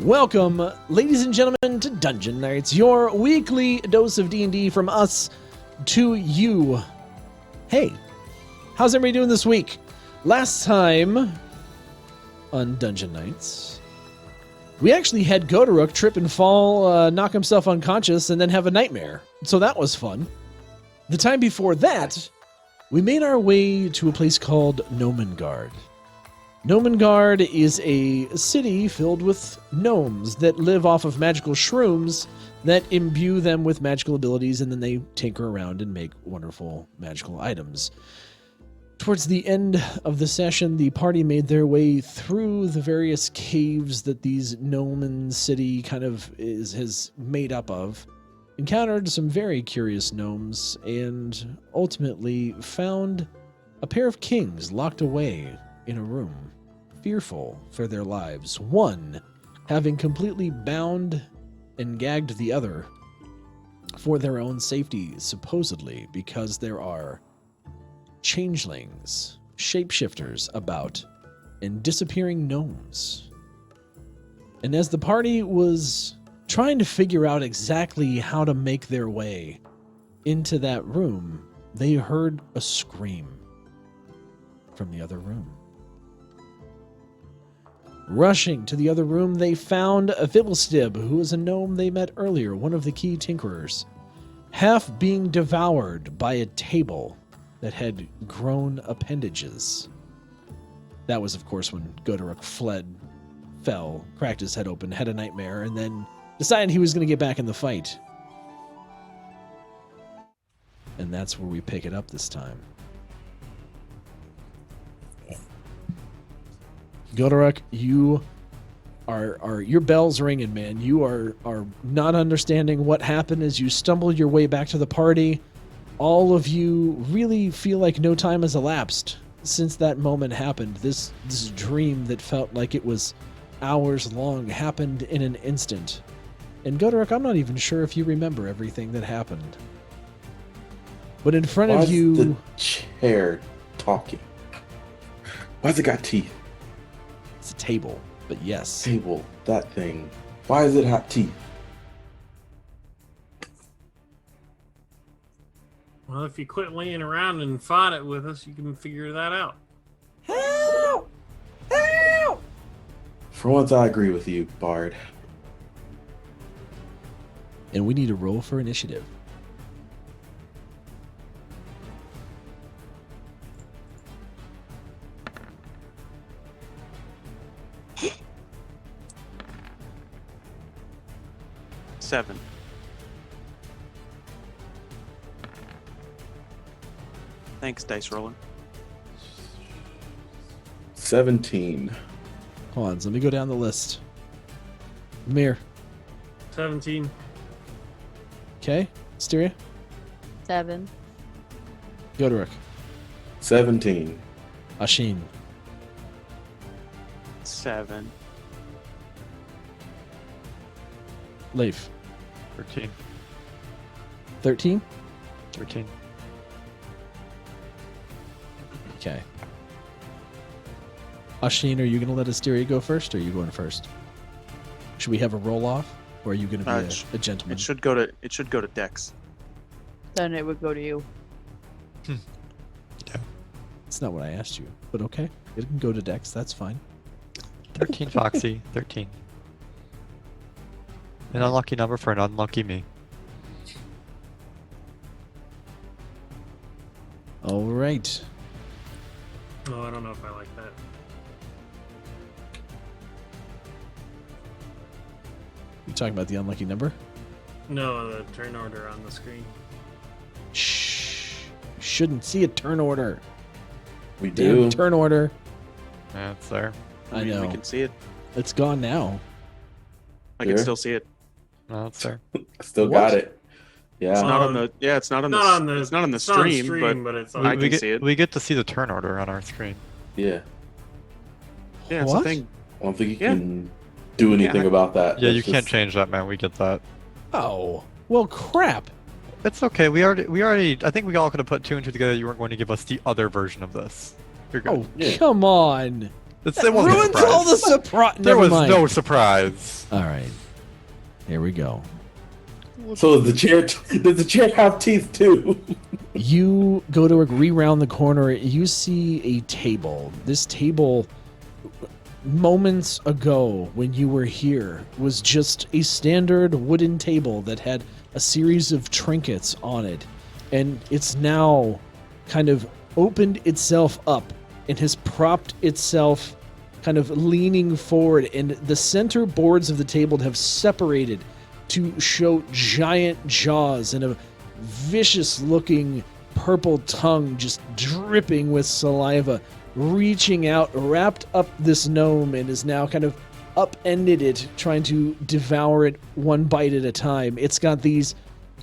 Welcome, ladies and gentlemen, to Dungeon Nytes, your weekly dose of D&D from us to you. Hey, how's everybody doing this week? Last time on Dungeon Nytes, we actually had Gotiruk trip and fall, knock himself unconscious, and then have a nightmare. So that was fun. The time before that, we made our way to a place called Gnomengard. Gnomengard is a city filled with gnomes that live off of magical shrooms that imbue them with magical abilities, and then they tinker around and make wonderful magical items. Towards the end of the session, the party made their way through the various caves that these gnomon city kind of has made up of, encountered some very curious gnomes, and ultimately found a pair of kings locked away in a room, fearful for their lives, one having completely bound and gagged the other for their own safety, supposedly, because there are changelings, shapeshifters about, and disappearing gnomes. And as the party was trying to figure out exactly how to make their way into that room, they heard a scream from the other room. Rushing to the other room, they found a Fibblestib, who was a gnome they met earlier, one of the key tinkerers, half being devoured by a table that had grown appendages. That was, of course, when Gotiruk fell, cracked his head open, had a nightmare, and then decided he was going to get back in the fight. And that's where we pick it up this time. Gotiruk, you are your bell's ringing, man. You are not understanding what happened as you stumbled your way back to the party. All of you really feel like no time has elapsed since that moment happened. This dream that felt like it was hours long happened in an instant. And Gotiruk, I'm not even sure if you remember everything that happened. But in front of you... Why is the chair talking? Why's it got teeth? It's a table, but yes. Table, that thing. Why does it have teeth? Well, if you quit laying around and fought it with us, you can figure that out. Help! Help! For once, I agree with you, Bard. And we need a roll for initiative. Seven. Thanks, dice roller. 17. Hold on, so let me go down the list. Mir. 17. Okay. Styria. 7. Gotiruk. 17. Ashin. 7. Leif. 13. 13? 13. Okay. Ashin, are you going to let Asteria go first, or are you going first? Should we have a roll-off, or are you going to be a gentleman? It should go to Dex. Then it would go to you. That's not what I asked you, but okay. It can go to Dex, that's fine. 13, Foxy. 13. An unlucky number for an unlucky me. All right. Oh, I don't know if I like that. You talking about the unlucky number? No, the turn order on the screen. Shh. You shouldn't see a turn order. We do. Damn turn order. Yeah, it's there. I mean, know. We can see it. It's gone now. I can Sure. still see it. No, it's there. I still What? got it. It's Yeah. not on the. Yeah, it's not on the. It's not on the stream, but it's I on. can see it. We get to see the turn order on our screen. Yeah. Yeah, it's What? a thing. I don't think you Yeah. can do anything Yeah. about that. Yeah, That's you can't just- change that, man. We get that. Oh. Well, crap. It's okay. We already. I think we all could have put two and two together. You weren't going to give us the other version of this. You're good. Oh, Yeah. come on. It wasn't a Ruins all the surprise. surprise. There Never was mind. no surprise. All right. Here we go. So does the chair have teeth too? You go to re-round the corner. You see a table. This table, moments ago when you were here, was just a standard wooden table that had a series of trinkets on it. And it's now kind of opened itself up and has propped itself kind of leaning forward. And the center boards of the table have separated to show giant jaws and a vicious-looking purple tongue just dripping with saliva, reaching out, wrapped up this gnome, and is now kind of upended it, trying to devour it one bite at a time. It's got these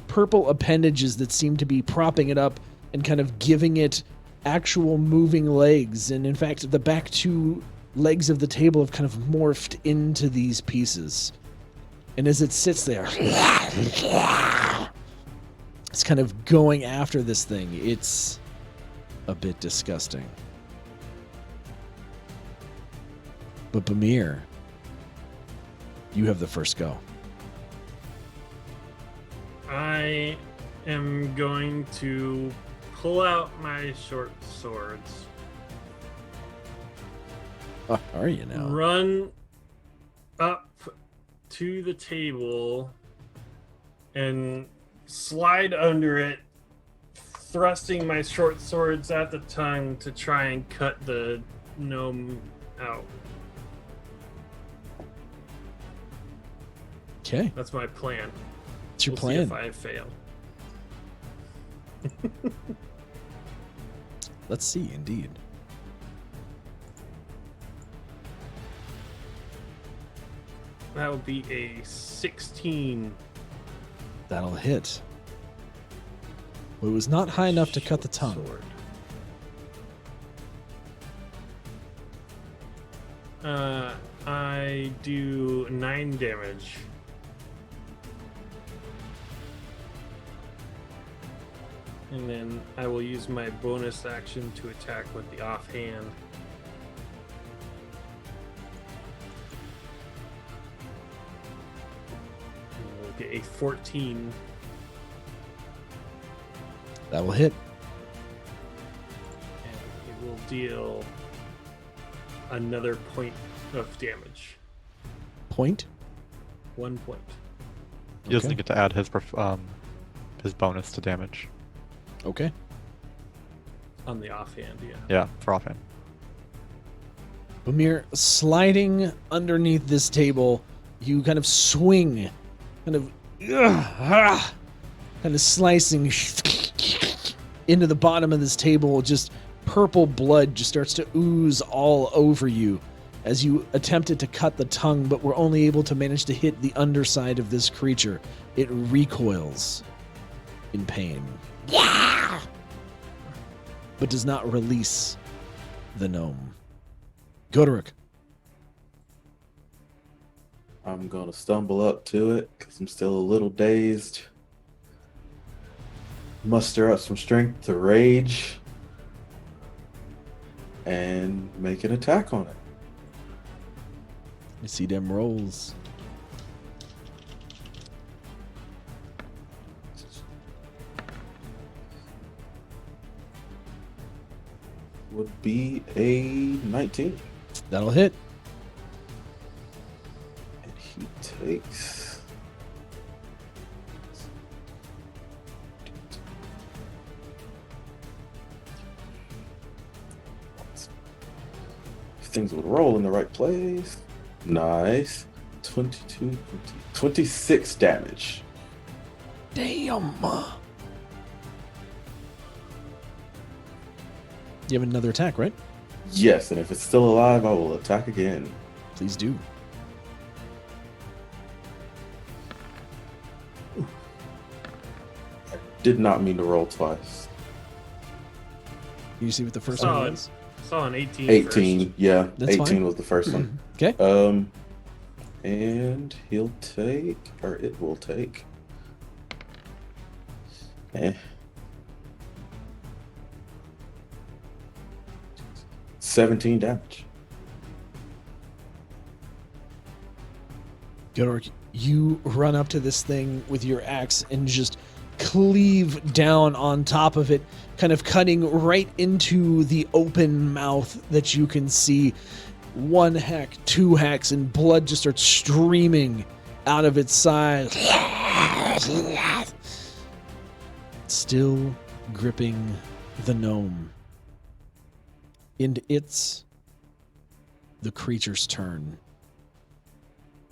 purple appendages that seem to be propping it up and kind of giving it actual moving legs. And in fact, the back two legs of the table have kind of morphed into these pieces. And as it sits there, it's kind of going after this thing. It's a bit disgusting. But Bamir, you have the first go. I am going to pull out my short swords. Oh, are you now? Run up to the table and slide under it, thrusting my short swords at the tongue to try and cut the gnome out. Okay, That's my plan. it's your We'll plan. See if I fail. Let's see, indeed. That would be a 16. That'll hit. But it was not high enough to cut the tongue. Sword. I do 9 damage. And then I will use my bonus action to attack with the offhand. And we'll get a 14. That will hit. And it will deal another point of damage. Point. 1 point. He doesn't Okay. get to add his bonus to damage. Okay. On the offhand, yeah. Yeah, for offhand. Bamir, sliding underneath this table, you kind of swing, kind of slicing into the bottom of this table. Just purple blood just starts to ooze all over you as you attempted to cut the tongue, but were only able to manage to hit the underside of this creature. It recoils in pain. But does not release the gnome. Gotiruk. I'm gonna stumble up to it because I'm still a little dazed. Muster up some strength to rage and make an attack on it. You see them rolls. Would be a 19. That'll hit. And he takes... If things would roll in the right place. Nice. 22, 26 damage. Damn. You have another attack, right? Yes, and if it's still alive, I will attack again. Please do. I did not mean to roll twice. You see what the first Solid. one was? Saw an 18. 18, First. yeah. That's 18 fine. was the first one. Okay. And he'll take, or it will take. 17 damage. Gotiruk, you run up to this thing with your axe and just cleave down on top of it, kind of cutting right into the open mouth that you can see. One hack, two hacks, and blood just starts streaming out of its side. Still gripping the gnome. And it's the creature's turn.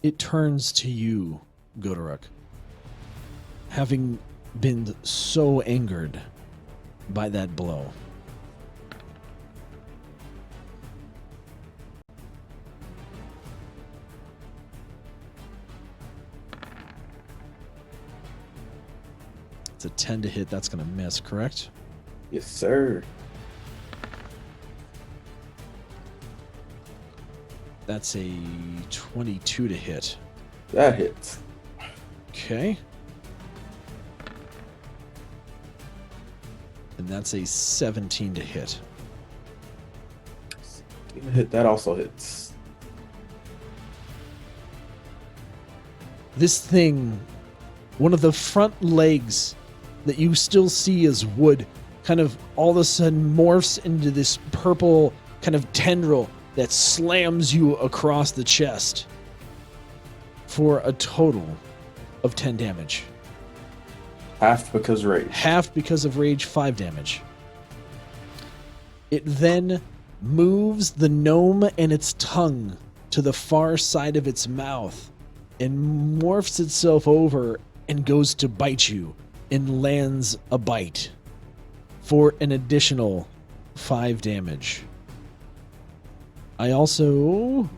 It turns to you, Gotiruk, having been so angered by that blow. It's a 10 to hit. That's going to miss, correct? Yes, sir. That's a 22 to hit. That hits. Okay. And that's a 17 to hit. Hit. That also hits. This thing, one of the front legs that you still see as wood, kind of all of a sudden morphs into this purple kind of tendril that slams you across the chest for a total of 10 damage. Half because rage. Half because of rage, 5 damage. It then moves the gnome and its tongue to the far side of its mouth and morphs itself over and goes to bite you and lands a bite for an additional 5 damage. I also...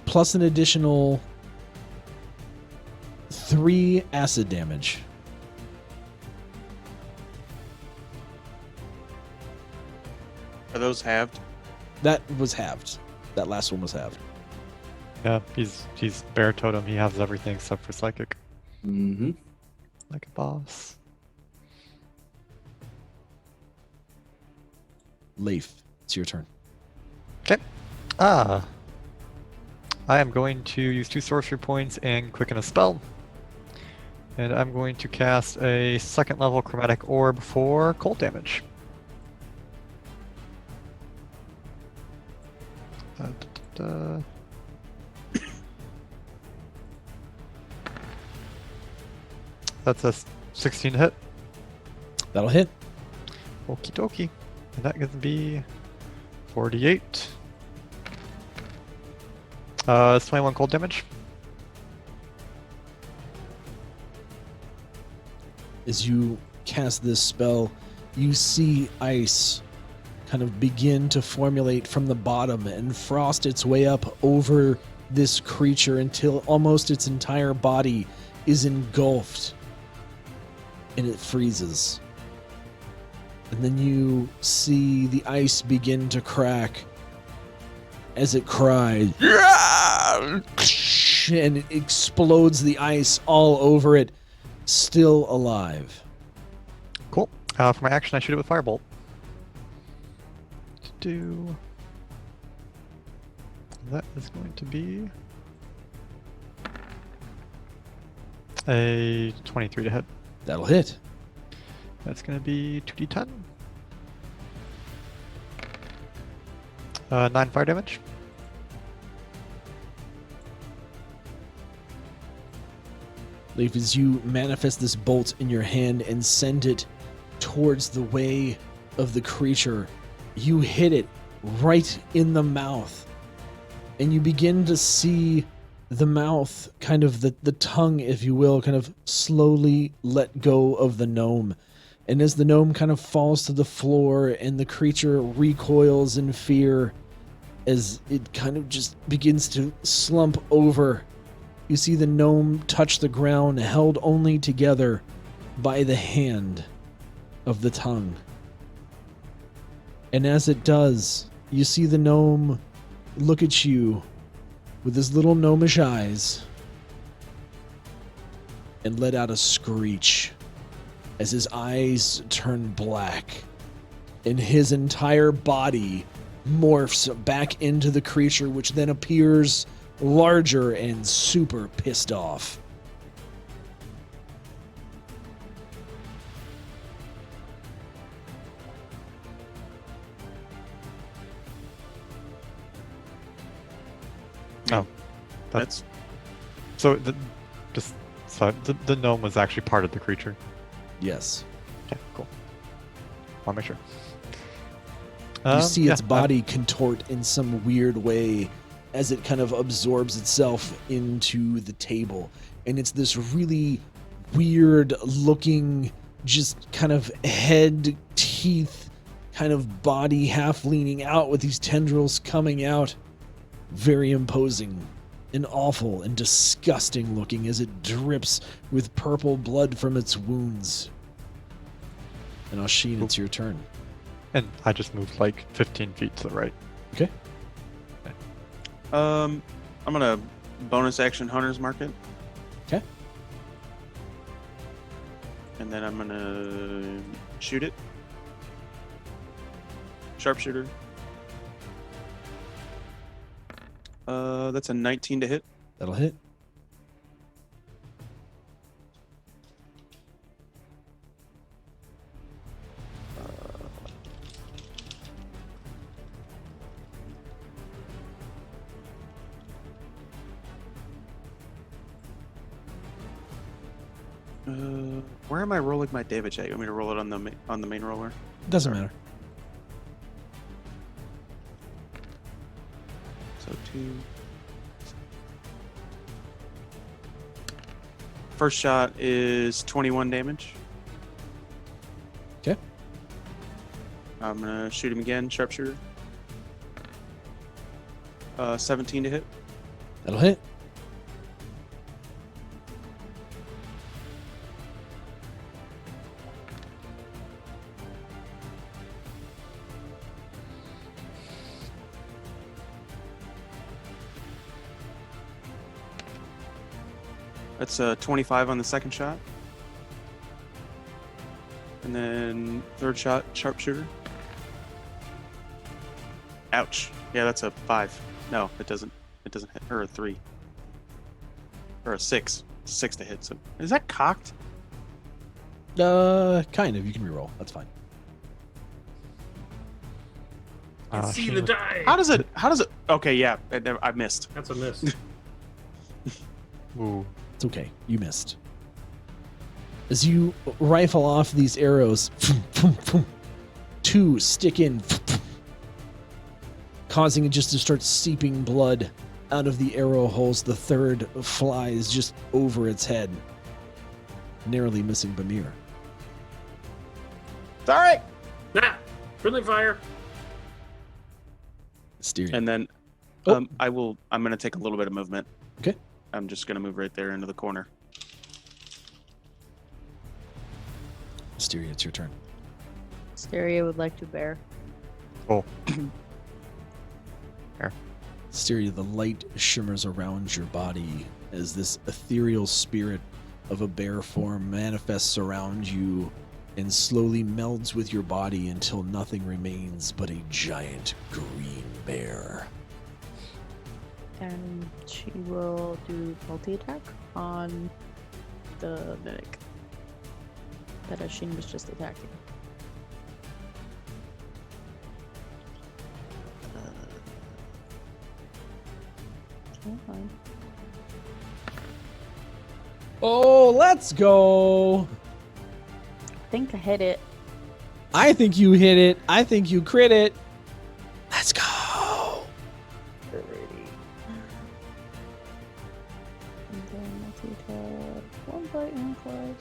plus an additional 3 acid damage. Are those halved? That was halved. That last one was halved. Yeah, he's bear totem. He has everything except for psychic. Mm-hmm. Like a boss. Leif, it's your turn. Okay. I am going to use 2 sorcery points and quicken a spell. And I'm going to cast a 2nd level chromatic orb for cold damage. That's a 16 hit. That'll hit. Okie dokie. And that gonna be 48. It's 21 cold damage. As you cast this spell, you see ice kind of begin to formulate from the bottom and frost its way up over this creature until almost its entire body is engulfed and it freezes. And then you see the ice begin to crack as it cries, and it explodes the ice all over it, still alive. Cool. For my action, I shoot it with firebolt. That is going to be a 23 to hit. That'll hit. That's going to be 2d10. 9 fire damage. Leif, as you manifest this bolt in your hand and send it towards the way of the creature, you hit it right in the mouth. And you begin to see the mouth, kind of the tongue, if you will, kind of slowly let go of the gnome. And as the gnome kind of falls to the floor and the creature recoils in fear, as it kind of just begins to slump over, you see the gnome touch the ground, held only together by the hand of the tongue. And as it does, you see the gnome look at you with his little gnomish eyes and let out a screech as his eyes turn black and his entire body morphs back into the creature, which then appears larger and super pissed off. Oh, That's so the gnome was actually part of the creature. Yes. Okay, cool. I'll make sure. You see its yeah, body contort in some weird way as it kind of absorbs itself into the table. And it's this really weird looking, just kind of head, teeth, kind of body half leaning out with these tendrils coming out. Very imposing and awful and disgusting looking as it drips with purple blood from its wounds. And Oshin, it's your turn. And I just moved like 15 feet to the right. Okay. I'm gonna bonus action Hunter's Market. Okay. And then I'm gonna shoot it. Sharpshooter. That's a 19 to hit. That'll hit. Where am I rolling my damage at? You want me to roll it on the main roller? Doesn't matter. So 2. First shot is 21 damage. Okay. I'm gonna shoot him again, sharpshooter. 17 to hit. That'll hit. That's 25 on the second shot. And then third shot, sharpshooter. Ouch. Yeah, that's a 5. No, it doesn't hit. Or a 3. Or a 6. 6 to hit. So is that cocked? Kind of. You can reroll. That's fine. See the die. How does it? Okay, yeah, I missed. That's a miss. Ooh. It's okay. You missed. As you rifle off these arrows, 2 stick in, causing it just to start seeping blood out of the arrow holes. The third flies just over its head, narrowly missing Bamir. Sorry. Nah, friendly fire. Styria. And then Oh. I'm gonna take a little bit of movement. Okay. I'm just gonna move right there into the corner. Styria, it's your turn. Stereo would like to bear. Oh. Styria, the light shimmers around your body as this ethereal spirit of a bear form manifests around you and slowly melds with your body until nothing remains but a giant green bear. And she will do multi-attack on the mimic that Ashin was just attacking. Okay, fine. Oh, let's go. I think I hit it. I think you hit it. I think you crit it. Let's go. 30. And then multi-attack. 1 bite, 1 claws.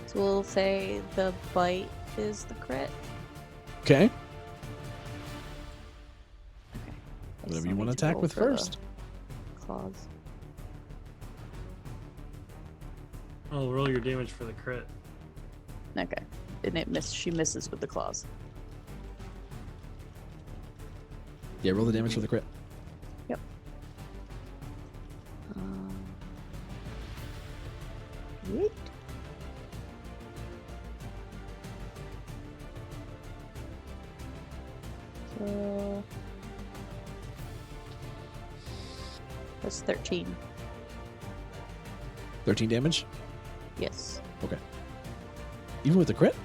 So we'll say the bite is the crit. Okay. Okay. I Whatever still you want to need attack roll with for the first. Claws. Oh, roll your damage for the crit. Okay. And it miss. She misses with the claws. Yeah, roll the damage for the crit. Wait. So That's 13. 13 damage? Yes. Even with the crit?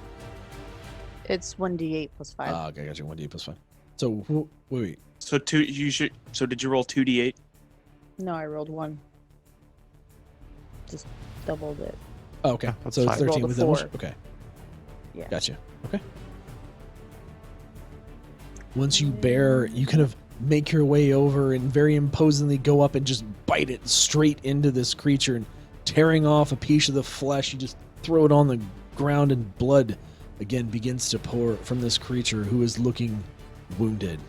It's 1d8 plus 5. Ah, okay, I got you. 1d8 plus 5. So, wait. So did you roll 2d8? No, I rolled 1. Just doubled it. Oh, okay. that's So it's fine. 13 Rolled a with damage? 4. Okay. Yeah. Gotcha. Okay. Once you bear, you kind of make your way over and very imposingly go up and just bite it straight into this creature, and tearing off a piece of the flesh, you just throw it on the ground, and blood again begins to pour from this creature who is looking wounded.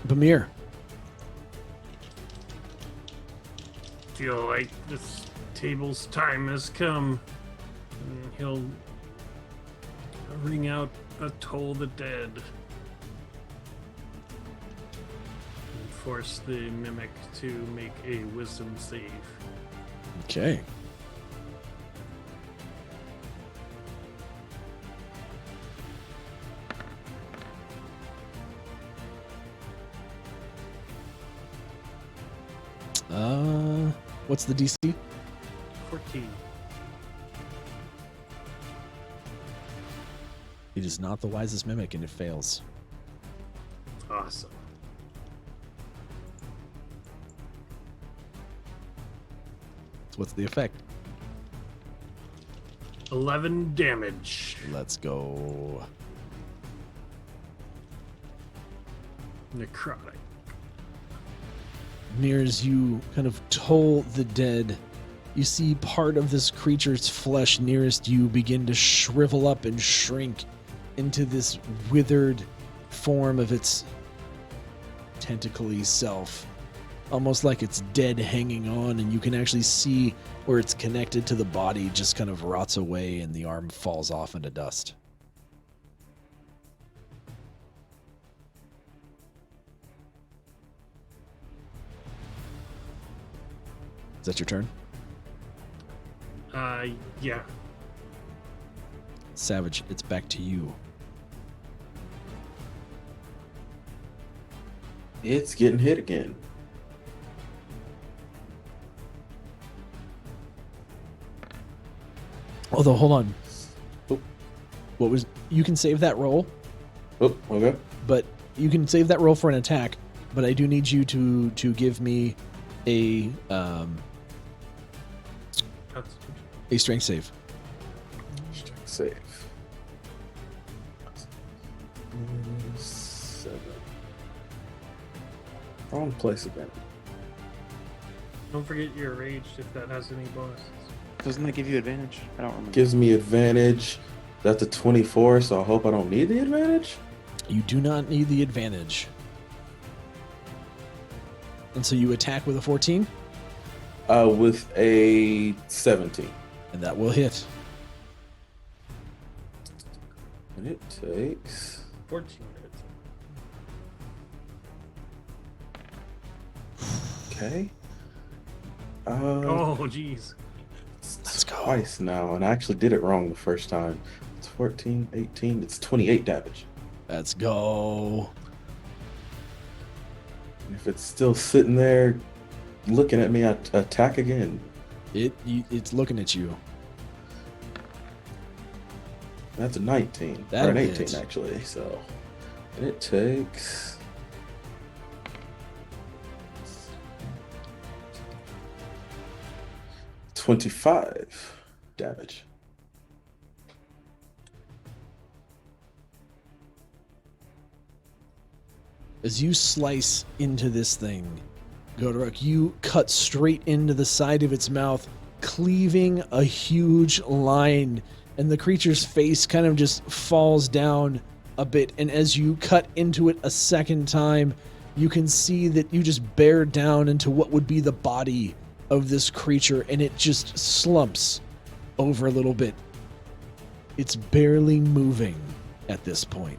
Bamir. Feel like this table's time has come. And he'll ring out a Toll the Dead. And force the mimic to make a wisdom save. Okay. What's the DC? 14. It is not the wisest mimic, and it fails. Awesome. So what's the effect? 11 damage. Let's go. Necrotic. Near as you kind of toll the dead, you see part of this creature's flesh nearest you begin to shrivel up and shrink into this withered form of its tentacly self. Almost like it's dead hanging on, and you can actually see where it's connected to the body just kind of rots away and the arm falls off into dust. Is that your turn? Yeah. Savage, it's back to you. It's getting hit again. Although, hold on. Oh. What was... You can save that roll, Oh, okay. but you can save that roll for an attack, but I do need you to give me a strength save. Strength save. 7. Wrong place again. Don't forget you're raged if that has any bonuses. Doesn't that give you advantage? I don't remember. Gives me advantage. That's a 24, so I hope I don't need the advantage. You do not need the advantage. And so you attack with a 14, With a 17. and that will hit. And it takes 14 minutes. okay. Oh, jeez. Let's go. Twice now, and I actually did it wrong the first time. It's 14, 18, it's 28 damage. Let's go. If it's still sitting there looking at me, I attack again. It's looking at you. That's a 19. Or That'll an 18, hit. actually. So, and it takes 25 damage. As you slice into this thing, Gotiruk, you cut straight into the side of its mouth, cleaving a huge line, and the creature's face kind of just falls down a bit. And as you cut into it a second time, you can see that you just bear down into what would be the body of this creature, and it just slumps over a little bit. It's barely moving at this point.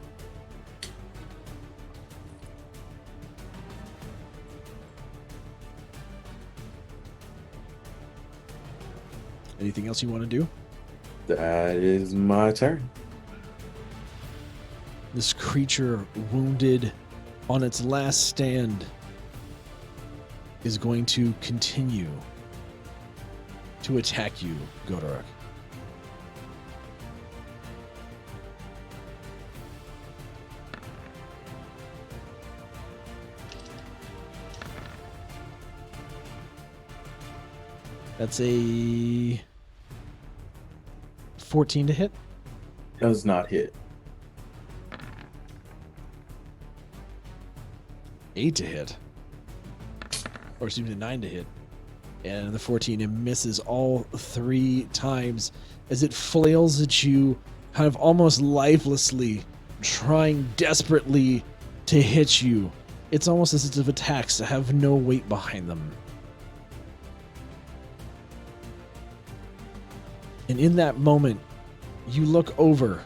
Anything else you want to do? That is my turn. This creature, wounded on its last stand, is going to continue to attack you, Gotiruk. That's a 14 to hit. Does not hit. 8 to hit. Or excuse me, 9 to hit. And the 14, it misses all 3 times as it flails at you, kind of almost lifelessly, trying desperately to hit you. It's almost as if attacks have no weight behind them. And in that moment, you look over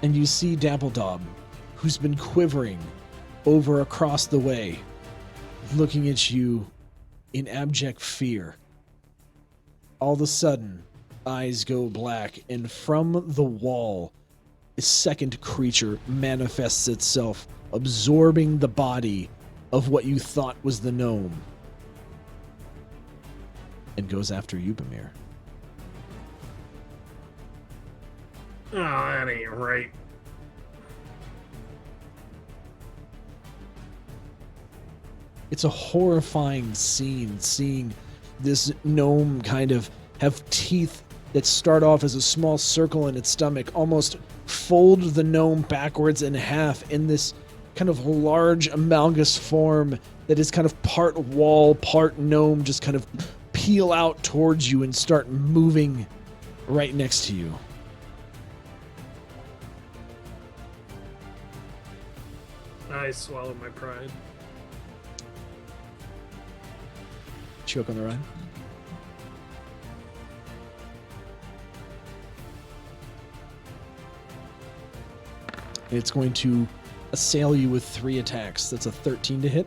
and you see Dappledob, who's been quivering over across the way, looking at you in abject fear. All of a sudden, eyes go black, and from the wall, a second creature manifests itself, absorbing the body of what you thought was the gnome, and goes after you, Bamir. Oh, that ain't right. It's a horrifying scene, seeing this gnome kind of have teeth that start off as a small circle in its stomach, almost fold the gnome backwards in half in this kind of large amalgamous form that is kind of part wall, part gnome, just kind of peel out towards you and start moving right next to you. I swallowed my pride. Choke on the run. It's going to assail you with 3 attacks. That's a 13 to hit.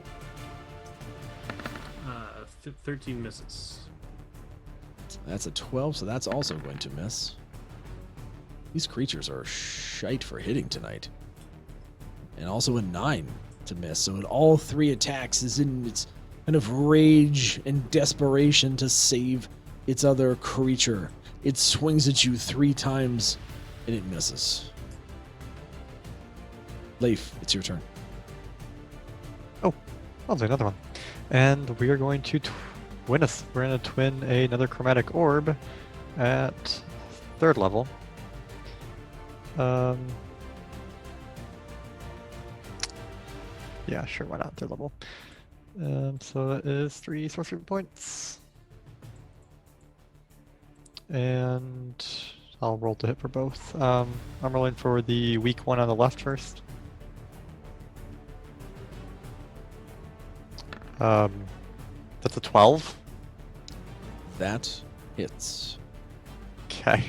13 misses. That's a 12, so that's also going to miss. These creatures are shite for hitting tonight. And also a 9 to miss. So in all 3 attacks is in its kind of rage and desperation to save its other creature. It swings at you 3 times and it misses. Leif, it's your turn. I'll do another one. And we are going to we're going to twin another chromatic orb at 3rd level. Yeah, sure, why not? 3rd level. So that is 3 sorcery points. And I'll roll to hit for both. I'm rolling for the weak one on the left first. That's a 12. That hits. Okay.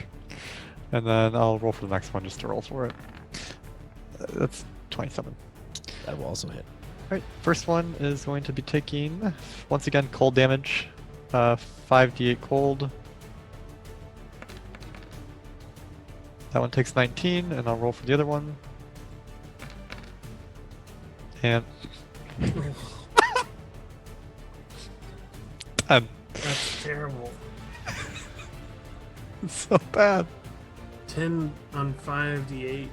And then I'll roll for the next one just to roll for it. That's 27. That will also hit. Alright, first one is going to be taking, once again, cold damage. 5d8 cold. That one takes 19, and I'll roll for the other one. And... That's terrible. It's so bad. 10 on 5d8.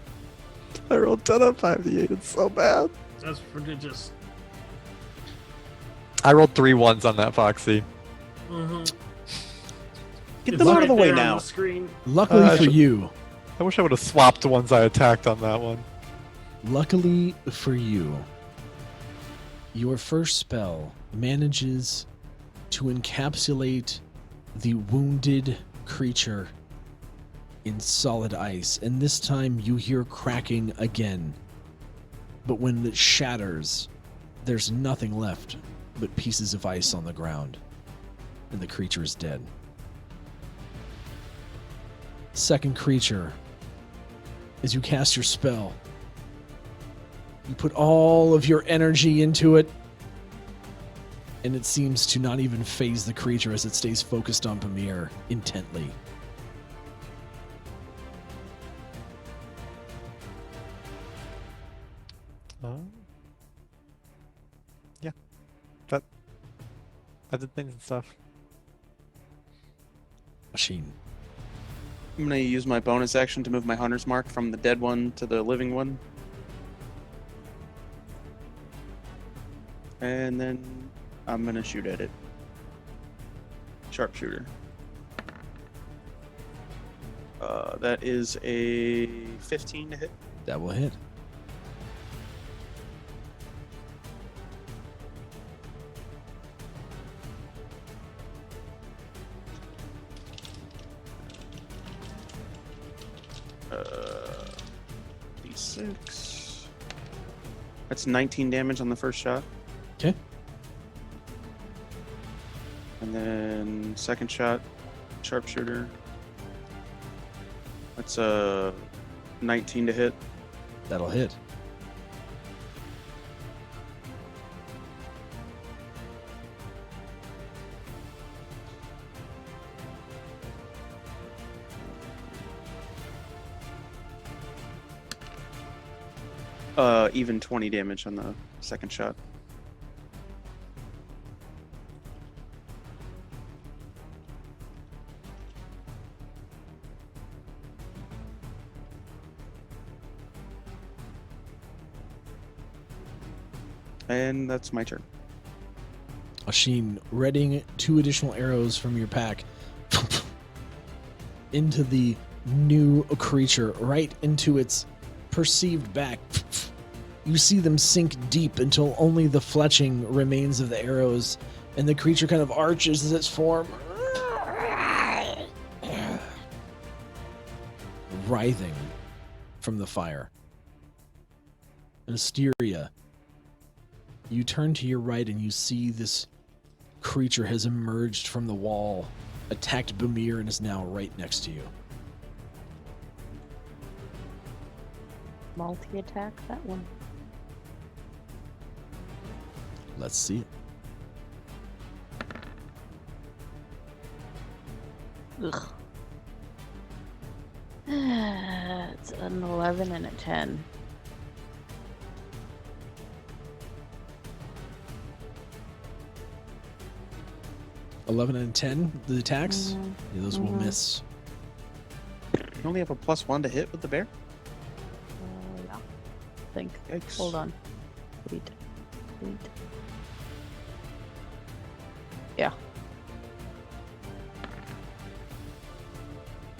I rolled 10 on 5d8, it's so bad. That's prodigious. I rolled 3 ones on that Foxy. Mm-hmm. Get them out of the way On now. the screen. Luckily for you, I wish I would have swapped the ones I attacked on that one. luckily for you, your first spell manages to encapsulate the wounded creature in solid ice, and this time you hear cracking again. But when it shatters, there's nothing left but pieces of ice on the ground, and the creature is dead. Second creature, as you cast your spell, you put all of your energy into it, and it seems to not even faze the creature as it stays focused on Pamir intently. Yeah. I did things and stuff. Machine. I'm gonna use my bonus action to move my hunter's mark from the dead one to the living one. And then I'm gonna shoot at it. Sharpshooter. That is a 15 to hit. That will hit. D6. That's 19 damage on the first shot. Okay. And then second shot, sharpshooter. That's a 19 to hit. That'll hit. Even 20 damage on the second shot. And that's my turn. Ashin, readying 2 additional arrows from your pack into the new creature, right into its perceived back. You see them sink deep until only the fletching remains of the arrows, and the creature kind of arches as its form, writhing from the fire. And Asteria, you turn to your right and you see this creature has emerged from the wall, attacked Bamir, and is now right next to you. Multi-attack that one. Let's see it. Ugh. It's an 11 and a 10. Mm-hmm. 11 and 10, the attacks? Mhm. Yeah, those will miss. You only have a +1 to hit with the bear? Yeah. Think. Yikes. Hold on. Wait. Yeah.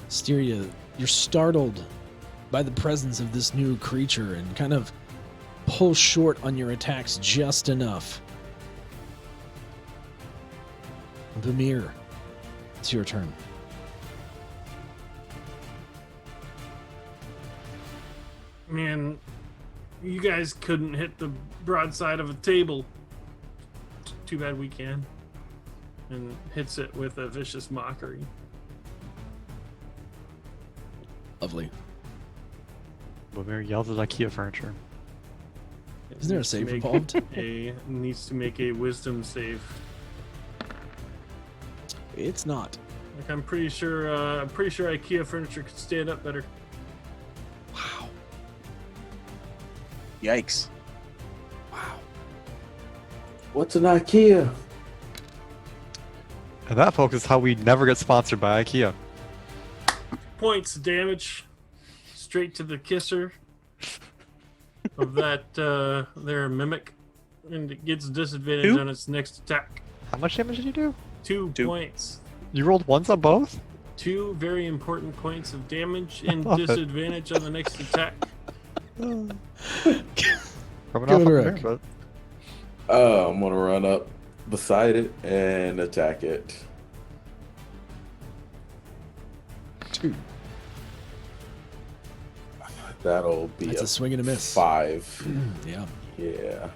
Asteria, you're startled by the presence of this new creature and kind of pull short on your attacks just enough. Bamir, it's your turn. Man, you guys couldn't hit the broadside of a table. Too bad we can. And hits it with a vicious mockery. Lovely. Blueberry yells at IKEA furniture. It Isn't there a needs to save make involved? needs to make a wisdom save. It's not. Like I'm pretty sure IKEA furniture could stand up better. Wow. Yikes. Wow. What's an IKEA? And that, folks, is how we never get sponsored by IKEA. Points of damage straight to the kisser of that their mimic, and it gets disadvantage 2? on its next attack. How much damage did you do? 2 2. points. You rolled ones on both? 2 very important points of damage and love it. disadvantage on the next attack. Rubbing off on the Gotiruk. bear, but I'm gonna run up beside it and attack it. 2. That'll be That's a swing and a miss. 5. Yeah. Yeah.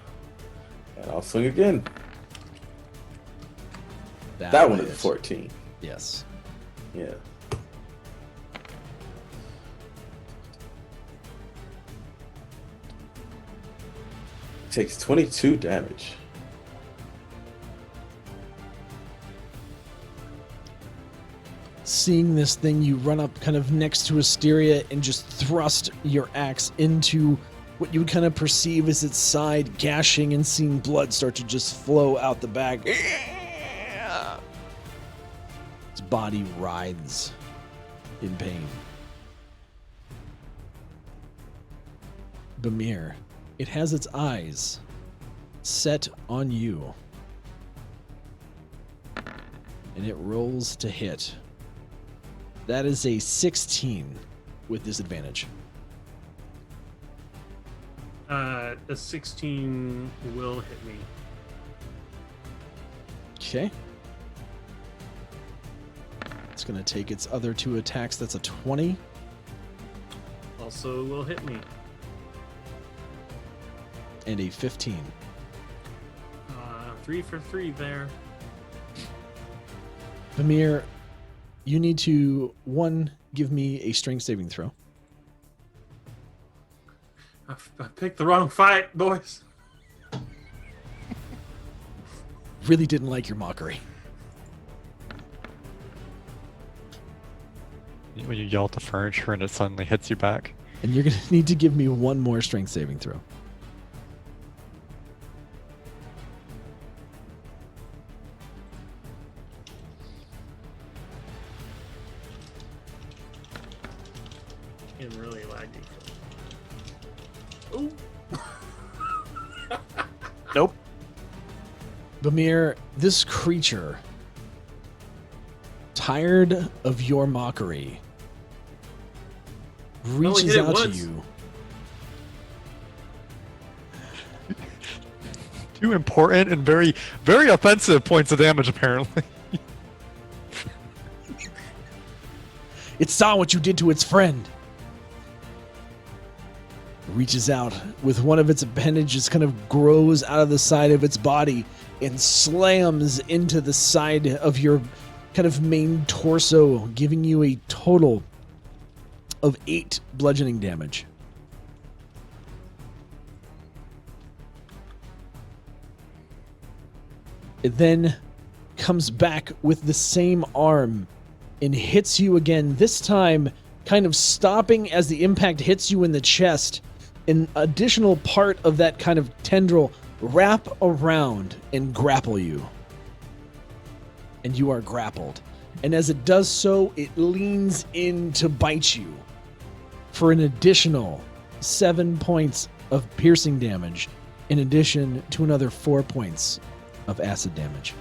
And I'll swing again. That That'll one hit. is 14. Yes. Yeah. Takes 22 damage. Seeing this thing, you run up kind of next to Asteria and just thrust your axe into what you would kind of perceive as its side gashing and seeing blood start to just flow out the back. Its body writhes in pain. Bamir, it has its eyes set on you. And it rolls to hit. That is a 16 with disadvantage. A 16 will hit me. Okay. It's going to take its other 2 attacks. That's a 20. Also will hit me. And a 15. 3 for 3 there. Bamir, you need to, 1, give me a strength saving throw. I picked the wrong fight, boys. Really didn't like your mockery. When you yell at the furniture and it suddenly hits you back. And you're going to need to give me 1 more strength saving throw. Getting really laggy. Ooh. Nope. Bamir, this creature, tired of your mockery, reaches hit it out to once. you. 2 important and very, very offensive points of damage, apparently. It saw what you did to its friend. Reaches out with one of its appendages, kind of grows out of the side of its body and slams into the side of your kind of main torso, giving you a total of 8 bludgeoning damage. It then comes back with the same arm and hits you again, this time kind of stopping as the impact hits you in the chest. An additional part of that kind of tendril wrap around and grapple you. And you are grappled. And as it does so, it leans in to bite you for an additional 7 points of piercing damage, in addition to another 4 points of acid damage.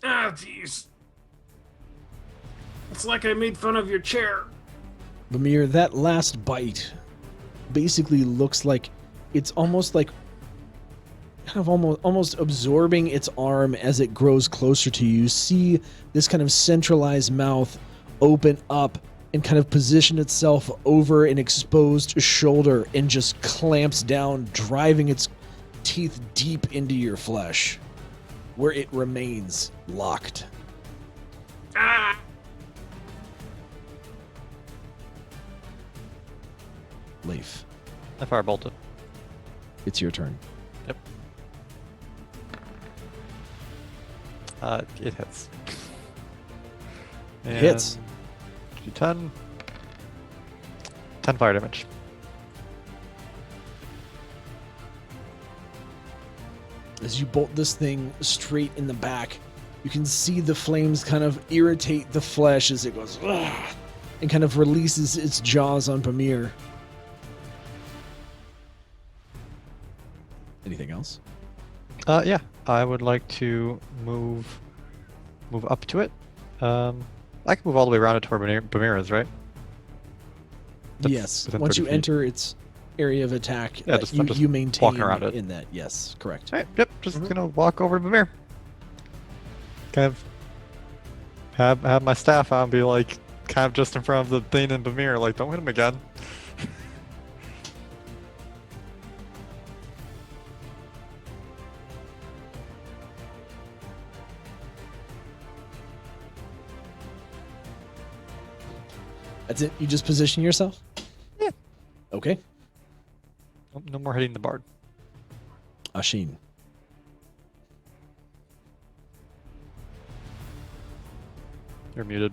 Ah, jeez. It's like I made fun of your chair. Bamir, that last bite basically looks like it's almost like kind of almost absorbing its arm as it grows closer to you. You see this kind of centralized mouth open up and kind of position itself over an exposed shoulder and just clamps down, driving its teeth deep into your flesh, where it remains locked. Ah! Leif, I firebolted. it's your turn. Yep. It hits. It hits. D10. 10 fire damage. As you bolt this thing straight in the back, you can see the flames kind of irritate the flesh as it goes "Ugh," and kind of releases its jaws on Pamir. Anything else? Yeah, I would like to move up to it. I can move all the way around it to where Bamira's, right? That's Yes. within Once 30 you feet. enter its area of attack, Yeah, just- I'm just you maintain walking around it. in that. Yes, correct. Alright, yep, just gonna walk over to Bamir. Kind of have my staff out and be like, kind of just in front of the thing in Bamir, like, don't hit him again. That's it. You just position yourself? Yeah. Okay. No more hitting the bard. Ashin. You're muted.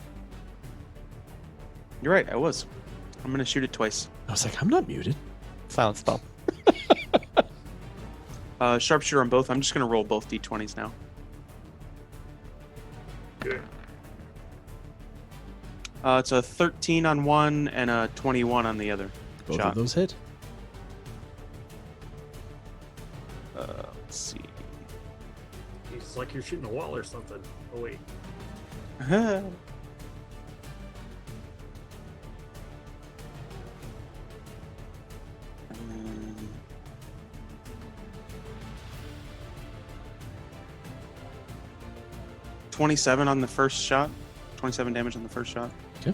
You're right, I was. I'm gonna shoot it twice. I was like, I'm not muted. Silent spell. Sharpshooter on both. I'm just gonna roll both d20s now. Good. It's a 13 on one and a 21 on the other. Both shot. of those hit. Let's see. It's like you're shooting a wall or something. Oh wait. Um, 27 on the first shot. 27 damage on the first shot. Okay.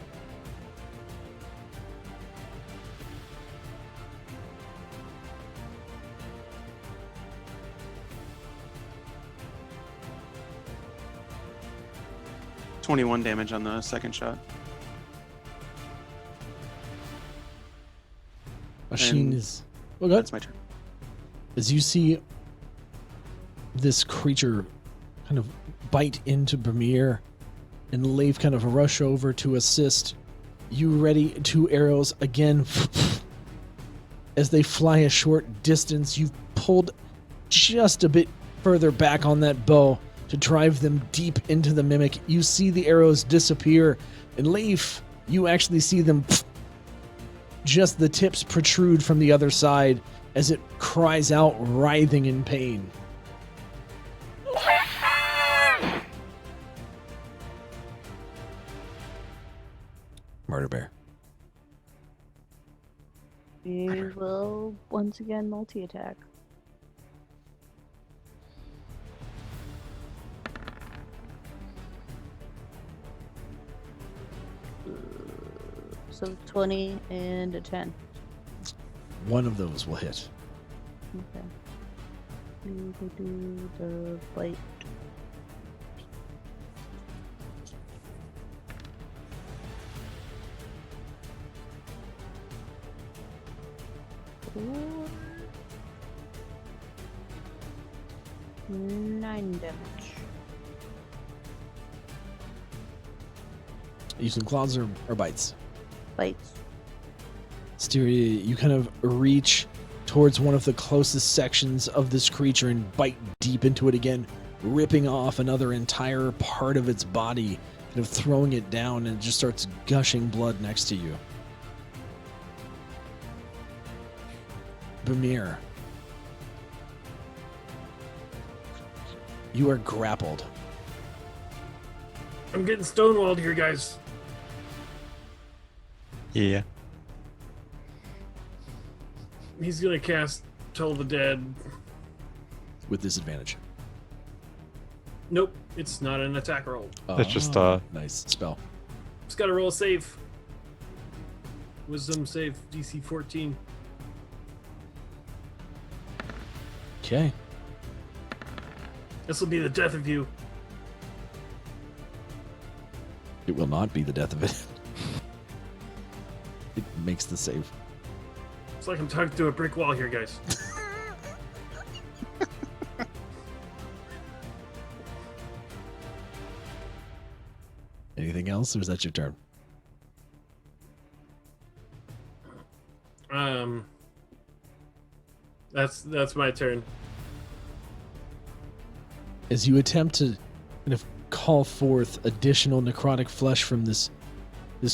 $21 damage on the second shot. Machine And is. Oh, God. That's my turn. As you see this creature kind of bite into Bamir and Leif kind of rush over to assist, you ready 2 arrows again. As they fly a short distance, you've pulled just a bit further back on that bow to drive them deep into the mimic. You see the arrows disappear, and Leif, you actually see them, just the tips protrude from the other side as it cries out, writhing in pain. Murder Bear. We will once again multi-attack. So 20 and a 10. One of those will hit. Okay. Do the bite. Four. 9 damage. Using claws or bites? Bites. Styria, you kind of reach towards one of the closest sections of this creature and bite deep into it again, ripping off another entire part of its body, kind of throwing it down, and it just starts gushing blood next to you. Bamir, you are grappled. I'm getting stonewalled here, guys. Yeah. He's gonna cast Toll the Dead. With disadvantage. Nope, it's not an attack roll. It's just, nice spell. Just gotta roll a save. Wisdom save, DC 14. Okay. This will be the death of you. It will not be the death of it. It makes the save. It's like I'm talking to a brick wall here, guys. Anything else, or is that your turn? That's my turn. As you attempt to kind of call forth additional necrotic flesh from this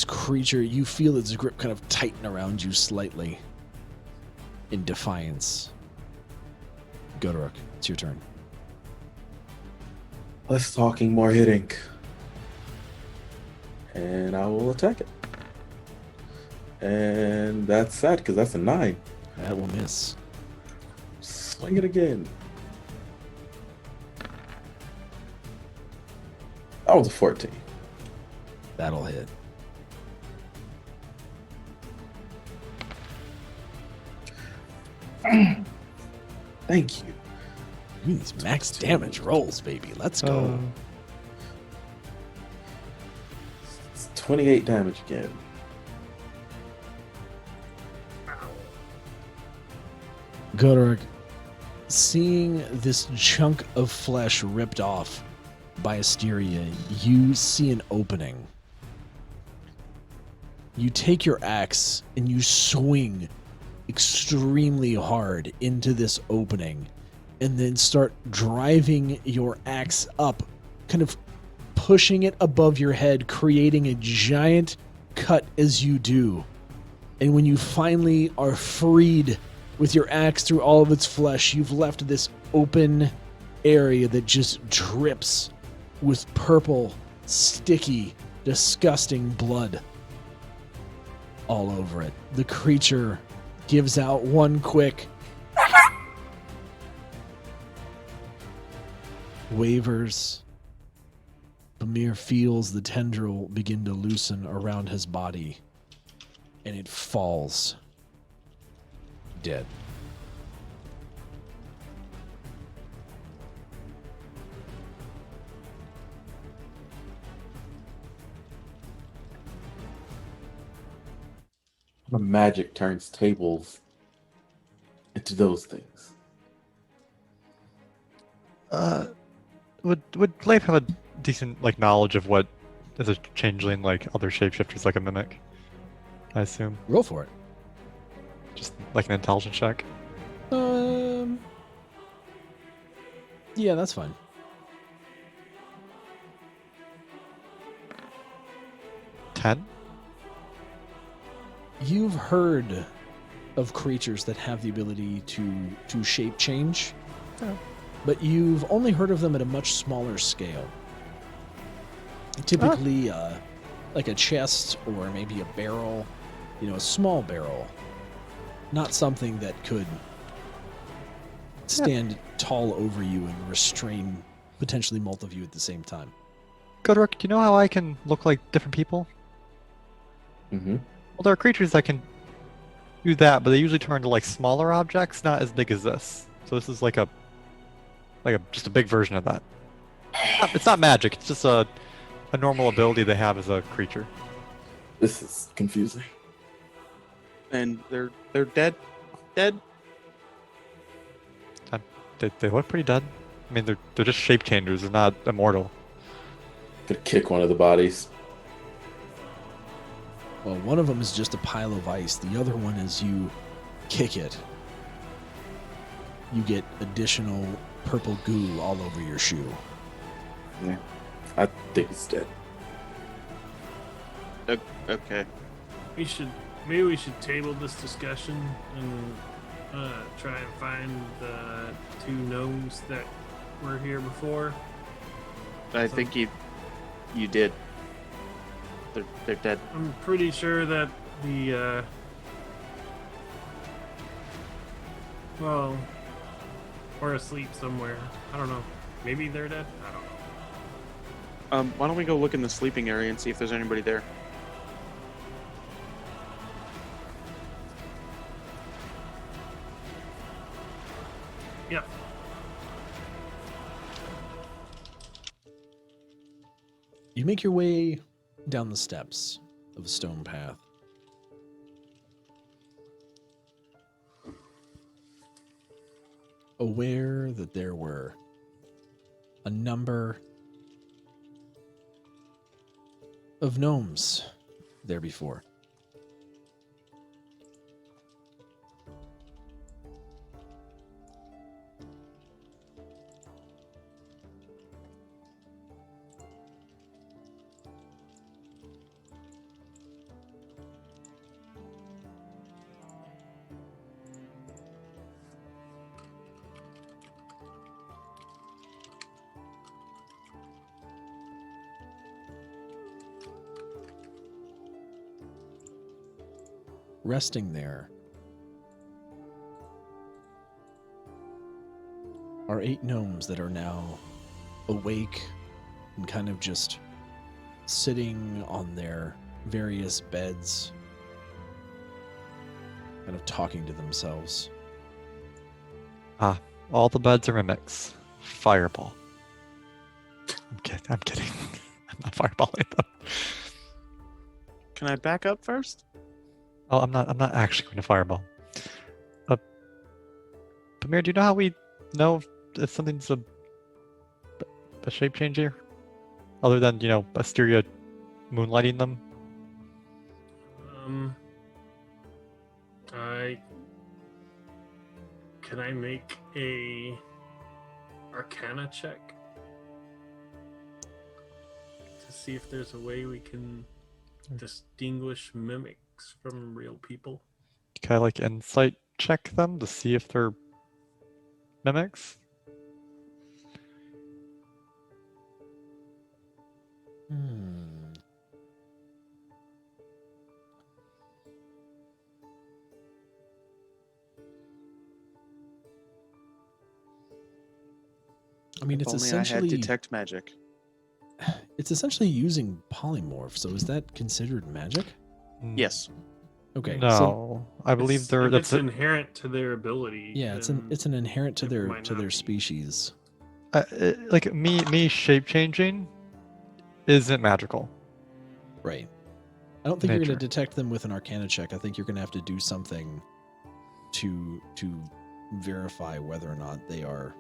creature, you feel its grip kind of tighten around you slightly in defiance. Gotiruk, it's your turn. Less talking, more hitting. And I will attack it. And that's sad because that's a 9. That will miss. Swing it again. That was a 14. That'll hit. Thank you. Give me these max damage rolls, baby. Let's go. It's 28 damage again. Gotiruk, seeing this chunk of flesh ripped off, by Asteria, you see an opening. You take your axe and you swing extremely hard into this opening and then start driving your axe up, kind of pushing it above your head, creating a giant cut as you do. And when you finally are freed with your axe through all of its flesh, you've left this open area that just drips with purple, sticky, disgusting blood all over it. The creature gives out one quick wavers. Pamir feels the tendril begin to loosen around his body, and it falls dead. The magic turns tables into those things. Would Leif have a decent knowledge of what is a changeling like other shapeshifters like a mimic? I assume. Roll for it. Just like an intelligence check. Yeah, that's fine. 10? You've heard of creatures that have the ability to shape change, but you've only heard of them at a much smaller scale. Typically, like a chest or maybe a barrel, a small barrel. Not something that could stand tall over you and restrain potentially both of you at the same time. Gotiruk, do you know how I can look like different people? Mm-hmm. Well, there are creatures that can do that, but they usually turn into smaller objects, not as big as this. So this is like a just a big version of that. It's not magic. It's just a normal ability they have as a creature. This is confusing. And they're dead. Dead. They look pretty dead. I mean, they're just shape changers. They're not immortal. Could kick one of the bodies. Well, one of them is just a pile of ice. The other one is you kick it. You get additional purple goo all over your shoe. Yeah, I think it's dead. Okay. Maybe we should table this discussion and try and find the two gnomes that were here before. I think you did. They're dead. I'm pretty sure that the or asleep somewhere. I don't know. Maybe they're dead. I don't know. Why don't we go look in the sleeping area and see if there's anybody there? Yeah. You make your way down the steps of a stone path. Aware that there were a number of gnomes there before. Resting there are 8 gnomes that are now awake and kind of just sitting on their various beds, kind of talking to themselves. All the beds are mimics. Fireball. I'm kidding. I'm not fireballing them. Can I back up first? Oh, I'm not actually going to fireball. Pamir, do you know how we know if something's a shape changer? other than Asteria moonlighting them? Can I make a Arcana check to see if there's a way we can distinguish mimics from real people? Can I like insight check them to see if they're mimics? I mean, If it's only essentially I had detect magic. it's essentially using polymorph. So is that considered magic? Yes. Okay. No, So I believe If that's it's inherent to their ability. yeah, it's then an inherent to it their might not be. species. like me shape changing isn't magical. Right. I don't think you're going Nature. to detect them with an Arcana check. I think you're going to have to do something to verify whether or not they are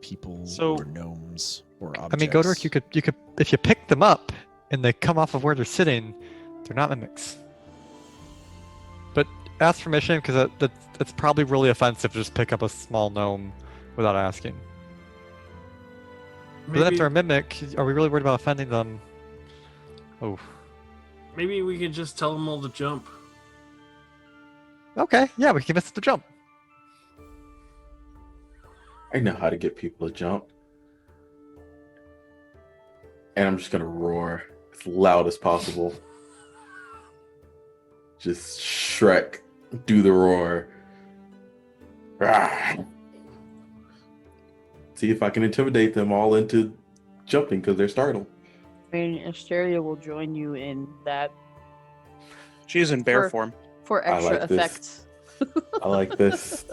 people So- or gnomes or I objects. mean, Gotiruk, you could if you pick them up and they come off of where they're sitting, they're not mimics. But ask permission because that's probably really offensive to just pick up a small gnome without asking. But then if Maybe, they're a mimic, are we really worried about offending them? Oh, maybe we could just tell them all to jump. okay, yeah, we can miss the jump. I know how to get people to jump. And I'm just gonna roar as loud as possible. Just Shrek, do the roar. Ah. See if I can intimidate them all into jumping because they're startled. I mean, Asteria will join you in that She's in bear For- form. for I extra like this. effect. I like this.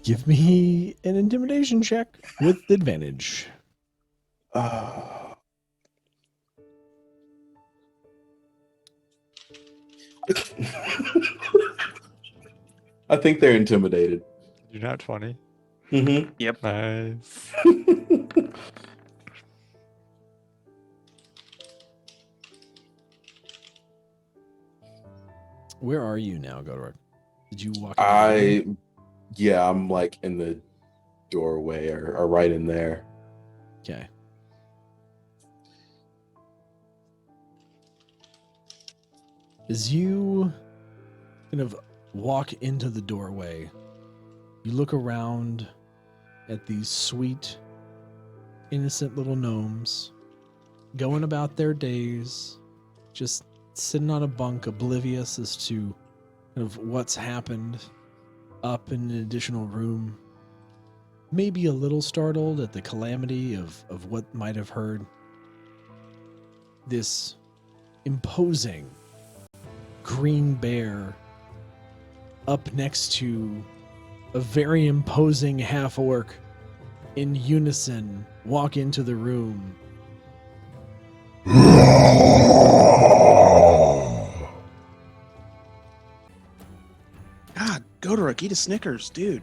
Give me an intimidation check with advantage. Ah. I think they're intimidated. You're not 20. Mm-hmm. Nice. Where are you now, Gotiruk? Did you walk? into the room? I'm like in the doorway or right in there. Okay. As you kind of walk into the doorway, you look around at these sweet, innocent little gnomes going about their days, just sitting on a bunk, oblivious as to kind of what's happened up in an additional room. Maybe a little startled at the calamity of what might have heard. This imposing green bear up next to a very imposing half-orc in unison walk into the room. God, Gotiruk, eat a Snickers, dude.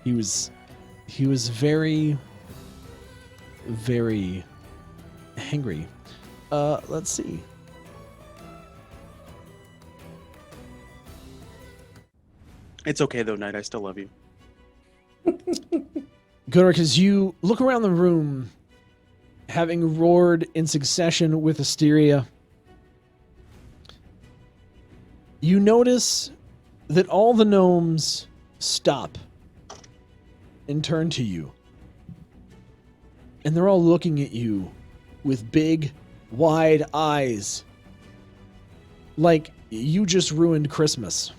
He was very, very angry. Let's see. It's okay though, Knight. I still love you. Gotiruk, as you look around the room, having roared in succession with Asteria, you notice that all the gnomes stop and turn to you. And they're all looking at you with big, wide eyes. Like you just ruined Christmas.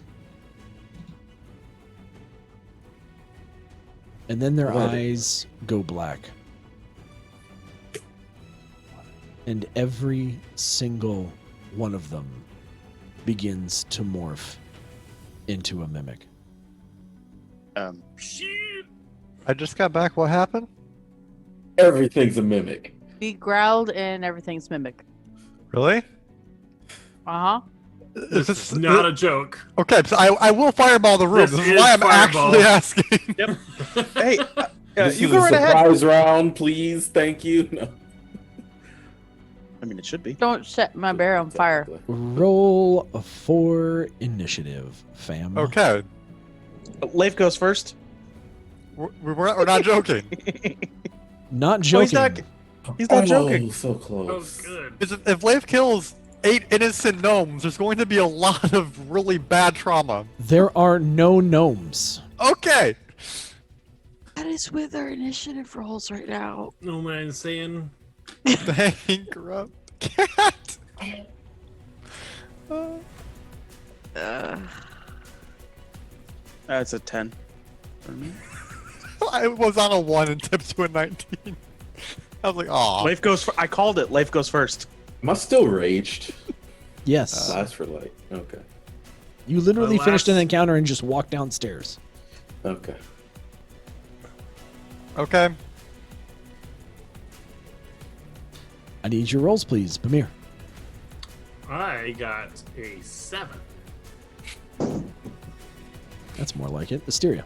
And then their What? eyes go black. And every single one of them begins to morph into a mimic. Shit! I just got back. What happened? Everything's a mimic. We growled and everything's mimic. Really? Uh huh. Is It's not a joke. Okay, so I will fireball the room. This This is is why I'm fireball. actually asking. Yep. Hey, This you is go a right ahead. surprise round, please. Thank you. No. I mean, it should be. Don't set my bear on fire. Roll for initiative, fam. Okay. Leif goes first. We're not joking. Not Oh, joking. he's not joking. So Oh, close. good. If Leif kills 8 innocent gnomes, there's going to be a lot of really bad trauma. There are no gnomes. Okay. That is with our initiative rolls right now. No man saying. Dang, corrupt cat. That's a 10 for me. I was on a 1 and tipped to a 19. I was like, aw. Leif goes. I called it. Leif goes first. Am I still raged? Yes. Last for light. Okay. You literally Alas. finished an encounter and just walked downstairs. Okay. Okay. I need your rolls, please, Pamir. I got a 7. That's more like it. Asteria.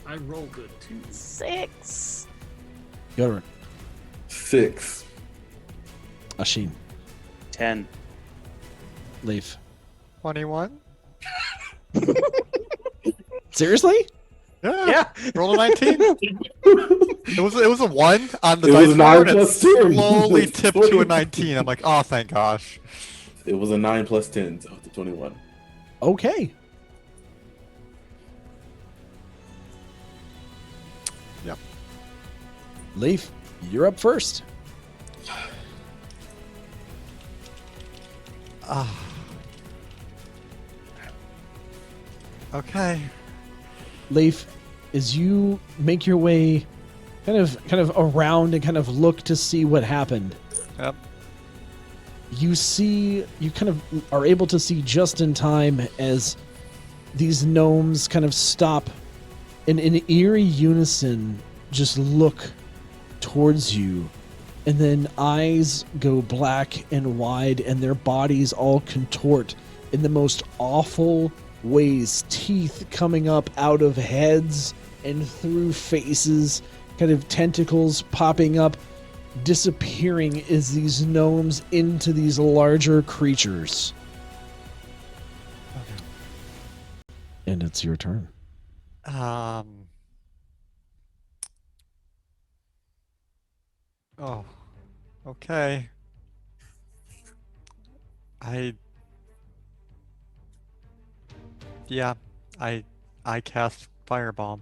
I rolled a 2. 6. Gotiruk. 6. Ashin. 10. Leif. 21. Seriously? Yeah. Roll a 19. It was a 1 on the It dice was 9 board, and it plus 2. slowly It's tipped to a 20. 19. I'm like, oh, thank gosh. It was a 9 plus 10, so it's a 21. Okay. Yep. Leif, you're up first. Okay. Leif, as you make your way kind of around and kind of look to see what happened, Yep. you kind of are able to see just in time as these gnomes kind of stop and in eerie unison just look towards you, and then eyes go black and wide and their bodies all contort in the most awful ways, teeth coming up out of heads and through faces, kind of tentacles popping up, disappearing as these gnomes into these larger creatures. And it's your turn. Oh. Okay. Yeah, I cast Firebomb.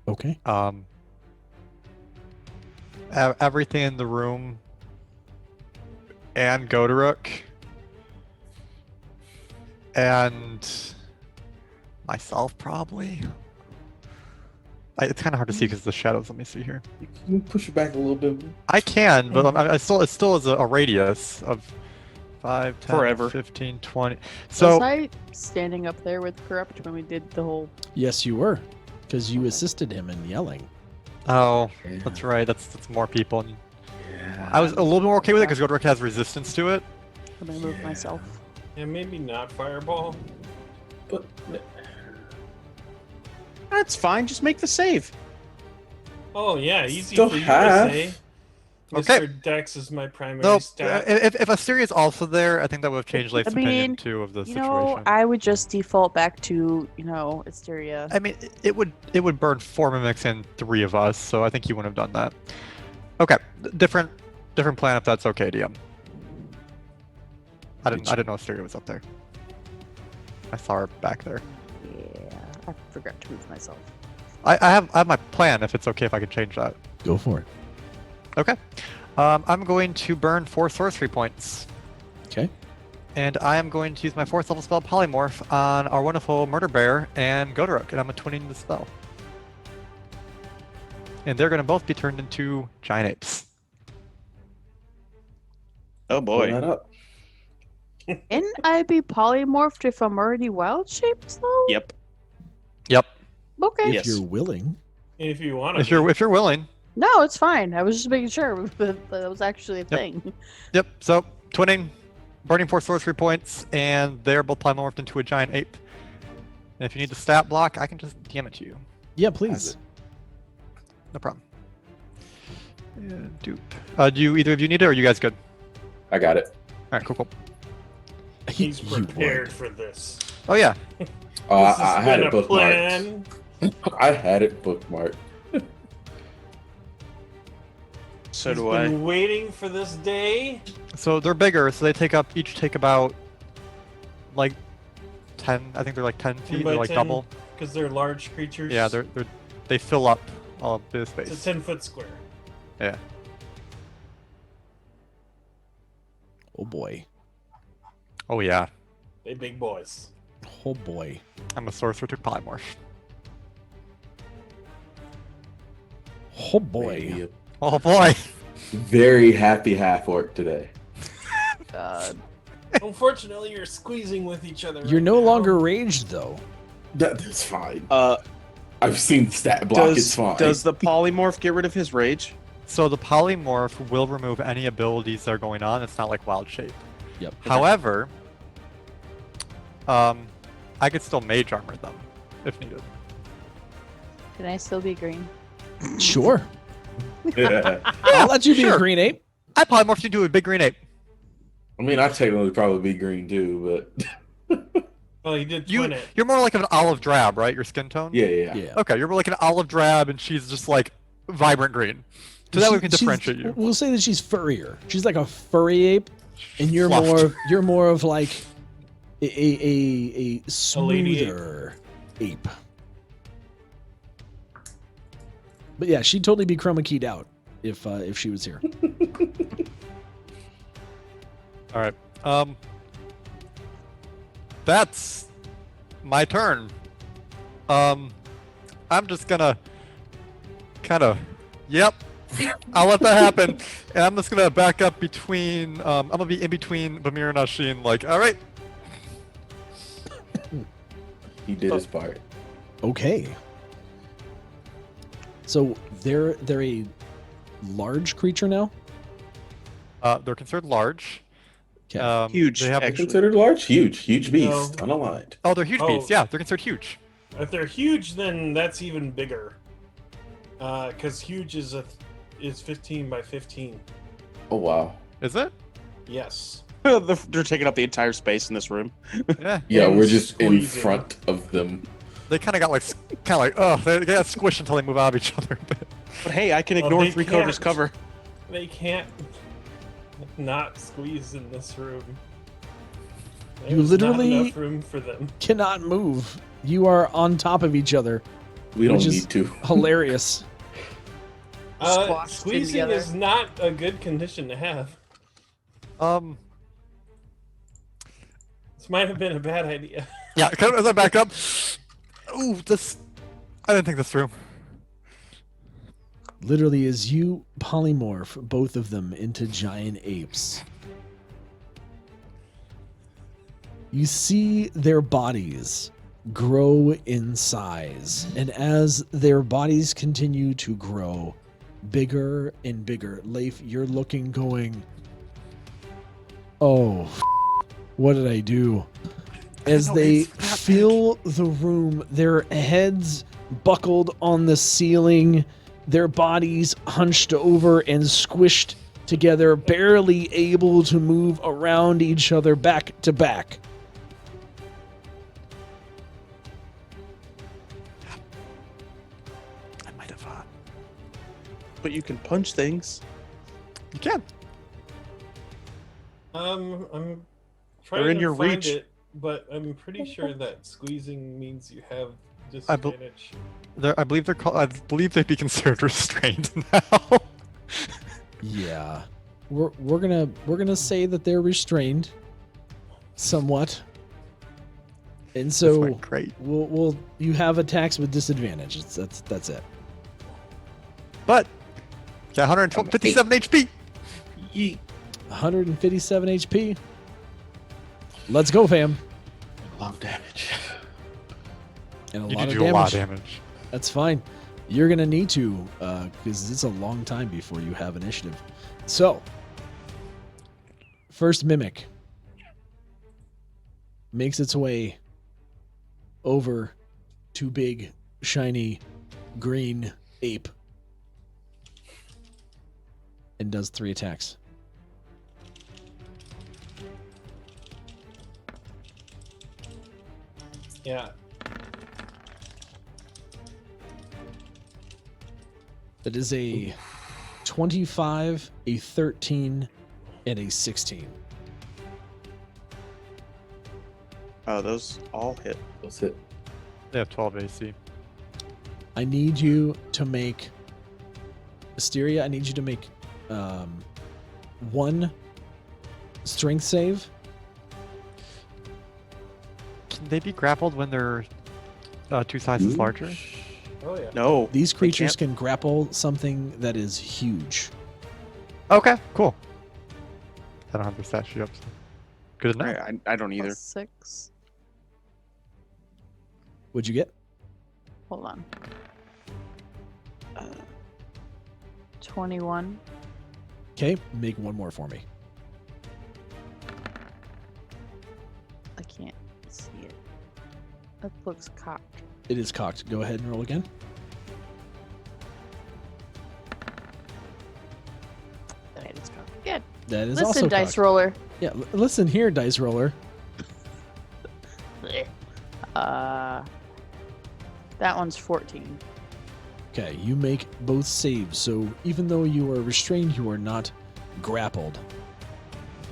Okay. Everything in the room and Gotiruk and myself probably. It's kind of hard to see because the shadows. Let me see here. Can you push it back a little bit? I can, but it still is a radius of 5, 10, Forever. 15, 20. Was So I standing up there with Corrupt when we did the whole... Yes, you were, because you assisted him in yelling. oh, that's right. That's more people. And I was a little bit more okay with it because Gotiruk has resistance to it. I'm gonna move myself. Yeah, maybe not fireball. But That's fine. Just make the save. Oh yeah, easy Still for you half. to say. Okay. Mr. Dex is my primary No, stat. if Asteria's also there, I think that would have changed Leif's I mean, opinion too of the You situation. know, I would just default back to, Asteria. I mean, it would burn 4 mimics and 3 of us, so I think you wouldn't have done that. Okay, different plan if that's okay, DM. I didn't know Asteria was up there. I saw her back there. Yeah, I forgot to move myself. I have my plan if it's okay if I can change that. Go for it. Okay. I'm going to burn 4 sorcery points. Okay. And I am going to use my 4th level spell Polymorph on our wonderful Murder Bear and Gotiruk, and I'm twinning the spell. And they're going to both be turned into giant apes. Oh pull boy. that up. Didn't I be polymorphed if I'm already wild shaped though? Yep. Yep. Okay. If Yes. you're willing. If you want to. If you're willing. No, it's fine. I was just making sure that was actually a thing. Yep. So twinning, burning 4 sorcery points, and they're both polymorphed into a giant ape. And if you need the stat block, I can just DM it to you. Yeah, Has please. it. no problem. Dupe. Do you either of you need it, or are you guys good? I got it. All right, cool. He's You prepared would. for this. Oh yeah. Oh, This has I had been it a bookmarked. plan. I had it bookmarked. So He's do been I. waiting for this day. So they're bigger, so they each take about like 10. I think they're like 10 feet. They're like double. Because they're large creatures. Yeah, they fill up all of the It's a space. 10-foot square. Yeah. Oh boy. Oh yeah. They big boys. Oh boy. I'm a sorcerer to polymorph. Oh boy. Maybe a Oh boy. very happy half orc today. God. Unfortunately, you're squeezing with each other. You're right no now. longer raged though. That's fine. Uh, I've seen the stat block. It's fine. does the polymorph get rid of his rage? So the polymorph will remove any abilities that are going on. It's not like wild shape. Yep. However, I could still mage armor them if needed. Can I still be green? Sure. Yeah. I'll let you be a Sure. green ape. I polymorphed you into a big green ape. I mean, I technically probably be green too, but Well, you did twin it. You're more like an olive drab, right? Your skin tone. yeah. Yeah. Okay, you're more like an olive drab, and she's just like vibrant green. So that way we can differentiate you. We'll say that she's furrier. She's like a furry ape, and you're Fluffed. more of like a lady ape. smoother ape. But yeah, she'd totally be chroma keyed out if she was here. All right. That's my turn. I'm just gonna kind of, yep. I'll let that happen, and I'm just gonna back up between. I'm gonna be in between Bamir and Ashin. Like, all right. He did his part. Okay. So they're a large creature now. They're considered large. Okay. Huge, They have, actually. Considered large, huge beast, No. unaligned. oh, they're huge Oh. beasts. Yeah, they're considered huge. If they're huge, then that's even bigger. Because huge is 15 by 15. Oh wow. Is it? Yes. They're taking up the entire space in this room. Yeah. Yeah, And we're just in squeezing. front of them. They kind of got like, oh, they got squished until they move out of each other. But hey, I can Well, ignore they 3/4 can't. cover. They can't not squeeze in this room. You There's literally- not enough room for them. Cannot move. You are on top of each other. We don't Which is- need to. Hilarious. Squashed in Squeezing together. is not a good condition to have. This might have been a bad idea. Yeah, as I back up. Ooh, this. I didn't think this through. Literally, as you polymorph both of them into giant apes, you see their bodies grow in size. And as their bodies continue to grow bigger and bigger, Leif, you're looking going, oh, what did I do? As know, they it's that fill the room, their heads buckled on the ceiling, their bodies hunched over and squished together, barely able to move around each other back to back. I might have. But you can punch things. You can. I'm They're trying in to your find reach. it, but I'm pretty sure that squeezing means you have I bel- disadvantage. I believe they're called. I believe they'd be considered restrained now. Yeah. We're gonna say that they're restrained somewhat. And That's so went great. we'll you have attacks with disadvantage. That's it. But yeah, 157 HP. Yeet. 157 HP. Let's go, fam. A lot of damage. And a You lot did of do damage. a lot of damage. That's fine. You're gonna need to, because it's a long time before you have initiative. So, first mimic makes its way over to big, shiny, green ape and does 3 attacks. Yeah. That is a 25, a 13, and a 16. Oh, those all hit. That's it. They have 12 AC. I need you to make Asteria. I need you to make 1 strength save. Can they be grappled when they're 2 sizes larger? Oh yeah. No. These they creatures can't- can grapple something that is huge. Okay, cool. I don't have the stat sheet up. So. Good enough. I don't either. Plus 6. What'd you get? Hold on. 21. Okay, make 1 more for me. I can't see it. It looks cocked. It is cocked. Go ahead and roll again. That is cocked. Good. That is Listen, also dice cocked. roller. Yeah, listen here, dice roller. That one's 14. Okay, you make both saves, so even though you are restrained, you are not grappled.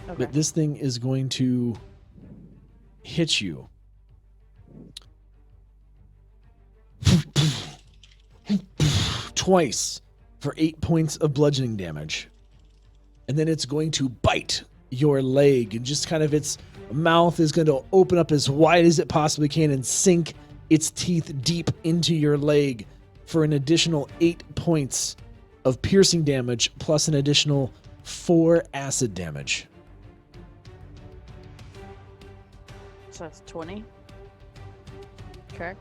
Okay. But this thing is going to hit you. Twice for 8 points of bludgeoning damage. And then it's going to bite your leg, and just kind of its mouth is going to open up as wide as it possibly can and sink its teeth deep into your leg for an additional 8 points of piercing damage plus an additional 4 acid damage. So that's 20. Correct?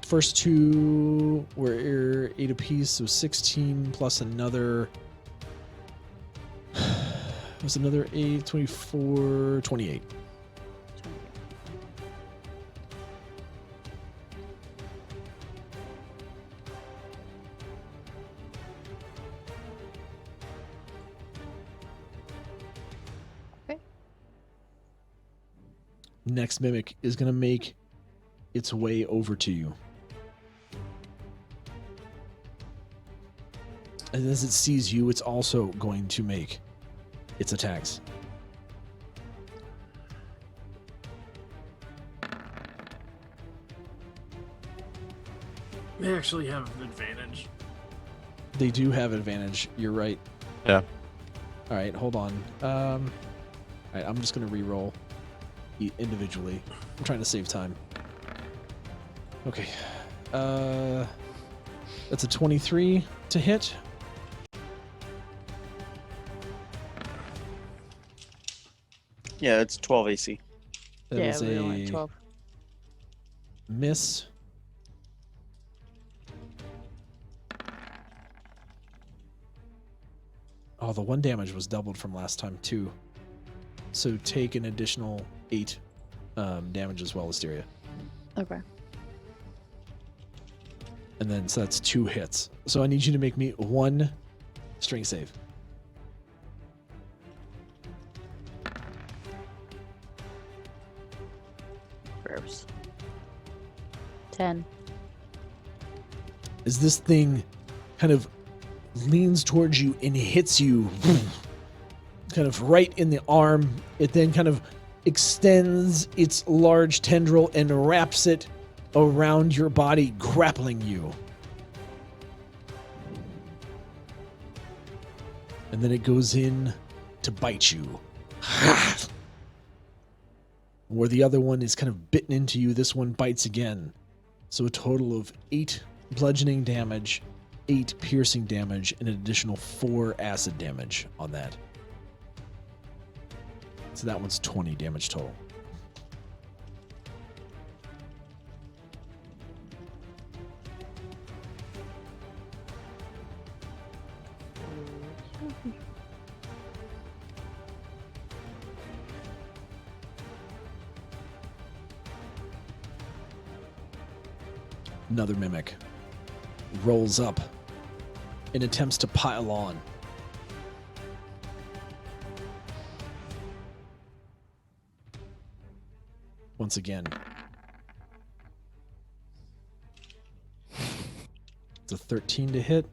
First 2 were 8 apiece, so 16 plus another. Was another 8, 24, 28. 20. Okay. Next mimic is going to make its way over to you. And as it sees you, it's also going to make its attacks. They actually have advantage. They do have advantage. You're right. Yeah. All right, hold on. All right, I'm just going to re-roll individually. I'm trying to save time. Okay. That's a 23 to hit. Yeah, it's 12 AC. That yeah, is we only a 12. miss. Oh, the 1 damage was doubled from last time too. So take an additional 8 damage as well, Asteria. Okay. And then, so that's 2 hits. So I need you to make me 1 strength save. Gross. 10. As this thing kind of leans towards you and hits you kind of right in the arm, it then kind of extends its large tendril and wraps it around your body, grappling you. And then it goes in to bite you. Where the other one is kind of bitten into you, this one bites again. So a total of 8 bludgeoning damage, 8 piercing damage, and an additional 4 acid damage on that. So that one's 20 damage total. Another mimic rolls up in attempts to pile on. Once again. It's a 13 to hit.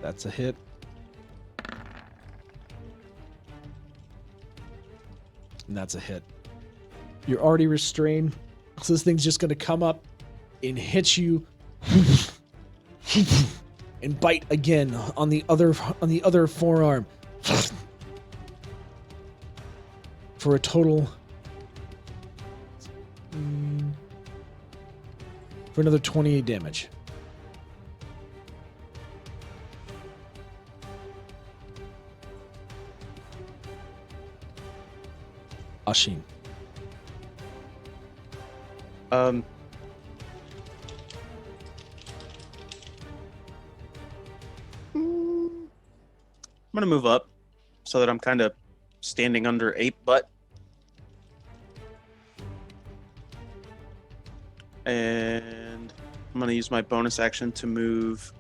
That's a hit. And that's a hit. You're already restrained, so this thing's just going to come up and hit you and bite again on the other forearm for a total for another 28 damage. Ashin. I'm gonna move up so that I'm kind of standing under Ape Butt. And I'm gonna use my bonus action to move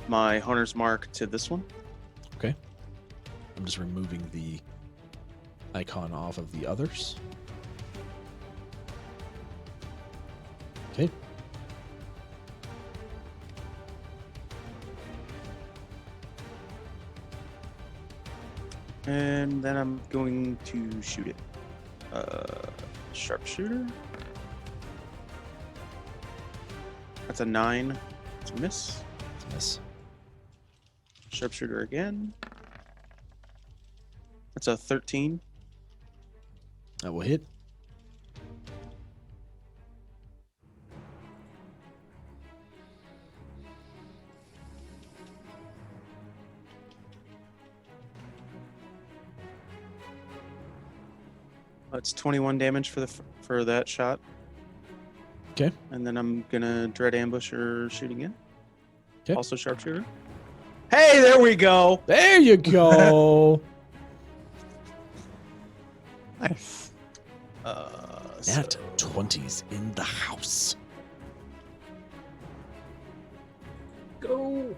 my Hunter's Mark to this one. Okay. I'm just removing the icon off of the others. Okay. And then I'm going to shoot it. Sharpshooter. That's a 9. It's a miss. It's a miss. Sharpshooter again. That's a 13. That will hit. That's 21 damage for that shot. Okay. And then I'm gonna dread ambush or shoot again. Okay. Also sharpshooter. Hey, there we go. There you go. Nice. Nat 20's in the house. Go.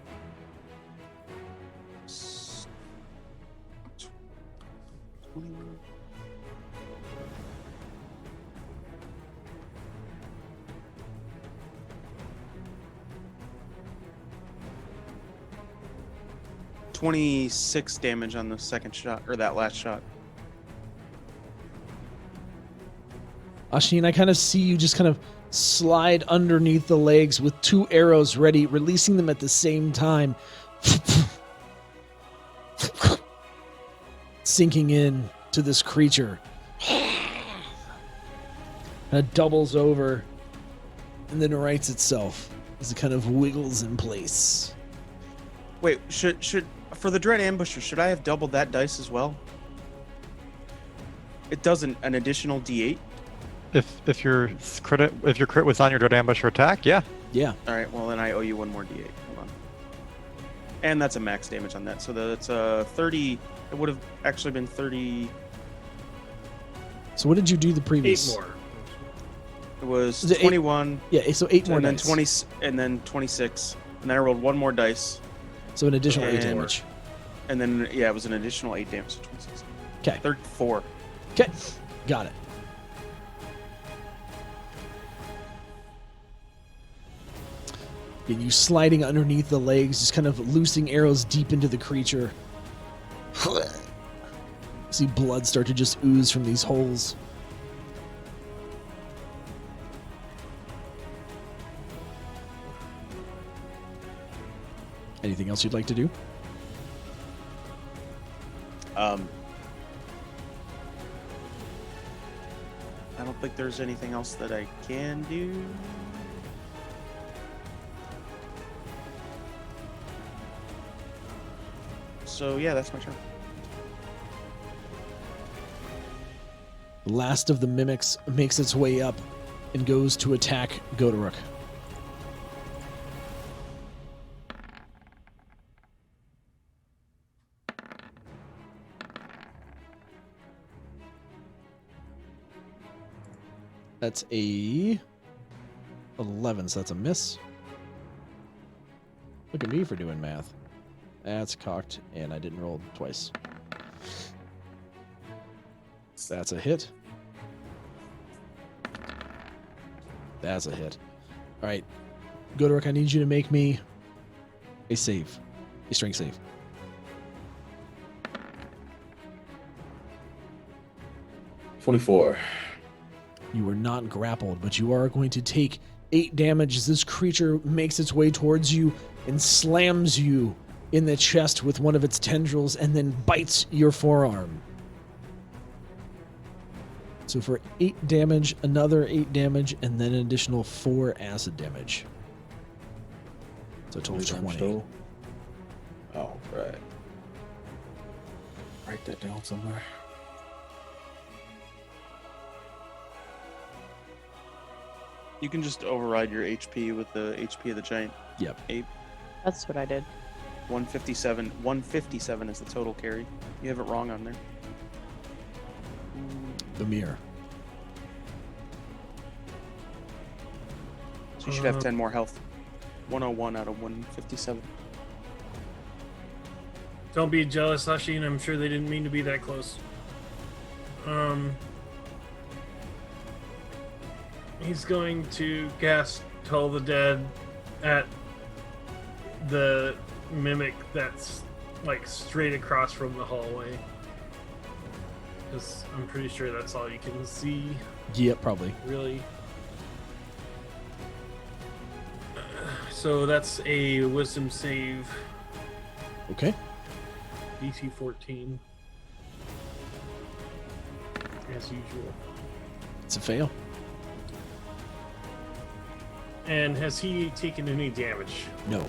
$26 damage on the second shot, or that last shot. Ashin, I kind of see you just kind of slide underneath the legs with 2 arrows ready, releasing them at the same time. Sinking in to this creature. And it doubles over and then rights itself as it kind of wiggles in place. Wait, should for the dread ambusher, should I have doubled that dice as well? It does an additional D8. If your crit was on your dread ambusher attack, yeah. Yeah. All right, well then I owe you 1 more D8. Hold on. And that's a max damage on that, so that's 30. It would have actually been 30. So what did you do the previous? 8 more. It was Is it 21. Yeah, so 8 more and then dice. 20, and then 26, and then I rolled 1 more dice, So an additional 8 and- damage. and then yeah, it was an additional 8 damage. So 26. 'Kay. 34. Okay, got it. And you sliding underneath the legs, just kind of loosing arrows deep into the creature. See blood start to just ooze from these holes. Anything else you'd like to do? I don't think there's anything else that I can do. So yeah, that's my turn. The last of the mimics makes its way up and goes to attack Gotiruk. That's a 11, so that's a miss. Look at me for doing math. That's cocked, and I didn't roll twice. That's a hit. That's a hit. All right, Gotiruk, I need you to make me a save, a strength save. 24. You are not grappled, but you are going to take 8 damage as this creature makes its way towards you and slams you in the chest with one of its tendrils and then bites your forearm. So for 8 damage, another 8 damage, and then an additional 4 acid damage. So a total of 20. Oh, right. Write that down somewhere. You can just override your HP with the HP of the giant Yep. ape. That's what I did. 157. 157 is the total carry. You have it wrong on there. The mirror. So you should have 10 more health. 101 out of 157. Don't be jealous, Hashin. I'm sure they didn't mean to be that close. He's going to cast Toll the Dead at the mimic that's like straight across from the hallway. Because I'm pretty sure that's all you can see, Yep, probably. really. So that's a wisdom save, Okay. DC 14. As usual. It's a fail. And has he taken any damage? No.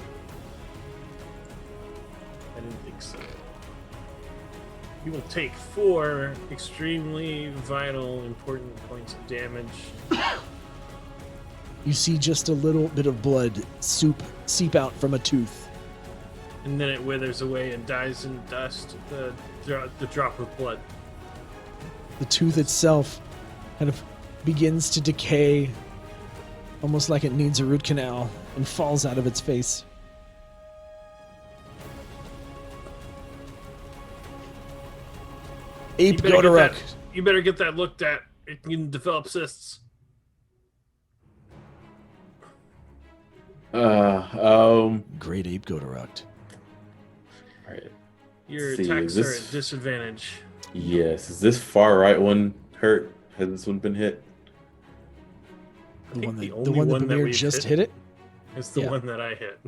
I didn't think so. He will take 4 extremely vital, important points of damage. You see just a little bit of blood seep out from a tooth. And then it withers away and dies in dust, the drop of blood. The tooth itself kind of begins to decay, almost like it needs a root canal, and falls out of its face. Ape Gotiruk. You better get that looked at. It can develop cysts. Great Ape Gotiruk. Alright. Your See, attacks is are this- at disadvantage. Yes. Is this far right one hurt? Has this one been hit? The think one the that only one that Bamir we've just hit- hit it. It's the Yeah. one that I hit.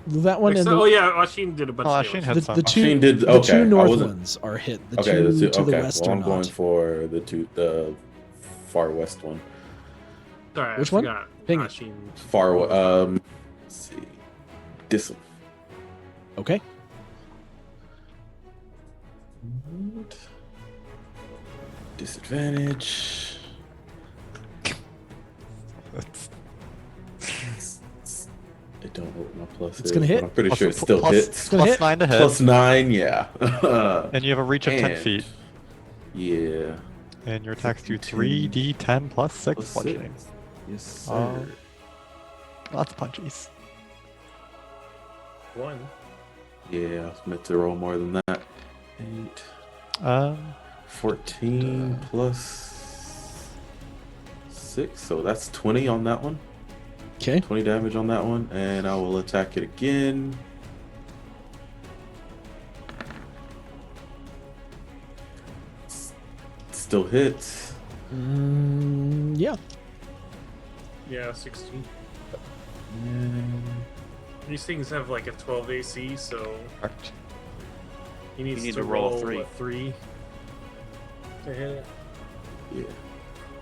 That one and Oh the, yeah, Ashin did a bunch Oh, of Ashin damage. had the, some. the two, Sheen did. the Okay, two I north wasn't. ones are hit. The Okay, two the two. to the Okay, west well, are I'm going not. for the far west one. Sorry, Which I one? forgot. Ping it. Ashin. Let's see. This one. Okay. Disadvantage. It don't know what my plus It's is, gonna but hit? I'm pretty Plus- sure it still plus- hits. gonna Plus hit. 9 to hit. Plus 9, yeah. And you have a reach of 10 And- feet. Yeah. And your attacks do 52. 3d10 plus 6 Plus bludgeoning. 6. Yes, sir. Lots of punchies. 1. Yeah, I was meant to roll more than that. 8. 14 plus 6, so that's 20 on that one. Okay. 20 damage on that one, and I will attack it again. Still hits. Yeah. Yeah, 16. And These things have like a 12 AC, so Correct. he needs need to to roll a roll 3. a 3 to hit it. yeah,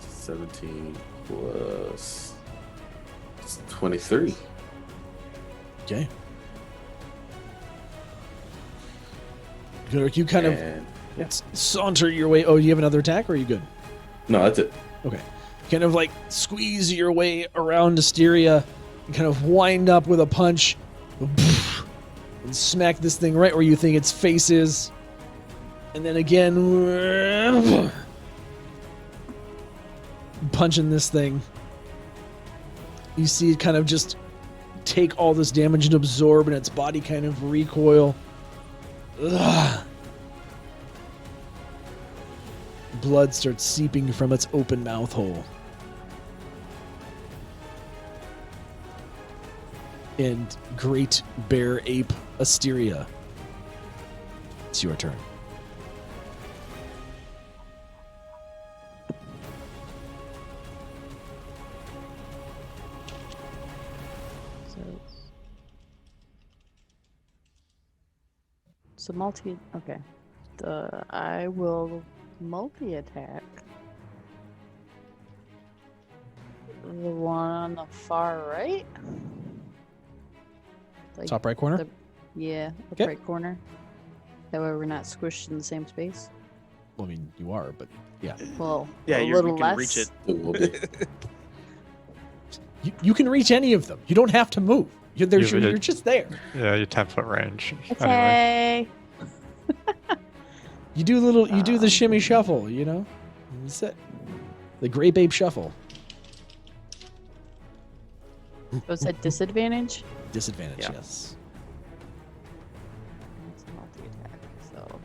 17 plus 23. Okay. Gotiruk, you kind of And yeah, saunter your way. Oh, you have another attack, or are you good? no, that's it. Okay. Kind of like squeeze your way around Asteria and kind of wind up with a punch and smack this thing right where you think its face is. And then again. punching this thing. You see it kind of just take all this damage and absorb, and its body kind of recoil. Ugh. Blood starts seeping from its open mouth hole. And Great Bear Ape Asteria, it's your turn. So multi. Okay. I will multi-attack the one on the far right. Like Top right corner? Yeah, the Okay. right corner. That way we're not squished in the same space. Well, I mean, you are, but yeah. Well, Yeah, a you little can less. reach it. It will be. You can reach any of them. You don't have to move. You're just there. Yeah, you 10-foot range. Anyway. Okay. You do the shimmy shuffle, you know? That's it. The Great Ape Shuffle. Was that disadvantage? Disadvantage, Yeah. yes. It's a multi-attack, so.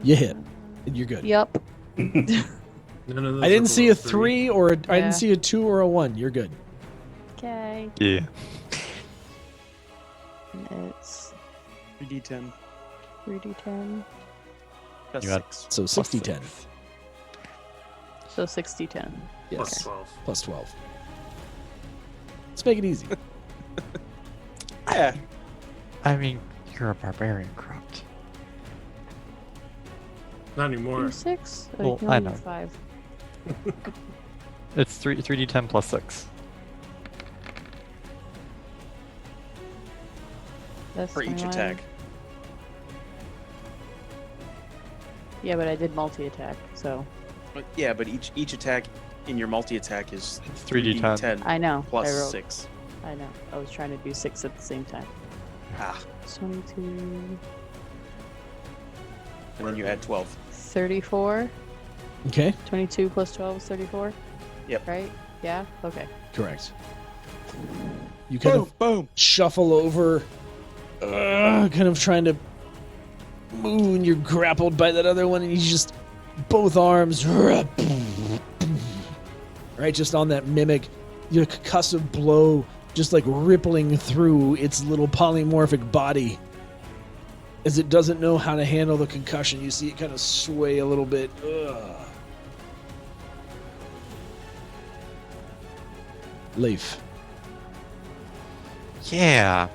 You hit. You're good. Yep. None of those I are didn't see below a 3 or I Yeah. didn't see a 2 or a 1. You're good. Okay. Yeah. It's 3d10 3d10. plus You had- 6. So 60-10. So 60-10. Plus Yes. 12. Plus 12. Let's make it easy. Yeah. I mean, you're a barbarian, corrupt. Not anymore. 6? Well, you can I only do know. 5. It's 3d10 plus 6. That's For each 21. attack. Yeah, but I did multi-attack, so Yeah, but each attack in your multi-attack is It's 3d10. I know. plus I wrote, 6. I know. I was trying to do 6 at the same time. Ah, 22, and then you add 12. 34. Okay? 22 plus 12 is 34. Yep. Right? Yeah? Okay. Correct. You kind of boom. shuffle over, kind of trying to move, and you're grappled by that other one, and you just, both arms, right, just on that mimic, your concussive blow just like rippling through its little polymorphic body. As it doesn't know how to handle the concussion, you see it kind of sway a little bit. Leif. Yeah.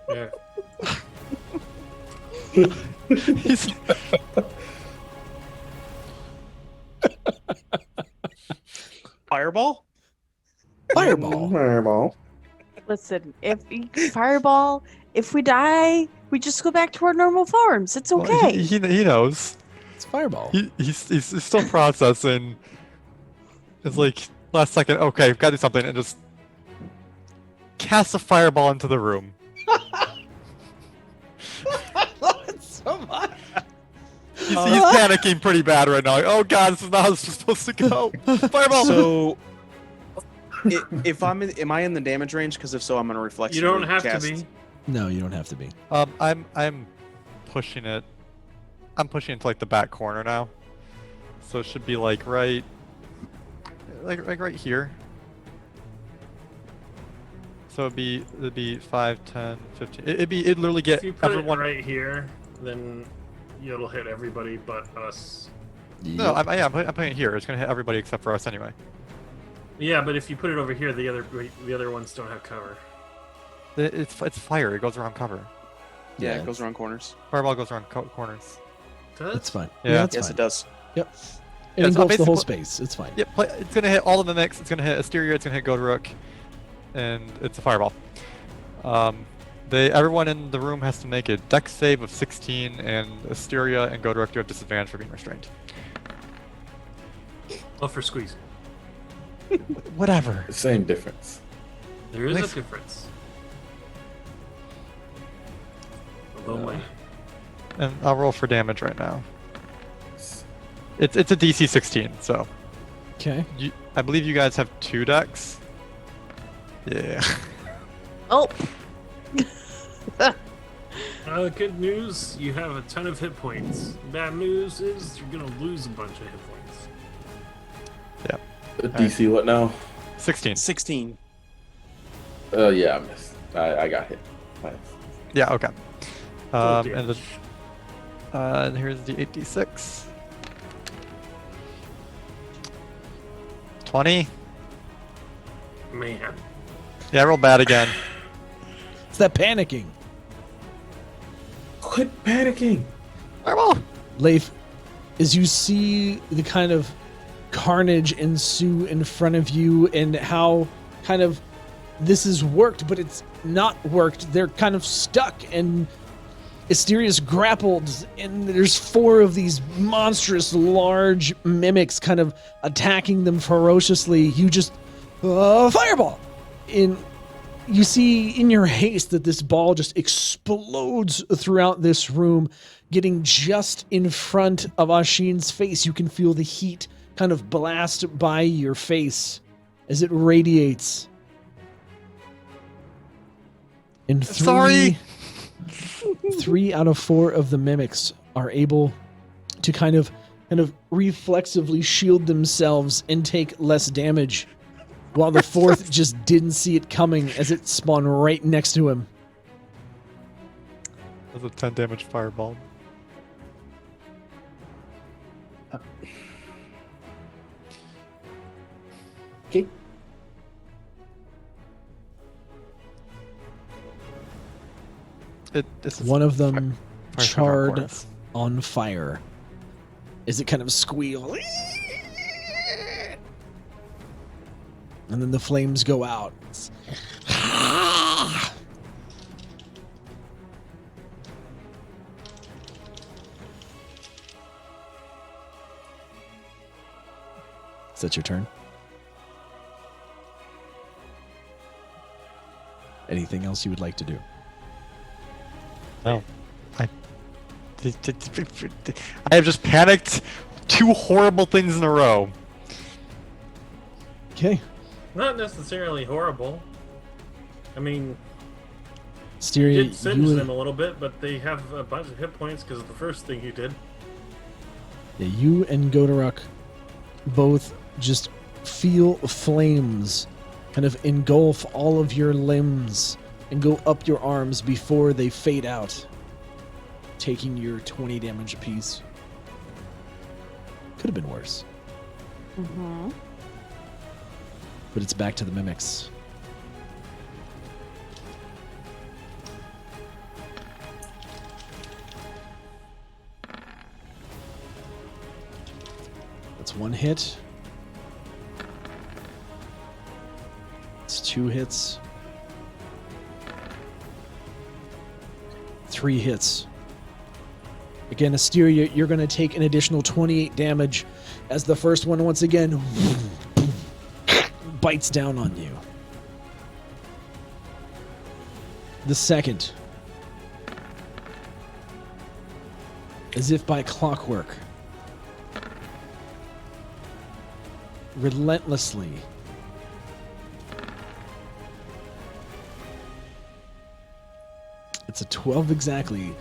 Yeah. He's- Fireball? Fireball. Fireball. Listen, if fireball, if we die, we just go back to our normal forms. It's well, okay. he knows. It's fireball. He's still processing. It's like last second. Okay, I've got to do something, and just cast a fireball into the room. So much. He's panicking pretty bad right now. Like, oh god, this is not how this is supposed to go. Fireball. So, if am I in the damage range? Because if so, I'm gonna reflex. You don't have to be. No, you don't have to be. I'm pushing it. I'm pushing it to like the back corner now. So it should be like right here. So it'd be 5, 10, 15. It'd literally get If you put everyone. it right here, then it'll hit everybody but us. No, I'm putting it here. It's gonna hit everybody except for us anyway. Yeah, but if you put it over here, the other ones don't have cover. It's fire. It goes around cover. Yeah, Yeah, it goes around corners. Fireball goes around corners. Does? It's fine. Yeah. Yeah, it's Yes, fine. it does. Yep. It Yeah, so engulfs the whole basically- space. It's fine. Yep, it's gonna hit all the mimics. It's gonna hit Asteria. It's gonna hit Gotiruk, and it's a fireball. Everyone in the room has to make a dex save of 16, and Asteria and Gotiruk do have disadvantage for being restrained. Oh, for squeeze. Whatever. Same difference. There is Nice. a difference. Although my And I'll roll for damage right now. It's a DC 16, so Okay. I believe you guys have 2 decks. Yeah. Oh, good news, you have a ton of hit points. Bad news is you're gonna lose a bunch of hit points. DC what now? 16. 16. Yeah, I missed. I got hit. Nice. Yeah. Okay. Oh, And here's the 8d6. 20. Man. Yeah, I rolled bad again. It's that panicking. Quit panicking. Leif, as you see the kind of carnage ensue in front of you and how kind of this has worked, but it's not worked. They're kind of stuck, and Asteria's grappled, and there's 4 of these monstrous large mimics kind of attacking them ferociously. You just fireball! And you see in your haste that this ball just explodes throughout this room, getting just in front of Ashin's face. You can feel the heat kind of blast by your face as it radiates. And Sorry. 3 out of 4 of the mimics are able to kind of reflexively shield themselves and take less damage, while the 4th just didn't see it coming as it spawned right next to him. That's a 10 damage fireball. Okay. This is One of them fire charred corners. on fire as it kind of squealed. And then the flames go out. Is that your turn? Anything else you would like to do? No. I have just panicked 2 horrible things in a row. Okay. Not necessarily horrible. I mean, you Styria, did singe them a little bit, but they have a bunch of hit points because of the first thing you did. you and Gotiruk both just feel flames kind of engulf all of your limbs and go up your arms before they fade out, taking your 20 damage apiece. Could have been worse, mm-hmm. but it's back to the mimics. That's 1 hit. It's 2 hits. 3 hits. Again, Asteria, you're going to take an additional 28 damage as the first one once again bites down on you. The second, as if by clockwork, relentlessly it's a 12 exactly,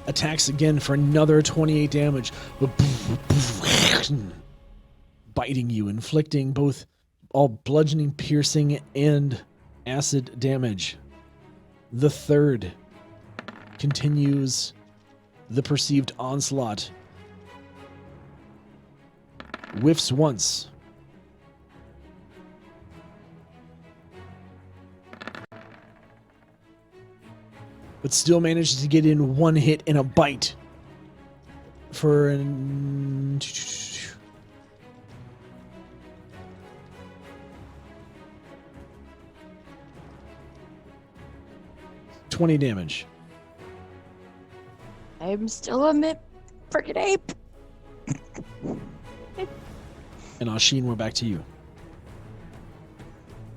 attacks again for another 28 damage, biting you, inflicting both all bludgeoning, piercing, and acid damage. The third continues the perceived onslaught, whiffs once, but still manages to get in 1 hit and a bite for an 20 damage. I'm still a freaking ape. And Ashin, we're back to you.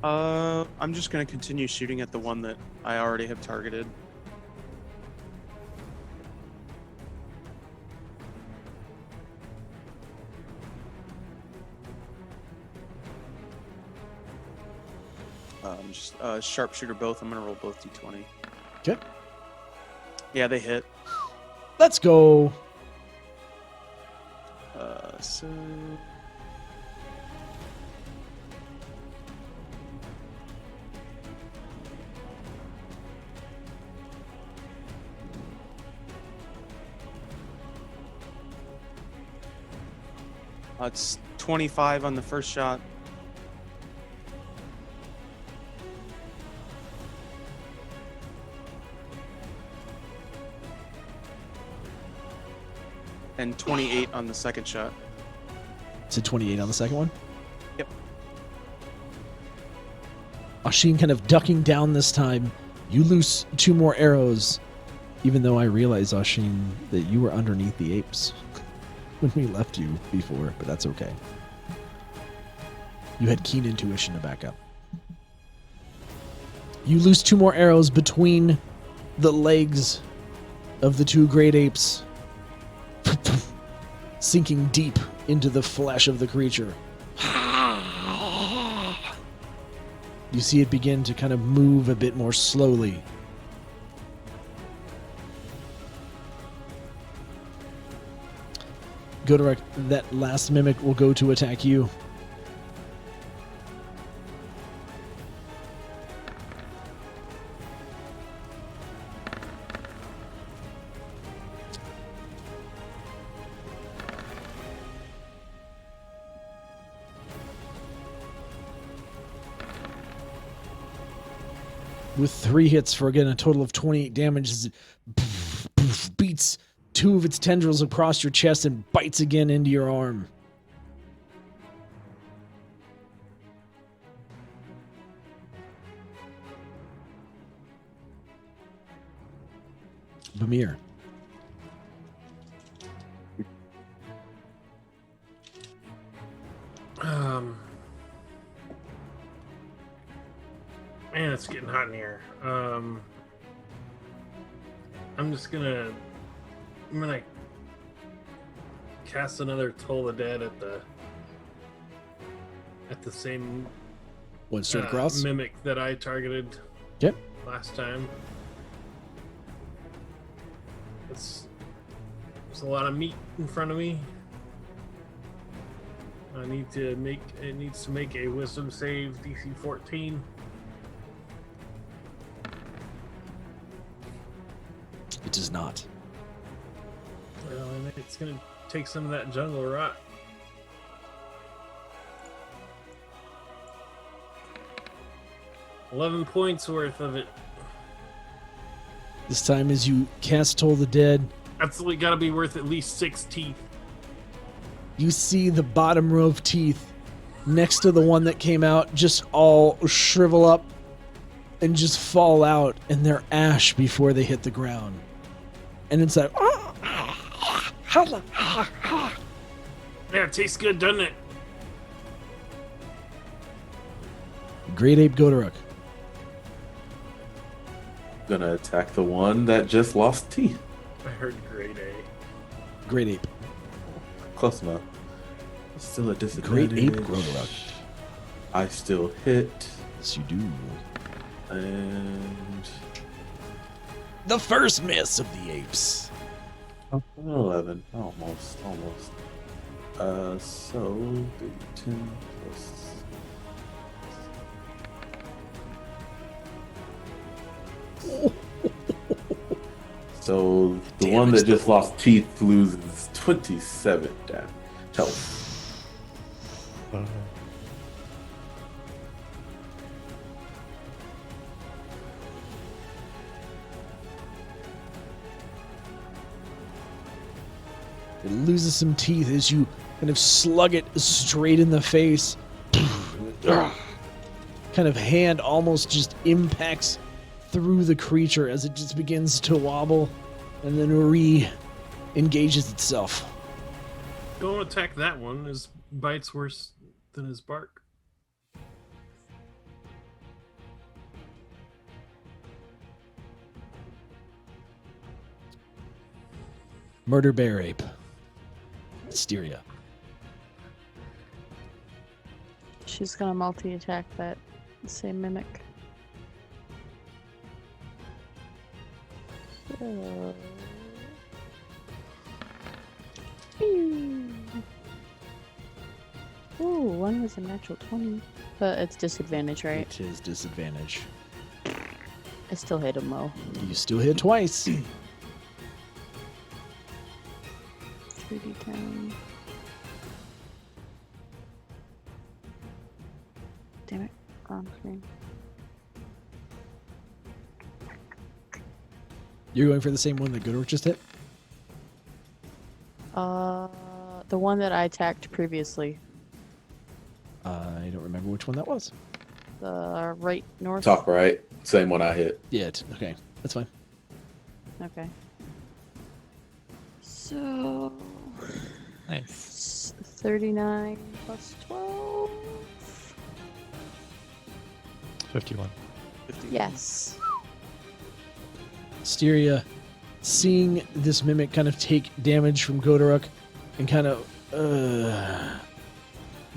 I'm just gonna continue shooting at the one that I already have targeted. Just sharpshooter both. I'm gonna roll both d20. Okay. Yeah, they hit. Let's go. So 25 on the first shot. And 28 on the second shot. To 28 on the second one? Yep. Ashin kind of ducking down this time. You loose 2 more arrows, even though I realize, Ashin, that you were underneath the apes when we left you before, but that's okay. You had keen intuition to back up. You loose 2 more arrows between the legs of the 2 great apes, sinking deep into the flesh of the creature. You see it begin to kind of move a bit more slowly. Gotiruk, that last mimic will go to attack you. With 3 hits for, again, a total of 28 damage, as it beats 2 of its tendrils across your chest and bites again into your arm. Bamir. Man, it's getting hot in here. I'm gonna cast another Toll the Dead at the same One straight across? mimic that I targeted Yep. last time. There's a lot of meat in front of me. It needs to make a wisdom save, DC 14. It does not. Well, and it's gonna take some of that jungle rot. $11 points worth of it. This time as you cast Toll the Dead, Absolutely gotta be worth at least 6 teeth. you see the bottom row of teeth next to the one that came out just all shrivel up and just fall out, and they're ash before they hit the ground. And it's like, Yeah, it tastes good, doesn't it? Great Ape Gotiruk. Gonna attack the one that just lost teeth. I heard grade A. Great Ape. Close enough. Still a disadvantage. Great Ape Gotiruk. I still hit. Yes, you do. And The first miss of the apes. 11. Almost. So 10 plus. So the one that just lost teeth loses 27 damage. Health. It loses some teeth as you kind of slug it straight in the face. Kind of hand almost just impacts through the creature as it just begins to wobble and then re-engages itself. Don't attack that one. His bite's worse than his bark. Murder Bear Ape. Asteria. She's gonna multi-attack that same mimic. So... Ooh, one was a natural 20. But it's disadvantage, right? It is disadvantage. I still hit him though. You still hit twice. 3d10. Damn it. Wrong screen. You're going for the same one that Gotiruk just hit? The one that I attacked previously. I don't remember which one that was. The right north. Top right. Same one I hit. Yeah, okay. That's fine. Okay. So... Nice. 39 plus 12. 51. 50. Yes. Asteria, seeing this mimic kind of take damage from Gotiruk and kind of,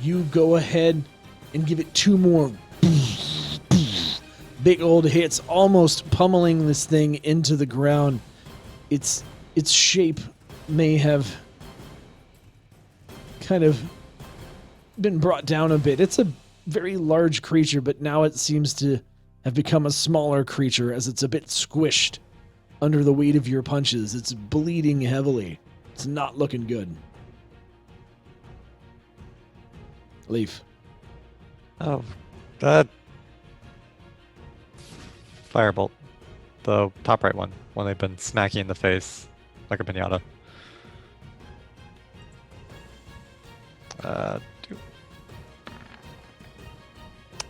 you go ahead and give it 2 more big old hits, almost pummeling this thing into the ground. Its shape may have kind of been brought down a bit. It's a very large creature, but now it seems to have become a smaller creature as it's a bit squished under the weight of your punches. It's bleeding heavily. It's not looking good. Leaf. Oh, that firebolt, the top right one they've been smacking in the face like a pinata. Two.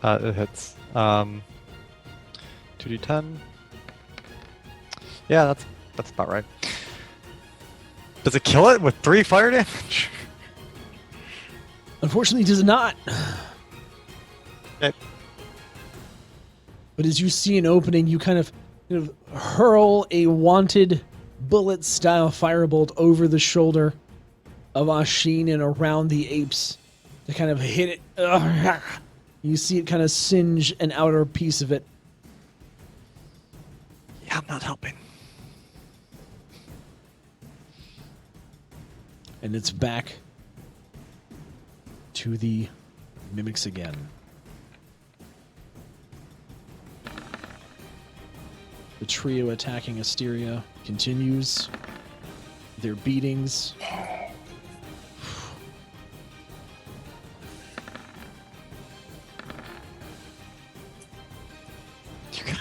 It hits. 2d10. Yeah, that's about right. Does it kill it with 3 fire damage? Unfortunately, it does not. Okay. But as you see an opening, you kind of hurl a wanted bullet-style firebolt over the shoulder of Ashin and around the apes to kind of hit it. You see it kind of singe an outer piece of it. Yeah, I'm not helping. And it's back to the mimics again. The trio attacking Asteria continues their beatings.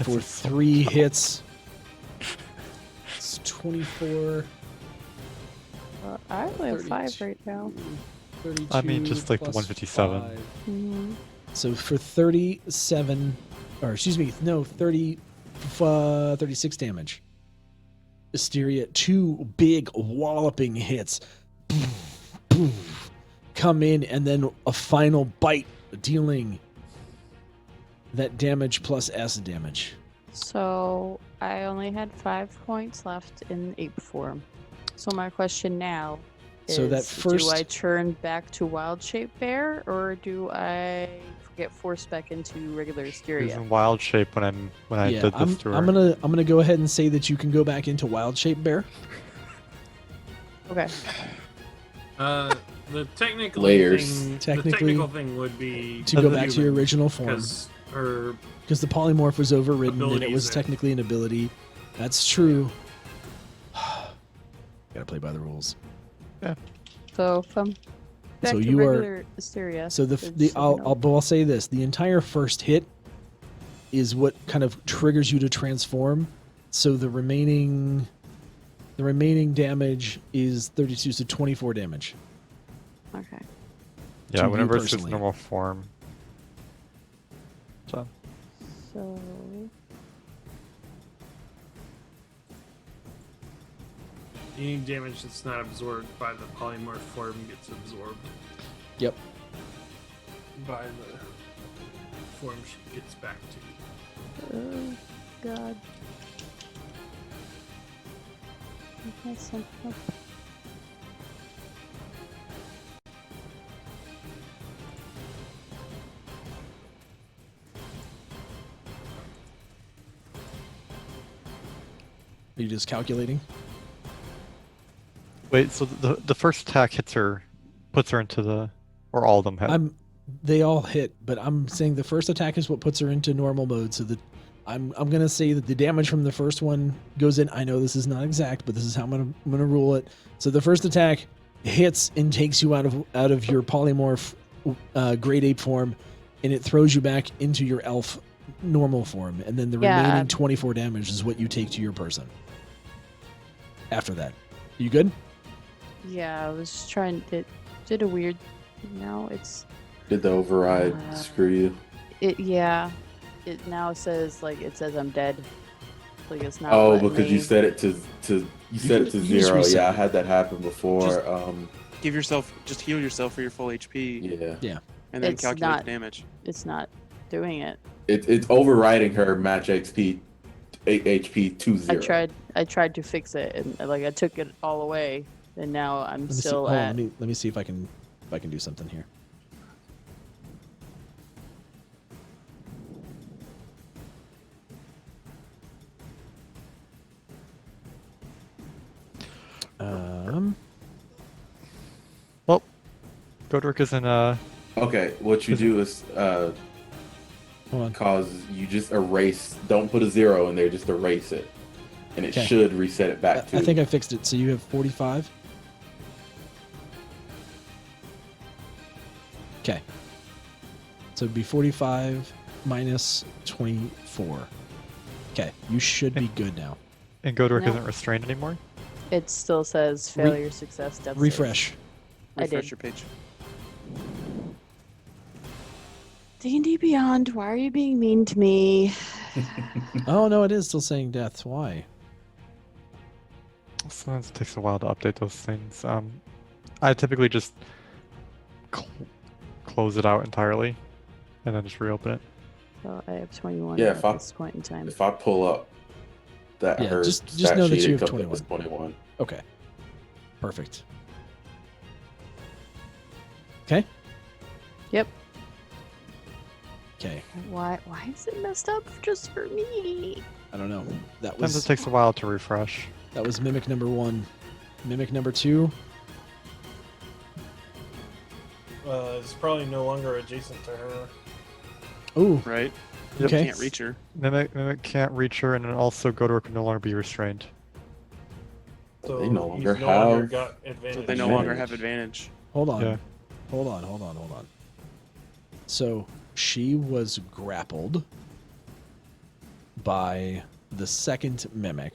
For 3 hits. It's 24. I only have 5 right now. 32 I mean, just like the plus 157. 5. Mm-hmm. So for 37, or excuse me, no, 36 damage. Asteria, 2 big walloping hits come in, and then a final bite, dealing that damage plus acid damage. So I only had 5 points left in ape form. So my question now is, So that first- do I turn back to wild shape bear, or do I get forced back into regular He was Asteria? in wild shape when I Yeah, did this to her. I'm gonna go ahead and say that you can go back into wild shape bear. Okay. The technical Layers. thing. Technically, the technical thing would be To go back to your original form, because because the polymorph was overridden and it Abilities was there. technically an ability. That's true. Gotta play by the rules. So if I'm back So to you are- regular Asteria. So there's I'll say this: the entire first hit is what kind of triggers you to transform. So the remaining damage is 32, so 24 damage. Okay. Yeah, to you whenever it's its personally. normal form. So So any damage that's not absorbed by the polymorph form gets absorbed Yep. by the form she gets back to. oh god. Okay, so just calculating. Wait, so the first attack hits her, puts her into the, or all of them hit? They all hit, but I'm saying the first attack is what puts her into normal mode. So that I'm gonna say that the damage from the first one goes in. I know this is not exact, but this is how I'm gonna rule it. So the first attack hits and takes you out of your polymorph grade ape form, and it throws you back into your elf normal form, and then the remaining 24 damage is what you take to your person. After that, you good? Yeah, I was trying to did a weird. Now it's Did the override screw you? it. Yeah, it now says I'm dead. Like it's not. Oh, letting because me- you set it to set it to you just 0. reset Yeah, I it. had that happen before. Just- Give yourself, just heal yourself for your full HP, Yeah. and then It's calculate not- damage. It's not doing it. It's overriding her match HP to 0. I tried to fix it, and like I took it all away, and now I'm Let me see. still Hold on, at. let me see if I can do something here. Well, Gotiruk is in Okay, what you do is Hold on. cause you just erase. Don't put a 0 in there. Just erase it, and it Okay. should reset it back to. I think I fixed it. So you have 45. Okay. So it'd be 45 minus 24. Okay, you should be good now. and Gotiruk No. isn't restrained anymore. It still says failure, success, death. save. Refresh. I Refresh did. your page. D&D Beyond, why are you being mean to me? Oh no, it is still saying deaths. Why? Sometimes it takes a while to update those things. I typically just close it out entirely, and then just reopen it. So I have 21 Yeah, at if I- this point in time. If I pull up that Yeah, her just stat know that sheet, you it have comes up as 21. Okay. Perfect. Okay. Yep. Okay. Why is it messed up just for me? I don't know. That Sometimes was it takes a while to refresh. mimic number 1. Mimic number 2. It's probably no longer adjacent to her. Ooh. Right? Okay. Can't reach her. Mimic can't reach her, and then also Gotiruk can no longer be restrained. So They no he's longer no longer have- got So advantage. they no Advantage. longer have advantage. Hold on. Yeah. Hold on. So she was grappled by the second mimic.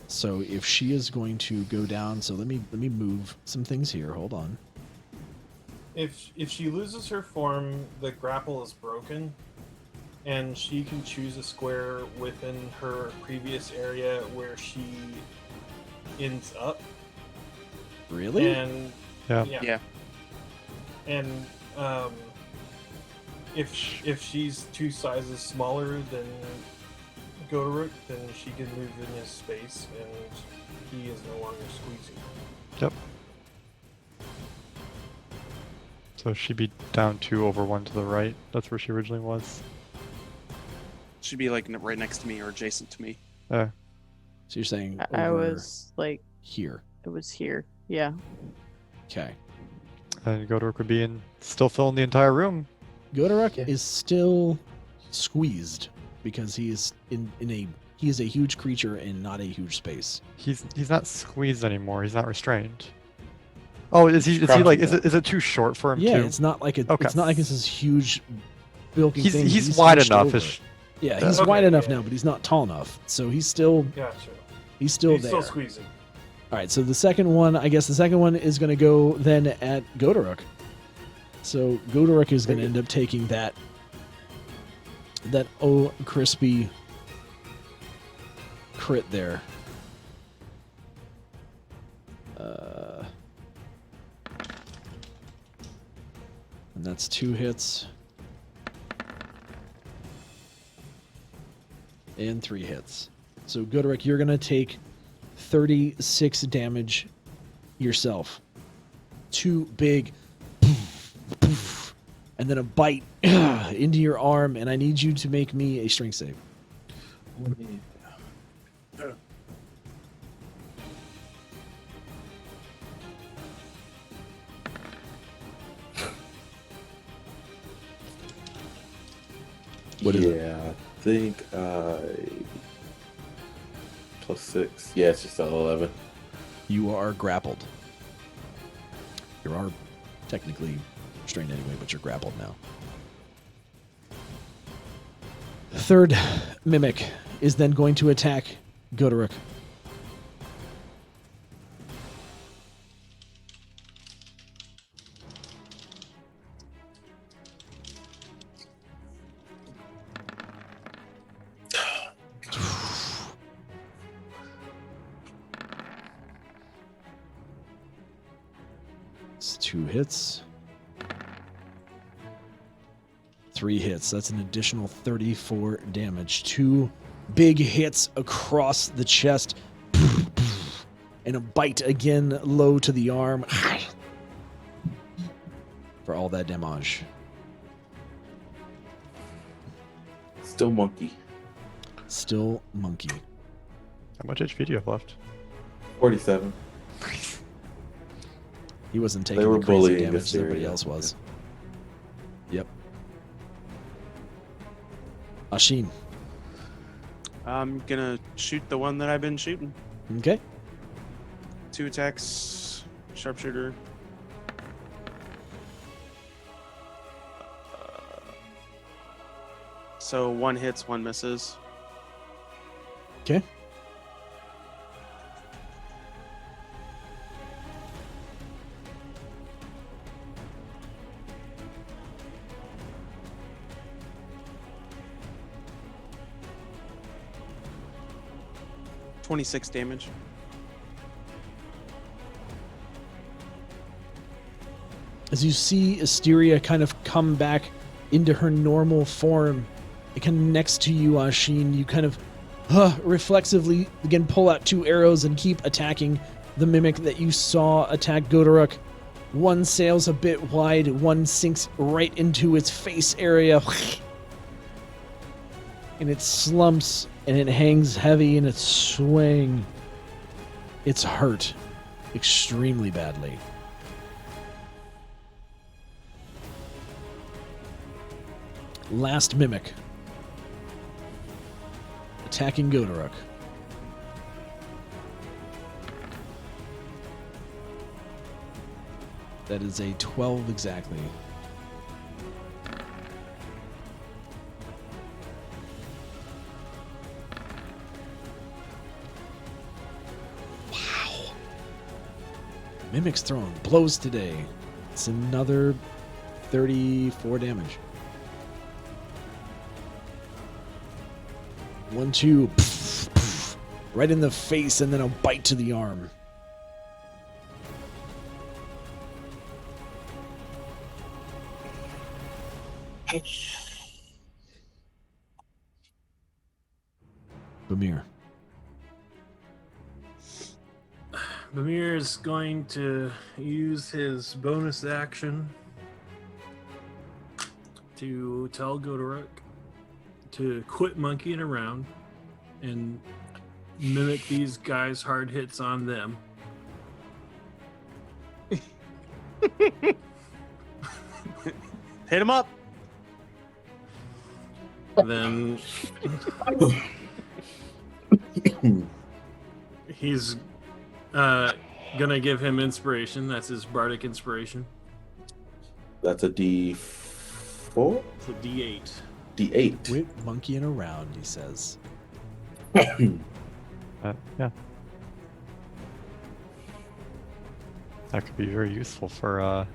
So if she is going to go down, so let me move some things here. Hold on. If she loses her form, the grapple is broken, and she can choose a square within her previous area where she ends up. Really? And Yeah. Yeah. And if she's 2 sizes smaller than Gotiruk, then she can move in his space, and he is no longer squeezing. Yep. So she'd be down 2 over 1 to the right. That's where she originally was. Should be like right next to me or adjacent to me. So you're saying I over was like, here. it was here. Yeah. Okay. And Gotiruk would be still filling the entire room. Gotiruk Yeah. is still squeezed because he is he is a huge creature in not a huge space. He's not squeezed anymore. He's not restrained. Oh, is he? Is he Crouching like? Is down. it too short for him Yeah, too? it's not like Okay. it's not like it's this huge bulky thing. He's wide hunched enough. over. Ish. Yeah, Yeah. he's Okay, wide enough yeah. now, but he's not tall enough. So he's still Gotcha. he's still He's there. still squeezing. All right, so the second one is going to go then at Gotiruk. So Gotiruk is going to end up taking that crispy crit there. And that's 2 hits. And 3 hits. So Gotiruk, you're going to take 36 damage yourself. 2 big and then a bite into your arm, and I need you to make me a strength save. What is it? Yeah, I think +6. Yeah, it's just 11. You are grappled. You are technically restrained anyway, but you're grappled now. Third mimic is then going to attack Gotiruk. It's 2 hits. 3 hits. That's an additional 34 damage. 2 big hits across the chest. And a bite again low to the arm. For all that damage. Still monkey. Still monkey. How much HP do you have left? 47. He wasn't They taking were the crazy bullying damage us that everybody here, else yeah. was. Yep. Ashin. I'm gonna shoot the one that I've been shooting. Okay. 2 attacks, sharpshooter. So 1 hits, 1 misses. Okay. .26 damage. As you see Asteria kind of come back into her normal form, it kind of next to you, Ashin, you kind of reflexively again pull out 2 arrows and keep attacking the mimic that you saw attack Gotiruk. One sails a bit wide, one sinks right into its face area. And it slumps and it hangs heavy and it's swaying. It's hurt extremely badly. Last mimic. Attacking Gotiruk. That is a 12 exactly. Wow. Mimic's throwing blows today. It's another 34 damage. 1, 2, right in the face, and then a bite to the arm. Bamir. Bamir is going to use his bonus action to tell Gotiruk to quit monkeying around and mimic these guys' hard hits on them. Hit him up. Then he's gonna give him inspiration. That's his bardic inspiration. That's a D4? It's a D8. D8. Quit monkeying around, he says. Yeah. That could be very useful for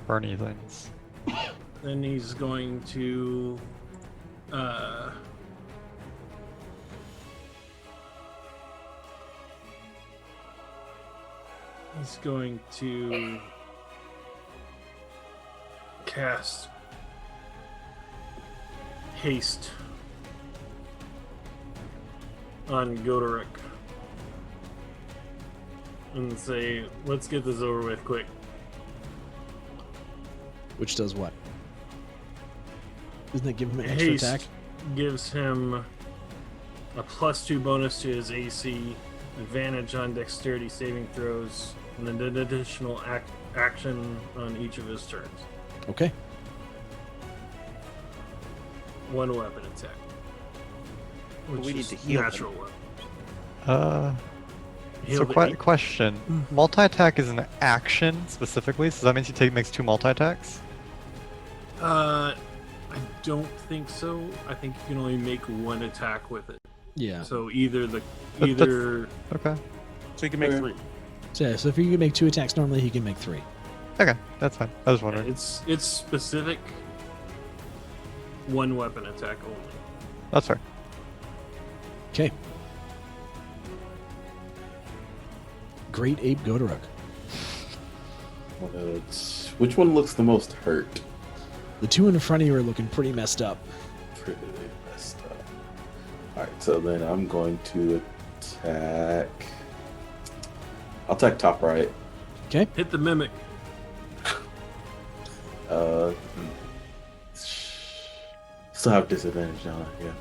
Bernie things. Then he's going to cast haste on Gotiruk and say, let's get this over with quick. Which does what? Doesn't it give him an extra Haste attack? gives him a +2 bonus to his AC, advantage on dexterity saving throws, and an additional action on each of his turns. Okay. one weapon attack. Which we need is to heal him. natural weapon. So question: multi-attack is an action specifically, so that means he makes 2 multi-attacks. I don't think so. I think you can only make one attack with it. Yeah. So either Okay. So you can make 3. So, yeah, so if you can make 2 attacks normally, he can make 3. Okay, that's fine. I was wondering. it's specific one weapon attack only. That's fair. Okay. Great Ape Gotiruk. Which one looks the most hurt? The 2 in front of you are looking pretty messed up. Pretty messed up. Alright, so then I'm going to attack. I'll attack top right. Okay. Hit the mimic. Still have disadvantage, don't I? Yeah.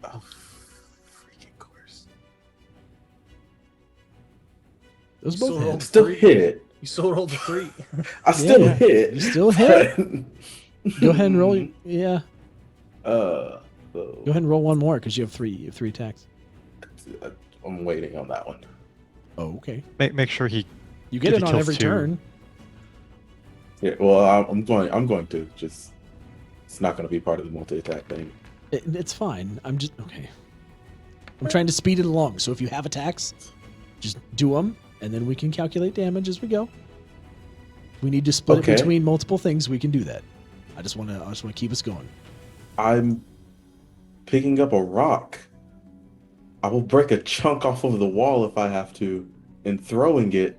Oh, freaking course. Those Still both rolled hit. Still three. hit. You still rolled a 3. I still Yeah. hit. You still hit? but- Go ahead and roll. Yeah. So Go ahead and roll one more because you have 3. You have 3 attacks. I'm waiting on that one. Oh, okay. Make sure he. You get If it he on kills every 2. turn. Yeah, well, I'm going to just. It's not going to be part of the multi-attack thing. It's fine. I'm just okay. I'm trying to speed it along. So if you have attacks, just do them, and then we can calculate damage as we go. If we need to split Okay. it between multiple things, we can do that. I just want to keep us going. I'm picking up a rock. I will break a chunk off of the wall if I have to, and throwing it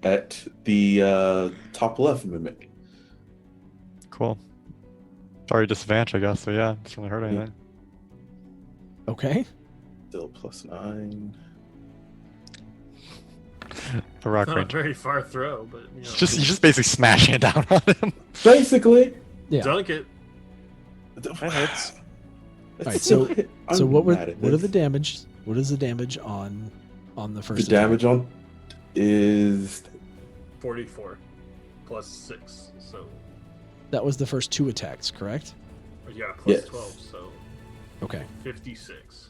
at the top left mimic. Cool. Sorry, disadvantage, I guess. So yeah, it doesn't really hurt anything. Okay. Still +9. The rock Not a ranger. very far throw, but you know. You're just basically smashing it down on him. Basically. Yeah. Dunk it. That hits. Alright, so what are the damage? damage? What is the damage on the first? The damage on is 44 plus 6. So That was the first 2 attacks, correct? yeah, plus Yes. 12. So Okay. 56.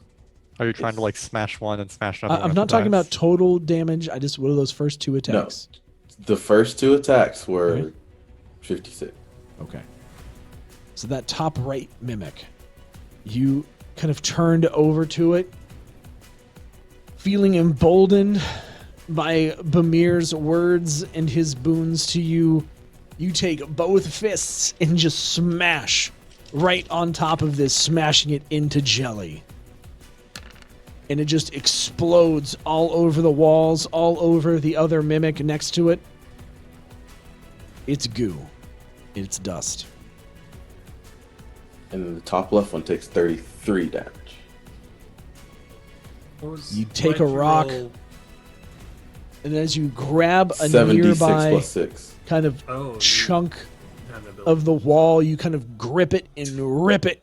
Are you trying to like smash one and smash another? I'm one not if it talking dies? about total damage. What are those first 2 attacks? the first 2 attacks were Okay. 56. Okay. So that top right mimic, you kind of turned over to it, feeling emboldened by Bamir's words and his boons to you. You take both fists and just smash right on top of this, smashing it into jelly. And it just explodes all over the walls, all over the other mimic next to it. It's goo. It's dust. And then the top left one takes 33 damage. You take a rock, and as you grab a 76 nearby plus 6. kind of Oh, chunk have the ability. of the wall, you kind of grip it and rip it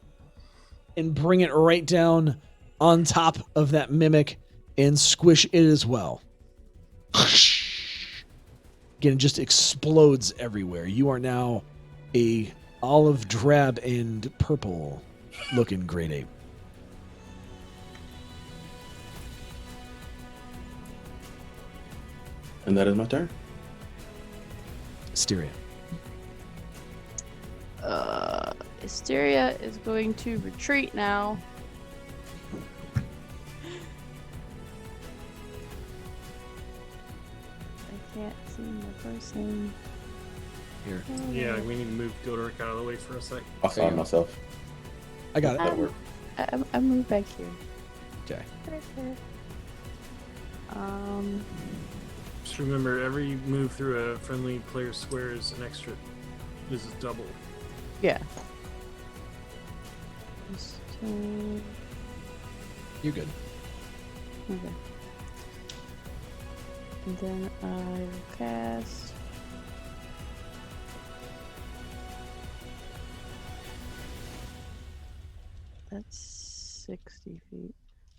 and bring it right down on top of that mimic and squish it as well. Again, it just explodes everywhere. You are now a olive drab and purple looking great ape. And that is my turn. Hysteria. Hysteria is going to retreat now. I can't see my person. Here. Yeah, we need to move Gotiruk out of the way for a sec. I'll sign myself. I got it. That worked. I moved back here. Okay. Just remember, every move through a friendly player's square is an extra. This is double. Yeah. Just, okay. You're good. And then I will cast. That's 60 feet.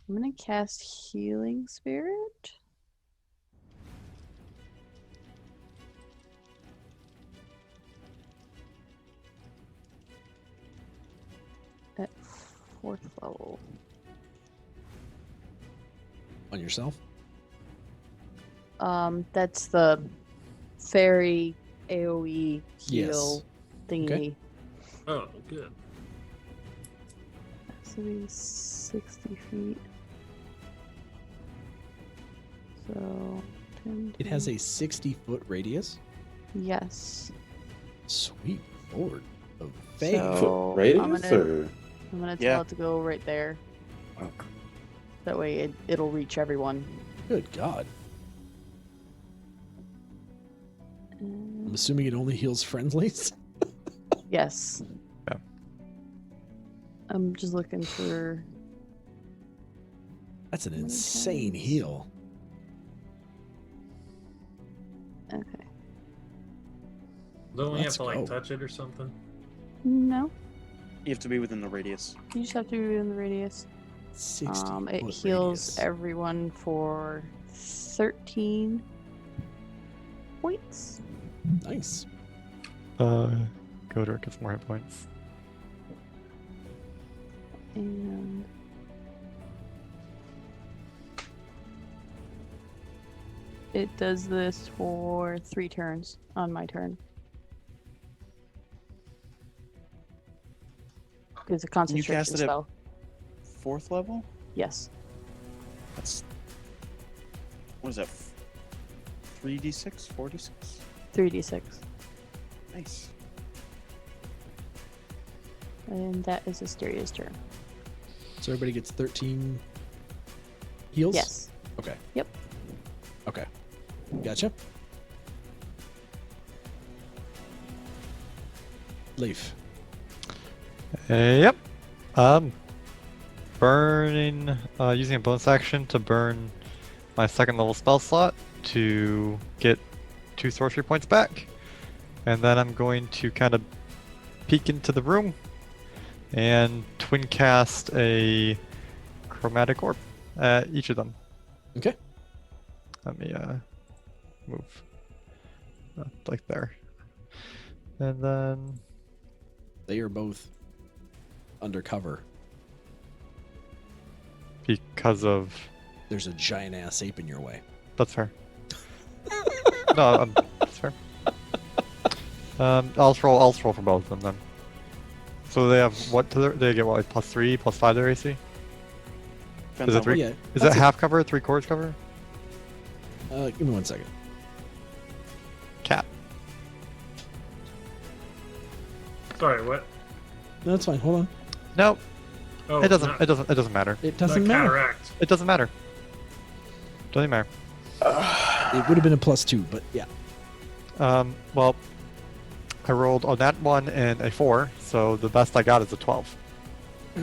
I'm gonna cast Healing Spirit. 4th level. On yourself? That's the fairy AoE heal thingy. Okay. Oh, good. So he's 60 feet. So 10, It has a 60-foot radius. yes. Sweet lord of faith. So Radius I'm gonna tell Yeah. it to go right there. That way it'll reach everyone. Good God. I'm And assuming it only heals friendlies. yes. Yeah. I'm just looking for. That's an Many insane times. heal. Okay. Don't we have Let's to like go. touch it or something? No, You have to be within the radius. you just have to be within the radius. 60 It foot heals radius. everyone for 13 points. Nice. Gotiruk gets more hit points. And it does this for 3 turns on my turn. It's a concentration cast it at- spell. 4th level? Yes. That's. What is that? 3d6? 4d6? 3d6. Nice. And that is Asteria's turn. So everybody gets 13 heals? Yes. Okay. Yep. Okay. Gotcha. Leaf. Yep. Burning, using a bonus action to burn my 2nd level spell slot to get 2 sorcery points back. And then I'm going to kind of peek into the room and twin cast a chromatic orb at each of them. Okay. Let me move like there. And then They are both undercover. because of There's a giant ass ape in your way. that's fair. No, that's fair. I'll roll for both of them then. So they have what to their, they get what, like +3, +5 their AC? Depends Is it on 3? Yeah. Is that's it half cover, 3/4 cover? Give me 1 second. Cat. Sorry, what? No, that's fine. Hold on. No, Oh, it doesn't. not- It doesn't matter. It not doesn't matter. Cataract. It doesn't matter. Doesn't matter. It would have been a +2, but yeah. Well, I rolled on that one and a 4, so the best I got is a 12. So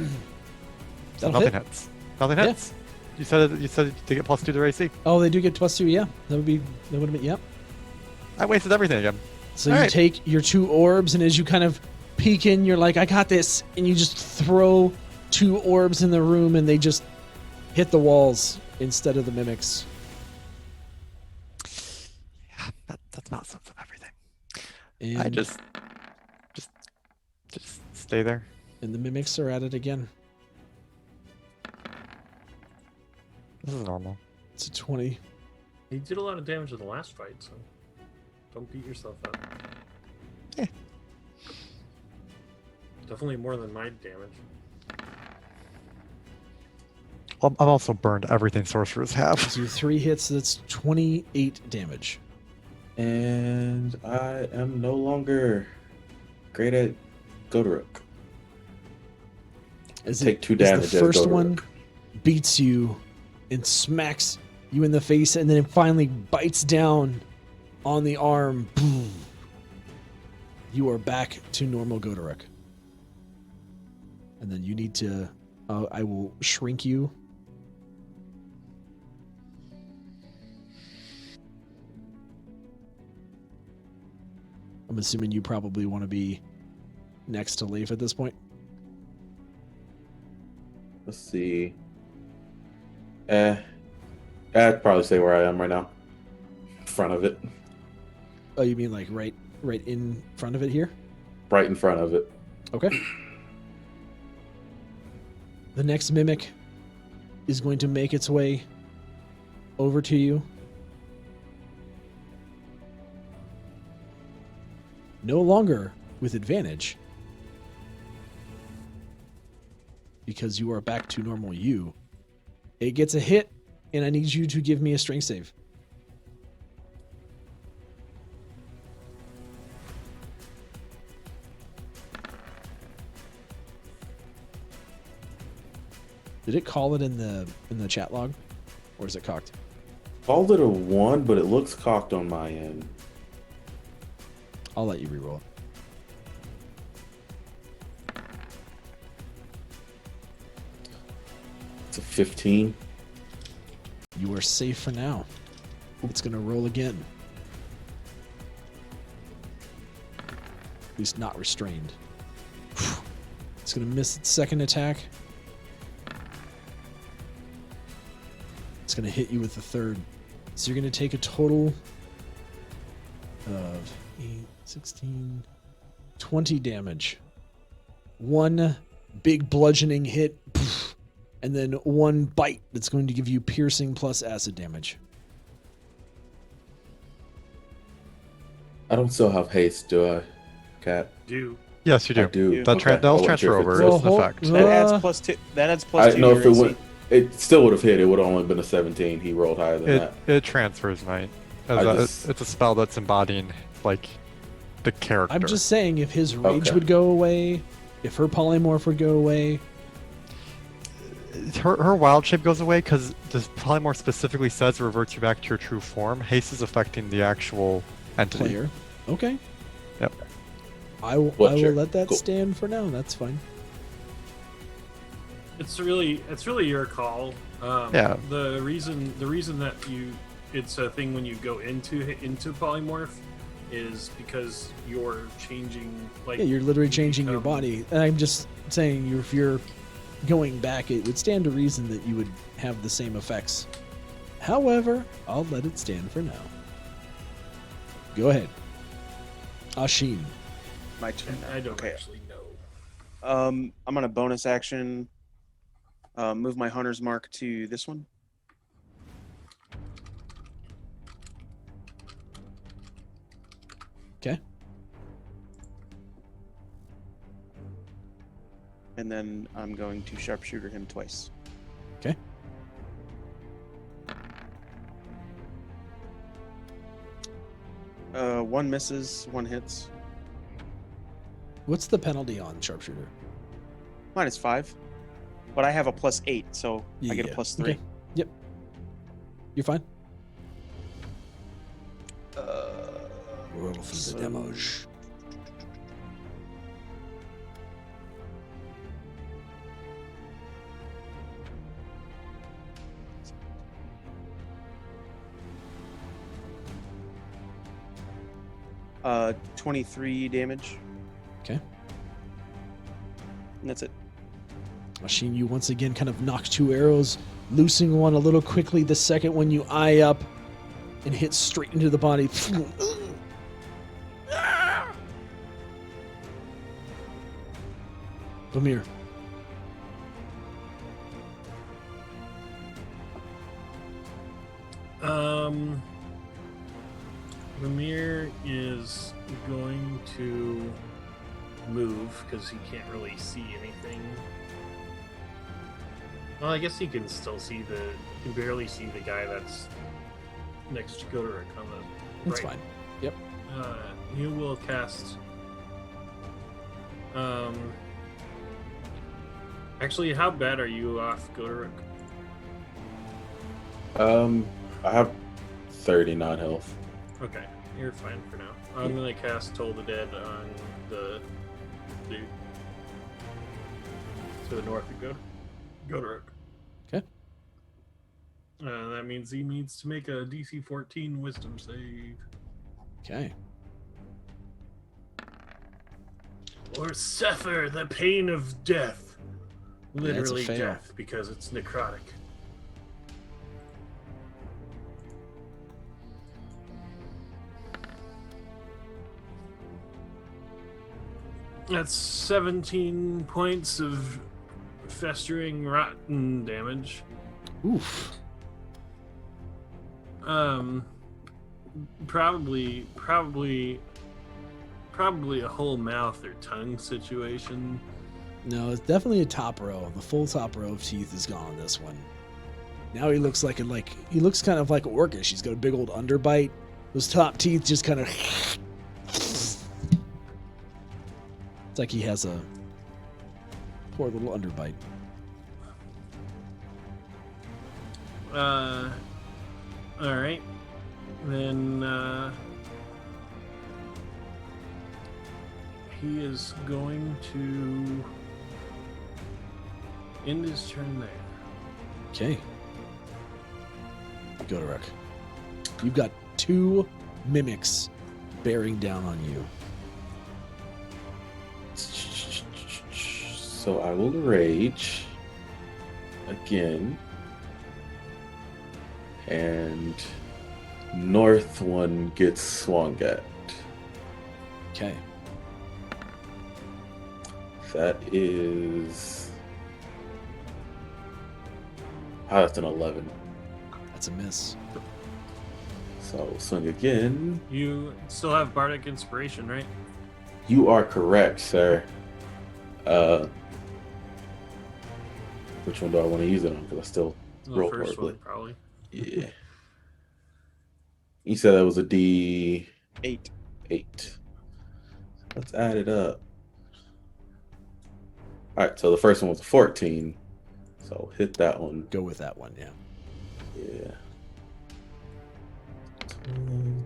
That'll nothing hit. hits. Nothing Yeah. hits. You said they get +2 to their AC. Oh, they do get +2. Yeah, that would have been. Yep. I wasted everything again. So All you right. take your 2 orbs, and as you kind of peek in, you're like, "I got this," and you just throw 2 orbs in the room, and they just hit the walls instead of the mimics. Yeah, that's not some of everything. And, I just stay there. and the mimics are at it again. This is normal. It's a 20. You did a lot of damage in the last fight, so don't beat yourself up. Eh. Definitely more than my damage. I've also burned everything sorcerers have. So 3 hits. That's 28 damage. And I am no longer great at Gotiruk. As Take 2 as damage the as first Gotiruk. one beats you and smacks you in the face, and then it finally bites down on the arm. Boom. You are back to normal Gotiruk. And then you need to... I will shrink you. I'm assuming you probably want to be next to Leif at this point. Let's see. I'd probably say where I am right now. In front of it. Oh, you mean like right in front of it here? Right in front of it. Okay. The next mimic is going to make its way over to you. No longer with advantage, because you are back to normal you. It gets a hit, and I need you to give me a strength save. Did it call it in the chat log, or is it cocked? Called it a 1, but it looks cocked on my end. I'll let you reroll it. It's a 15. You are safe for now. It's going to roll again. At least not restrained. It's going to miss its second attack. It's going to hit you with the third. So you're going to take a total of 8, 16, 20 damage. One big bludgeoning hit, and then one bite that's going to give you piercing plus acid damage. I don't still have haste, do I, Cat? Do. Yes, you do. I do. That'll Okay. that'll I wasn't transfer sure if over. it's- It's an effect. That adds +2. That adds +2. I to know your if it AC. went, it still would have hit. It would have only been a 17. He rolled higher than that. It transfers, Knight. It's a spell that's embodying like the character. I'm just saying, if his rage Okay. would go away, if her polymorph would go away, her wild shape goes away because the polymorph specifically says it reverts you back to your true form. Haste is affecting the actual entity. player. Okay. Yep. I will Sure. let that Cool. stand for now. That's fine. It's really your call. Yeah. The reason that it's a thing when you go into polymorph is because you're changing. Like Yeah, you're literally changing your become- body. And I'm just saying, if you're going back, it would stand to reason that you would have the same effects. However, I'll let it stand for now. Go ahead. Ashin. My turn. now. I don't Okay. actually know. I'm gonna bonus action. Move my hunter's mark to this one. Okay. And then I'm going to sharpshooter him twice. Okay. One misses, one hits. What's the penalty on sharpshooter? -5. But I have a +8, so I get a Yeah. +3. Okay. Yep. You're fine. Roll through so- the damage. Uh, 23 damage. Okay. And that's it. Machine, you once again kind of knock 2 arrows, loosing one a little quickly. The second one you eye up and hit straight into the body. Bamir. Ramir is going to move because he can't really see anything. Well, I guess he can still see he can barely see the guy that's next to Gotiruk on the That's right. fine. Yep. He will cast. Actually, how bad are you off, Gotiruk? I have 39 health. Okay, you're fine for now. I'm gonna cast Toll the Dead on the dude to the north of Gotiruk. Okay. That means he needs to make a DC 14 Wisdom save. Okay. Or suffer the pain of death. That's a Literally fail. death, because it's necrotic. That's 17 points of festering rotten damage. Oof. Probably a whole mouth or tongue situation. No, it's definitely a top row. The full top row of teeth is gone on this one. Now he looks he looks kind of like an orcish. He's got a big old underbite. Those top teeth just kind of. It's like he has a poor little underbite. All right. Then he is going to end his turn there. Okay. Gotiruk. You've got 2 mimics bearing down on you. So I will rage again. And north one gets swung at. Okay. That is... Oh, that's an 11. That's a miss. So I'll swing again. You still have Bardic Inspiration, right? You are correct, sir. Which one do I want to use it on? Because I still The roll first horribly. one, probably. Yeah. You said that was a D8. 8. Let's add it up. Alright, so the first one was a 14. So hit that one. Go with that one, yeah. Yeah. 17.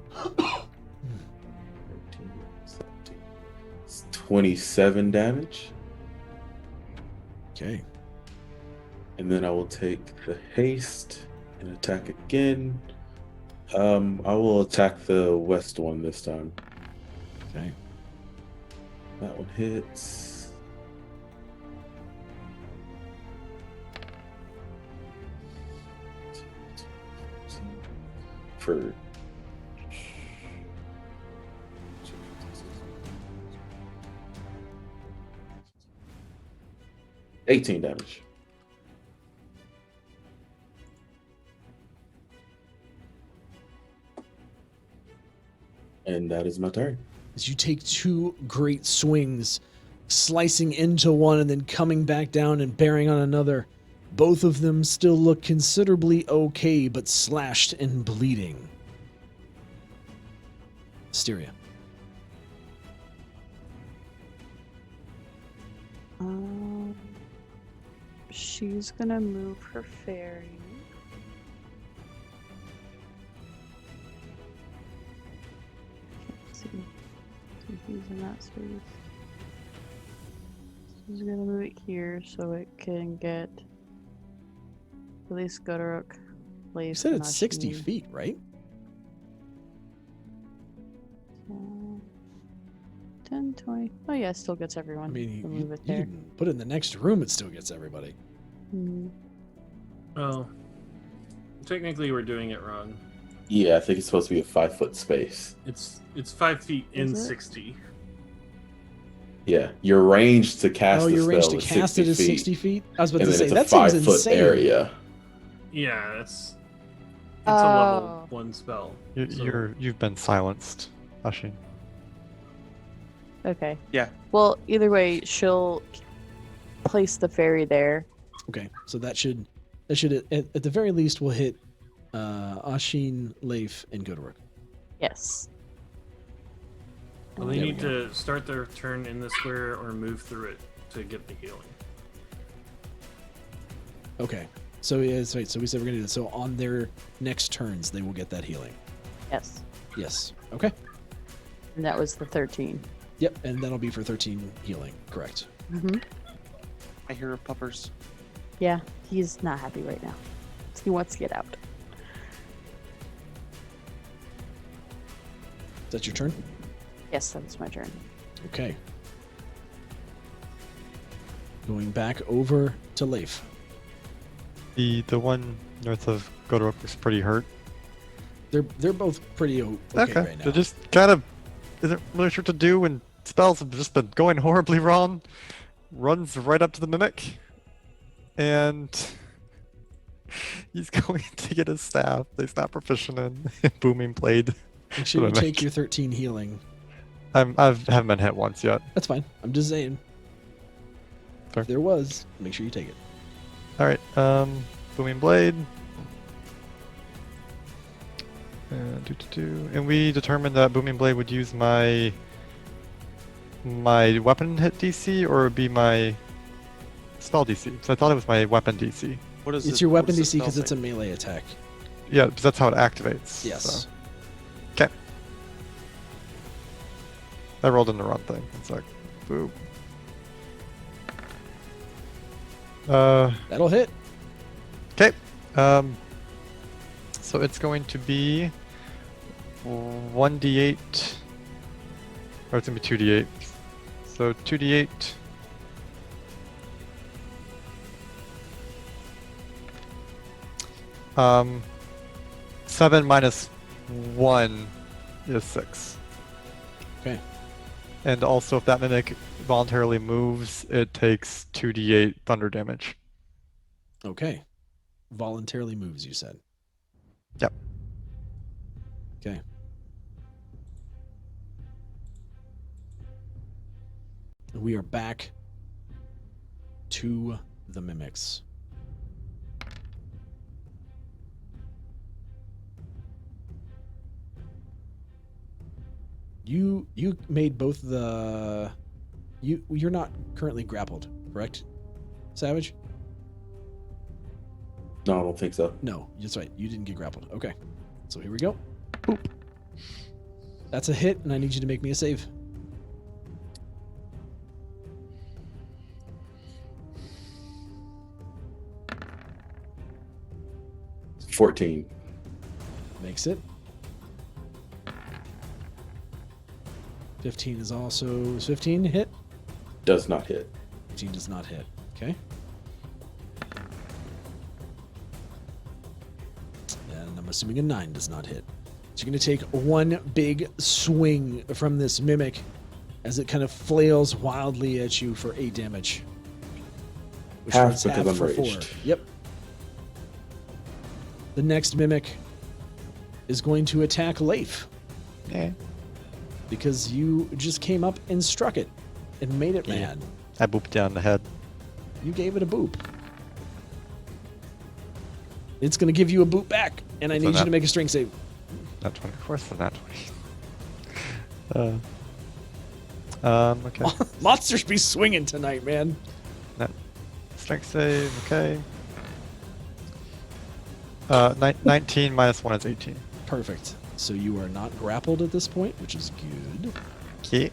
It's 27 damage. Okay. And then I will take the haste and attack again. I will attack the west one this time. Okay. That one hits. For 18 damage. And that is my turn. As you take 2 great swings, slicing into one and then coming back down and bearing on another. Both of them still look considerably okay, but slashed and bleeding. Asteria. She's gonna move her fairy. Can't see. So he's in that space. She's gonna move it here so it can get at least Gotiruk. You said it's 60 feet, right? 10, 20. Oh yeah, it still gets everyone. I mean, We'll you move it there. can put it in the next room, it still gets everybody. Mhm. Oh. Technically, we're doing it wrong. Yeah, I think it's supposed to be a 5-foot space. It's 5 feet in Is it? 60. Yeah, your range to cast the your range spell to is cast 60 it is feet, 60 feet? I was about and to then say, it's a that seems 5-foot insane. area. Yeah, it's a level Oh. 1 spell. You, so- you've been silenced, Ashin. Okay. Yeah. Well, either way, she'll place the fairy there. Okay, so that should at the very least will hit Ashin, Leif, and Gotiruk. Yes. Well, they There we need go. to start their turn in the square or move through it to get the healing. Okay, so yes, right. So we said we're gonna do this. So on their next turns, they will get that healing. Yes. Yes. Okay. And that was the 13. Yep, and that'll be for 13 healing. Correct. Mm-hmm. I hear puppers. Yeah, he's not happy right now. He wants to get out. Is that your turn? Yes, that's my turn. Okay. Going back over to Leif. The one north of Gotiruk is pretty hurt. They're both pretty okay right now. They're just kind of isn't really sure what to do when spells have just been going horribly wrong. Runs right up to the mimic. And he's going to get his staff. He's not proficient in booming blade. Make sure you Mimic. take your 13 healing. I haven't been hit once yet. That's fine. I'm just saying. Fair. If there was, make sure you take it. All right, booming blade. And we determined that booming blade would use my weapon hit DC, or it would be my spell DC. So I thought it was my weapon DC. What is It's it- your what weapon does the DC because spell it's a say? melee attack. Yeah, because that's how it activates. Yes. So. Okay. I rolled in the wrong thing. It's like, boop. That'll hit. Okay. So it's going to be 1d8, or it's going to be 2d8. So 2d8. Um, 7 minus 1 is 6. Okay. And also, if that mimic voluntarily moves, it takes 2d8 thunder damage. Okay. Voluntarily moves, you said. Yep. Okay. We are back to the mimics. You made both the you're not currently grappled, correct? Savage? No, I don't think so. No, that's right. You didn't get grappled. Okay. So here we go. Boop. That's a hit, and I need you to make me a save. It's 14. Makes it. 15 is also... Is 15 hit? Does not hit. 15 does not hit. Okay. And I'm assuming a 9 does not hit. So you're going to take one big swing from this mimic as it kind of flails wildly at you for 8 damage. Which Half makes because I'm for 4. raged. Yep. The next mimic is going to attack Leif Yeah. because you just came up and struck it and made it Yeah. mad. I booped down the head. You gave it a boop. It's going to give you a boop back, and I So need you that- to make a strength save. Not 20. Of course, not 20. Okay. Monsters be swinging tonight, man. Strength save, okay. 19 minus 1 is 18. Perfect. So you are not grappled at this point, which is good. Okay.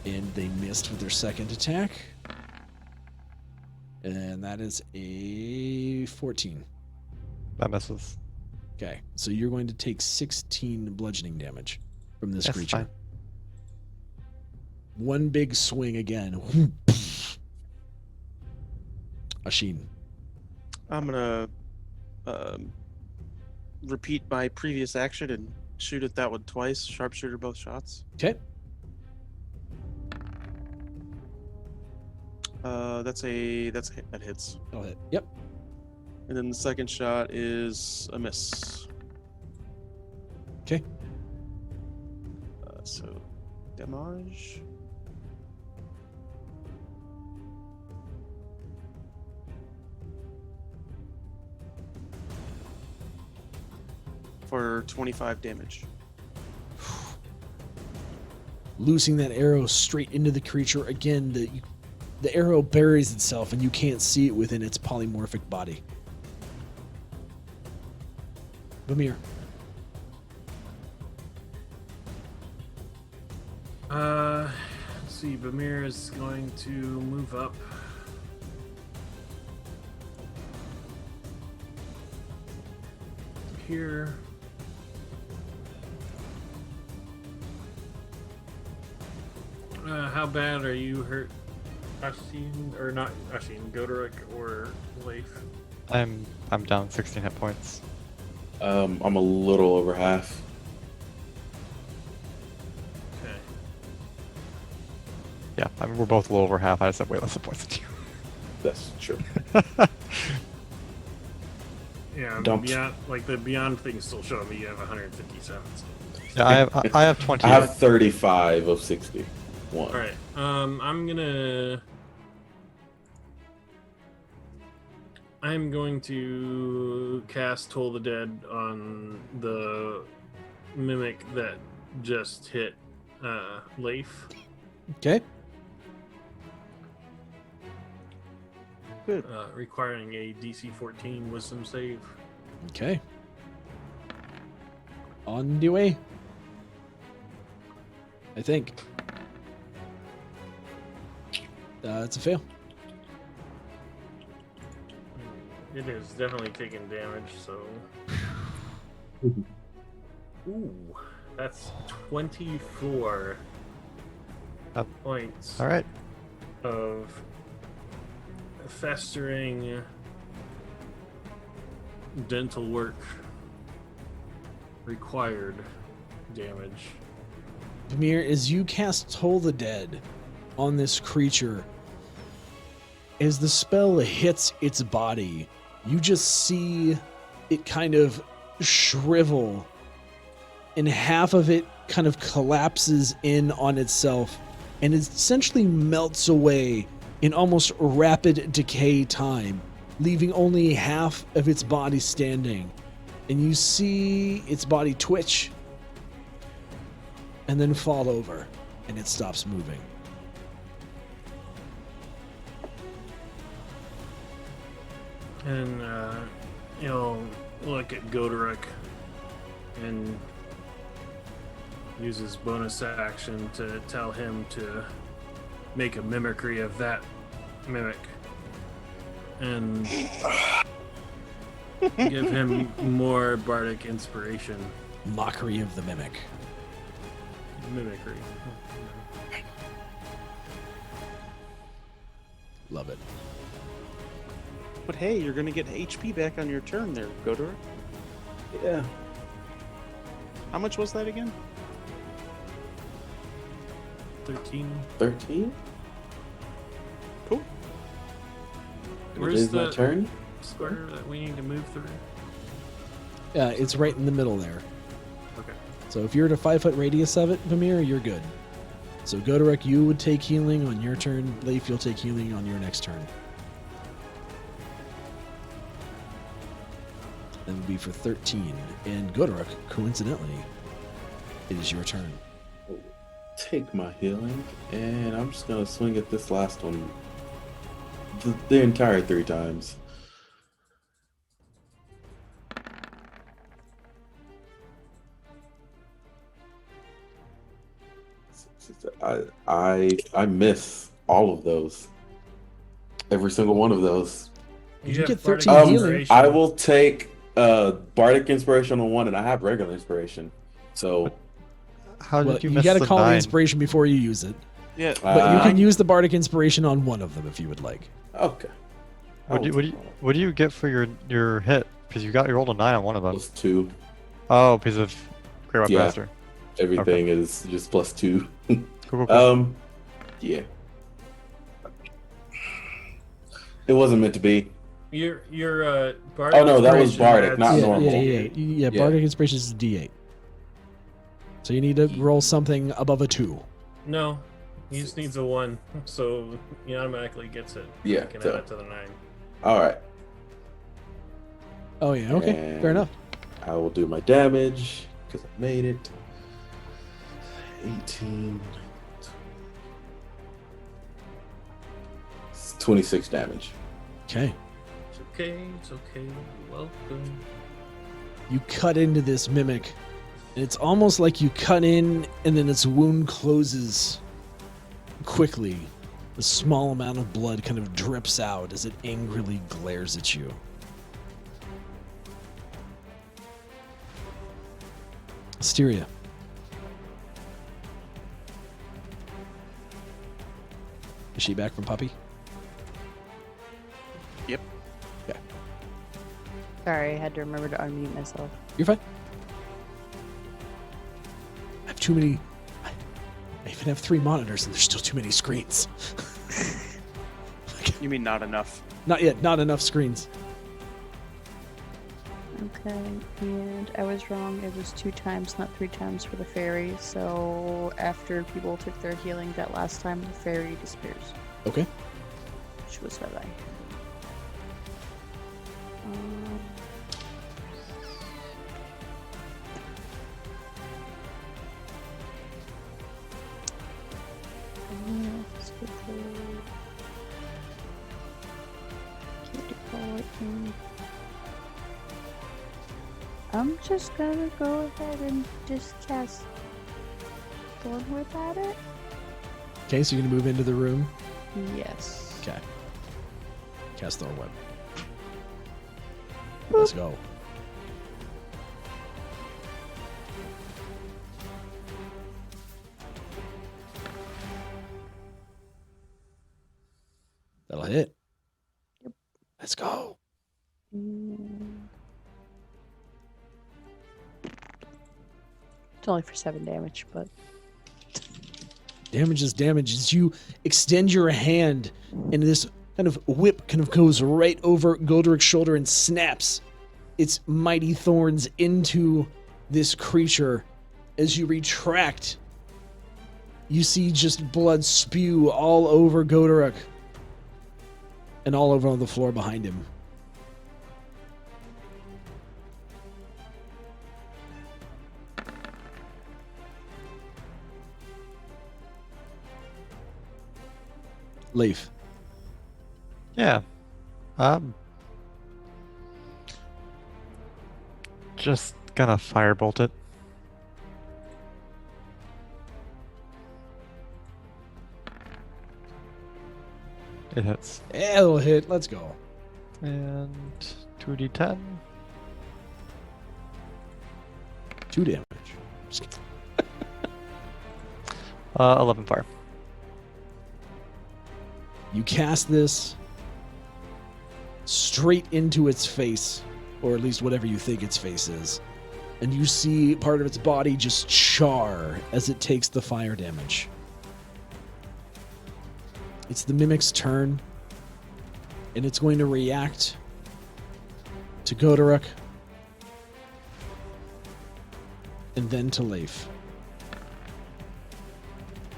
And they missed with their second attack. And that is a 14. That misses. Okay. So you're going to take 16 bludgeoning damage from this That's creature. fine. One big swing again. Ashin. I'm gonna repeat my previous action and shoot at that one twice. Sharpshooter both shots. Okay. That's a hit. That hits. That'll hit. Yep. And then the second shot is a miss. Okay. So damage. For 25 damage. Loosing that arrow straight into the creature again. The arrow buries itself, and you can't see it within its polymorphic body. Vamir. Let's see. Bamir is going to move up. Here. How bad are you hurt, Ashin? Or not Ashin, Gotiruk or Leif? I'm down 16 hit points. I'm a little over half. Okay. Yeah, I mean, we're both a little over half. I just have way less hit points than you. That's true. Yeah, Dumped. beyond, like the beyond thing's still showing me you have 157. So. Yeah, I have 20. I have 35 of 61. All right. I'm going to cast Toll the Dead on the mimic that just hit Leif. Okay. Good. Requiring a DC 14 Wisdom save. Okay. On the way. I think. It's a fail. It is definitely taking damage, so. Ooh, that's 24 points All right. of festering dental work required damage. Vamir, as you cast Toll the Dead on this creature, as the spell hits its body, you just see it kind of shrivel, and half of it kind of collapses in on itself, and it essentially melts away in almost rapid decay time, leaving only half of its body standing. And you see its body twitch and then fall over, and it stops moving. And he'll look at Gotiruk and use his bonus action to tell him to make a mimicry of that mimic and give him more bardic inspiration. Mockery of the Mimic. Mimicry. Love it. But hey, you're gonna get HP back on your turn there, Gotiruk. Yeah. How much was that again? 13. 13? Cool. Where's It is my the turn? square that we need to move through? Yeah, it's right in the middle there. Okay. So if you're at a 5-foot radius of it, Vamir, you're good. So Gotiruk, you would take healing on your turn. Leif, you'll take healing on your next turn. That would be for 13. And Gotiruk, coincidentally, it is your turn. Take my healing, and I'm just gonna swing at this last one the entire 3 times. I miss all of those. Every single one of those. You have get bardic 13 healing. inspiration. I will take Bardic Inspiration on one, and I have regular inspiration. So How Well, did you you miss got to the call the 9? inspiration before you use it. Yeah. But you can use the Bardic Inspiration on one of them if you would like. Okay. What do you get for your hit? Because you rolled a 9 on one of them. +2. Oh, because of Great Weapon Yeah. Master. Everything is just +2. Cool. Yeah. It wasn't meant to be. Your bardic. Oh, no, that was inspiration bardic, adds not yeah, normal. Yeah, Yeah. Bardic Inspiration is a D8. So you need to roll something above a 2. No, he just needs a 1, so he automatically gets it. Yeah, You can so- add it to the 9. All right. Oh, yeah, okay. Fair And enough. I will do my damage because I made it. 18. It's 26 damage. Okay. It's okay, it's okay. You're welcome. You cut into this mimic, and it's almost like you cut in and then its wound closes quickly. A small amount of blood kind of drips out as it angrily glares at you. Asteria. Is she back from puppy? Yep. Okay. Sorry, I had to remember to unmute myself. You're fine. I have too many. I even have 3 monitors and there's still too many screens. You mean not enough? Not yet. Not enough screens. Okay, and I was wrong. It was 2 times, not 3 times for the fairy. So after people took their healing that last time, the fairy disappears. Okay. Which was bye bye. Let's get the cutie. I'm just gonna go ahead and just cast Thorn Whip at it. Okay, so you're gonna move into the room. Yes. Okay. Cast Thorn Whip. Let's go. That'll hit. Yep. Let's go. It's only for 7 damage, but Damage is damage. As you extend your hand, and this kind of whip kind of goes right over Gotiruk's shoulder and snaps its mighty thorns into this creature. As you retract, you see just blood spew all over Gotiruk and all over on the floor behind him. Leaf. Yeah. Just gonna firebolt it. It hits. Yeah, it'll hit. Let's go. And 2d10. 2 damage. 11 fire. You cast this straight into its face, or at least whatever you think its face is, and you see part of its body just char as it takes the fire damage. It's the Mimic's turn, and it's going to react to Gotiruk, and then to Leif.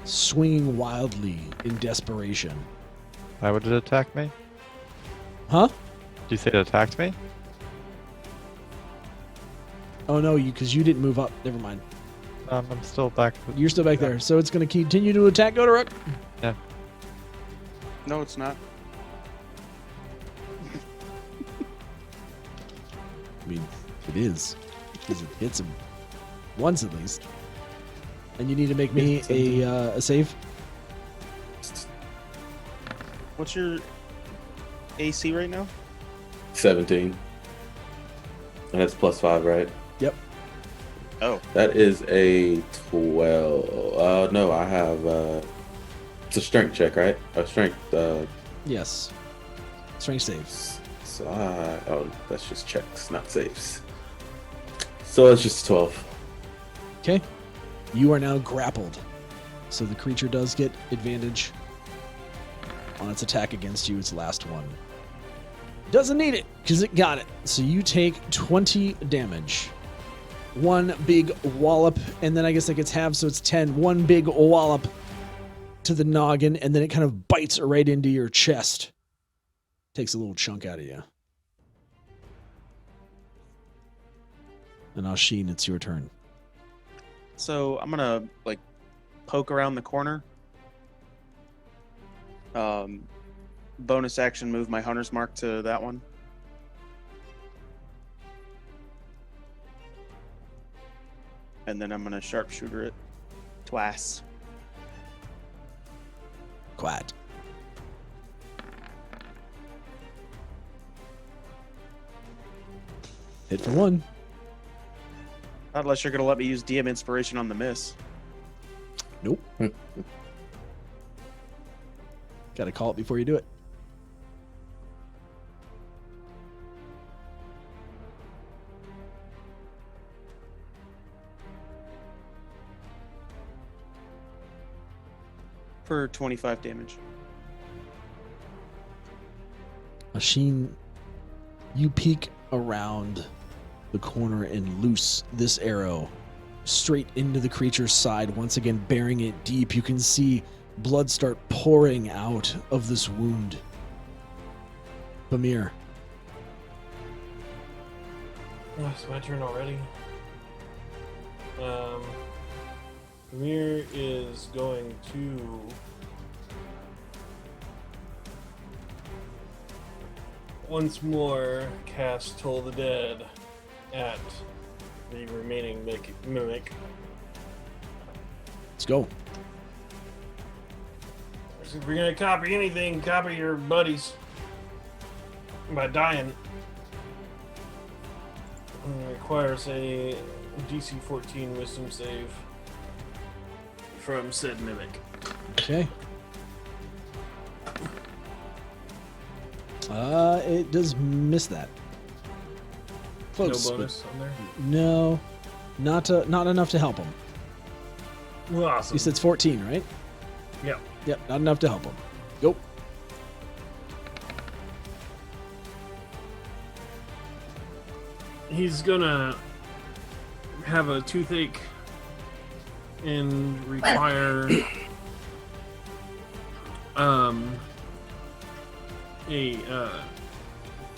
Swinging wildly in desperation. Why would it attack me? Huh? Did you say it attacked me? Oh no, because you didn't move up. Never mind. I'm still back. You're still back there, so it's going to continue to attack Gotiruk. Yeah. No, it's not. I mean, it is, because it hits him once at least. And you need to make me a save. What's your AC right now? 17. And that's +5, right? Yep. Oh, That is a 12. No, I have. It's a strength check, right? A strength. Yes. Strength saves. So that's just checks, not saves. So it's just 12. Okay. You are now grappled, so the creature does get advantage on its attack against you. Its last one. Doesn't need it because it got it. So you take 20 damage. One big wallop, and then I guess that gets halved, so it's 10. One big wallop to the noggin, and then it kind of bites right into your chest. Takes a little chunk out of you. And Ashin, it's your turn. so I'm gonna like poke around the corner. Bonus action, move my hunter's mark to that one. And then I'm gonna sharpshooter it twice. Quiet. Hit for 1. Not unless you're gonna let me use DM inspiration on the miss. Nope. Gotta call it before you do it. For 25 damage. Sheen, you peek around the corner and loose this arrow straight into the creature's side, once again burying it deep. You can see blood start pouring out of this wound. Pamir. Oh, it's my turn already. Pamir is going to once more cast Toll the Dead at the remaining mimic. Let's go. So if you're gonna copy anything, copy your buddies by dying. Requires a DC 14 Wisdom save from said mimic. Okay. It does miss that. Close. No bonus on there. No, not enough to help him. Well, awesome. You said it's 14, right? Yep. Yep, not enough to help him. Go. He's gonna have a toothache and require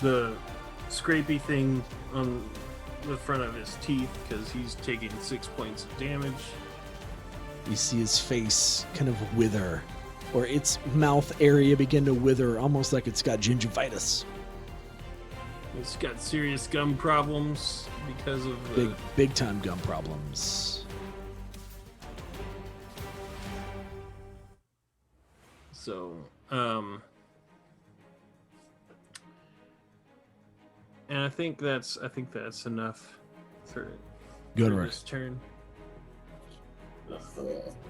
the scrapey thing on the front of his teeth because he's taking 6 points of damage. You see his face kind of wither, or its mouth area begin to wither, almost like it's got gingivitis. He's got serious gum problems because of Big time gum problems. So, and I think that's enough for Gotiruk. this turn.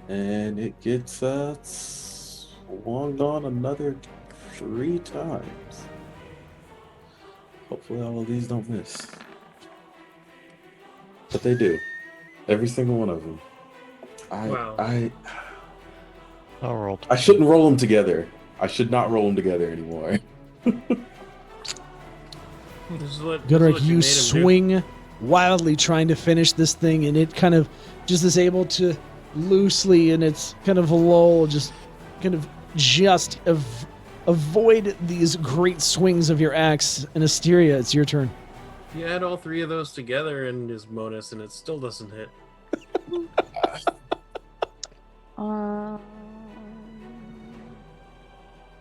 And it gets swung on another 3 times. Hopefully all of these don't miss. But they do. Every single one of them. Wow. I'll roll. I shouldn't roll them together. I should not roll them together anymore. This is what Gotiruk, made you him do. swing wildly trying to finish this thing, and it kind of just is able to loosely, and it's kind of lull, just kind of just avoid these great swings of your axe. And Asteria, it's your turn. You add all 3 of those together in his bonus, and it still doesn't hit.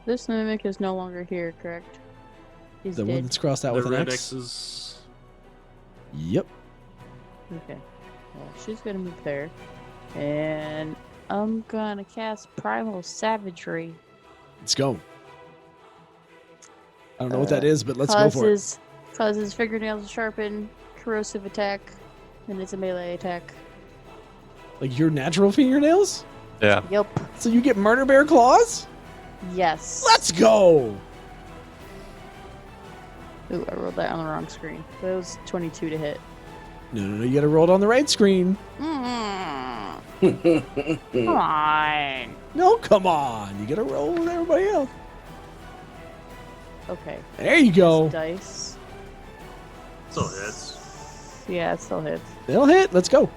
This mimic is no longer here, correct? He's The dead. one that's crossed out The with an red X. X's. Yep. Okay. Well, she's gonna move there. And I'm gonna cast Primal Savagery. Let's go. I don't know what that is, but let's go for it. Causes fingernails to sharpen, corrosive attack, and it's a melee attack. Like your natural fingernails? Yeah. Yep. So you get murder bear claws? Yes. Let's go! Ooh, I rolled that on the wrong screen. That was 22 to hit. No, you gotta roll it on the right screen. Come on. No, come on. You gotta roll with everybody else. Okay. There you go. Dice. Still hits. Yeah, it still hits. They'll hit. Let's go.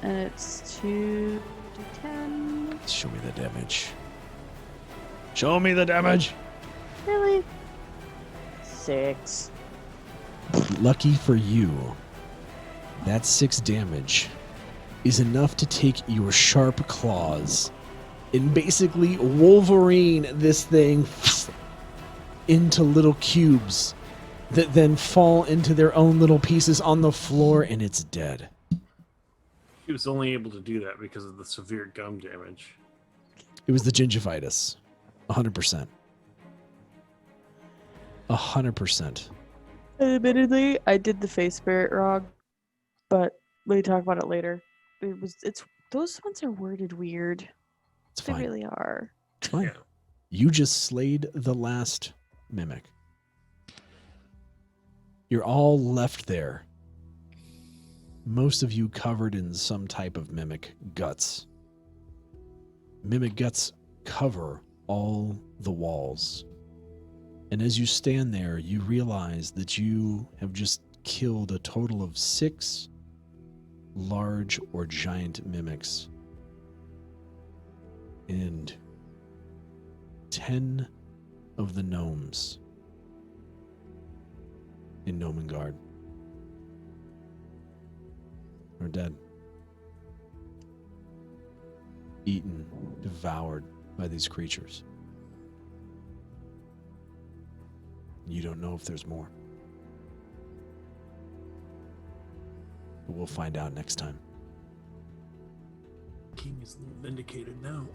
And it's 2d10. Show me the damage. Show me the damage. Really? 6. Lucky for you, that 6 damage is enough to take your sharp claws and basically Wolverine this thing into little cubes that then fall into their own little pieces on the floor, and it's dead. He was only able to do that because of the severe gum damage. It was the gingivitis. 100%. 100%. Admittedly, I did the face spirit wrong, but we talk about it later. It's those ones are worded weird. It's They fine. really are. It's fine. Yeah. You just slayed the last mimic. You're all left there. Most of you covered in some type of mimic guts. Mimic guts cover all the walls. And as you stand there, you realize that you have just killed a total of 6 large or giant mimics. And 10 of the gnomes in Gnomengard are dead. Eaten, devoured by these creatures. You don't know if there's more. But we'll find out next time. King is vindicated now.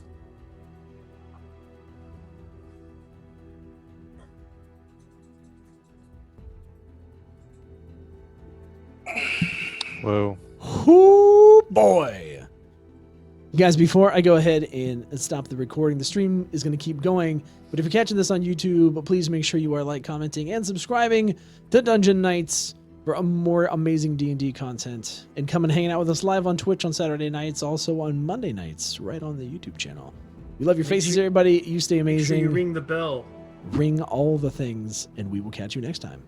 Whoa. Whoo boy! Guys, before I go ahead and stop the recording, the stream is going to keep going. But if you're catching this on YouTube, please make sure you are commenting, and subscribing to Dungeon Nytes for more amazing D&D content. And come and hang out with us live on Twitch on Saturday nights, also on Monday nights, right on the YouTube channel. We love your faces, everybody. You stay Make sure amazing. you ring the bell. Ring all the things, and we will catch you next time.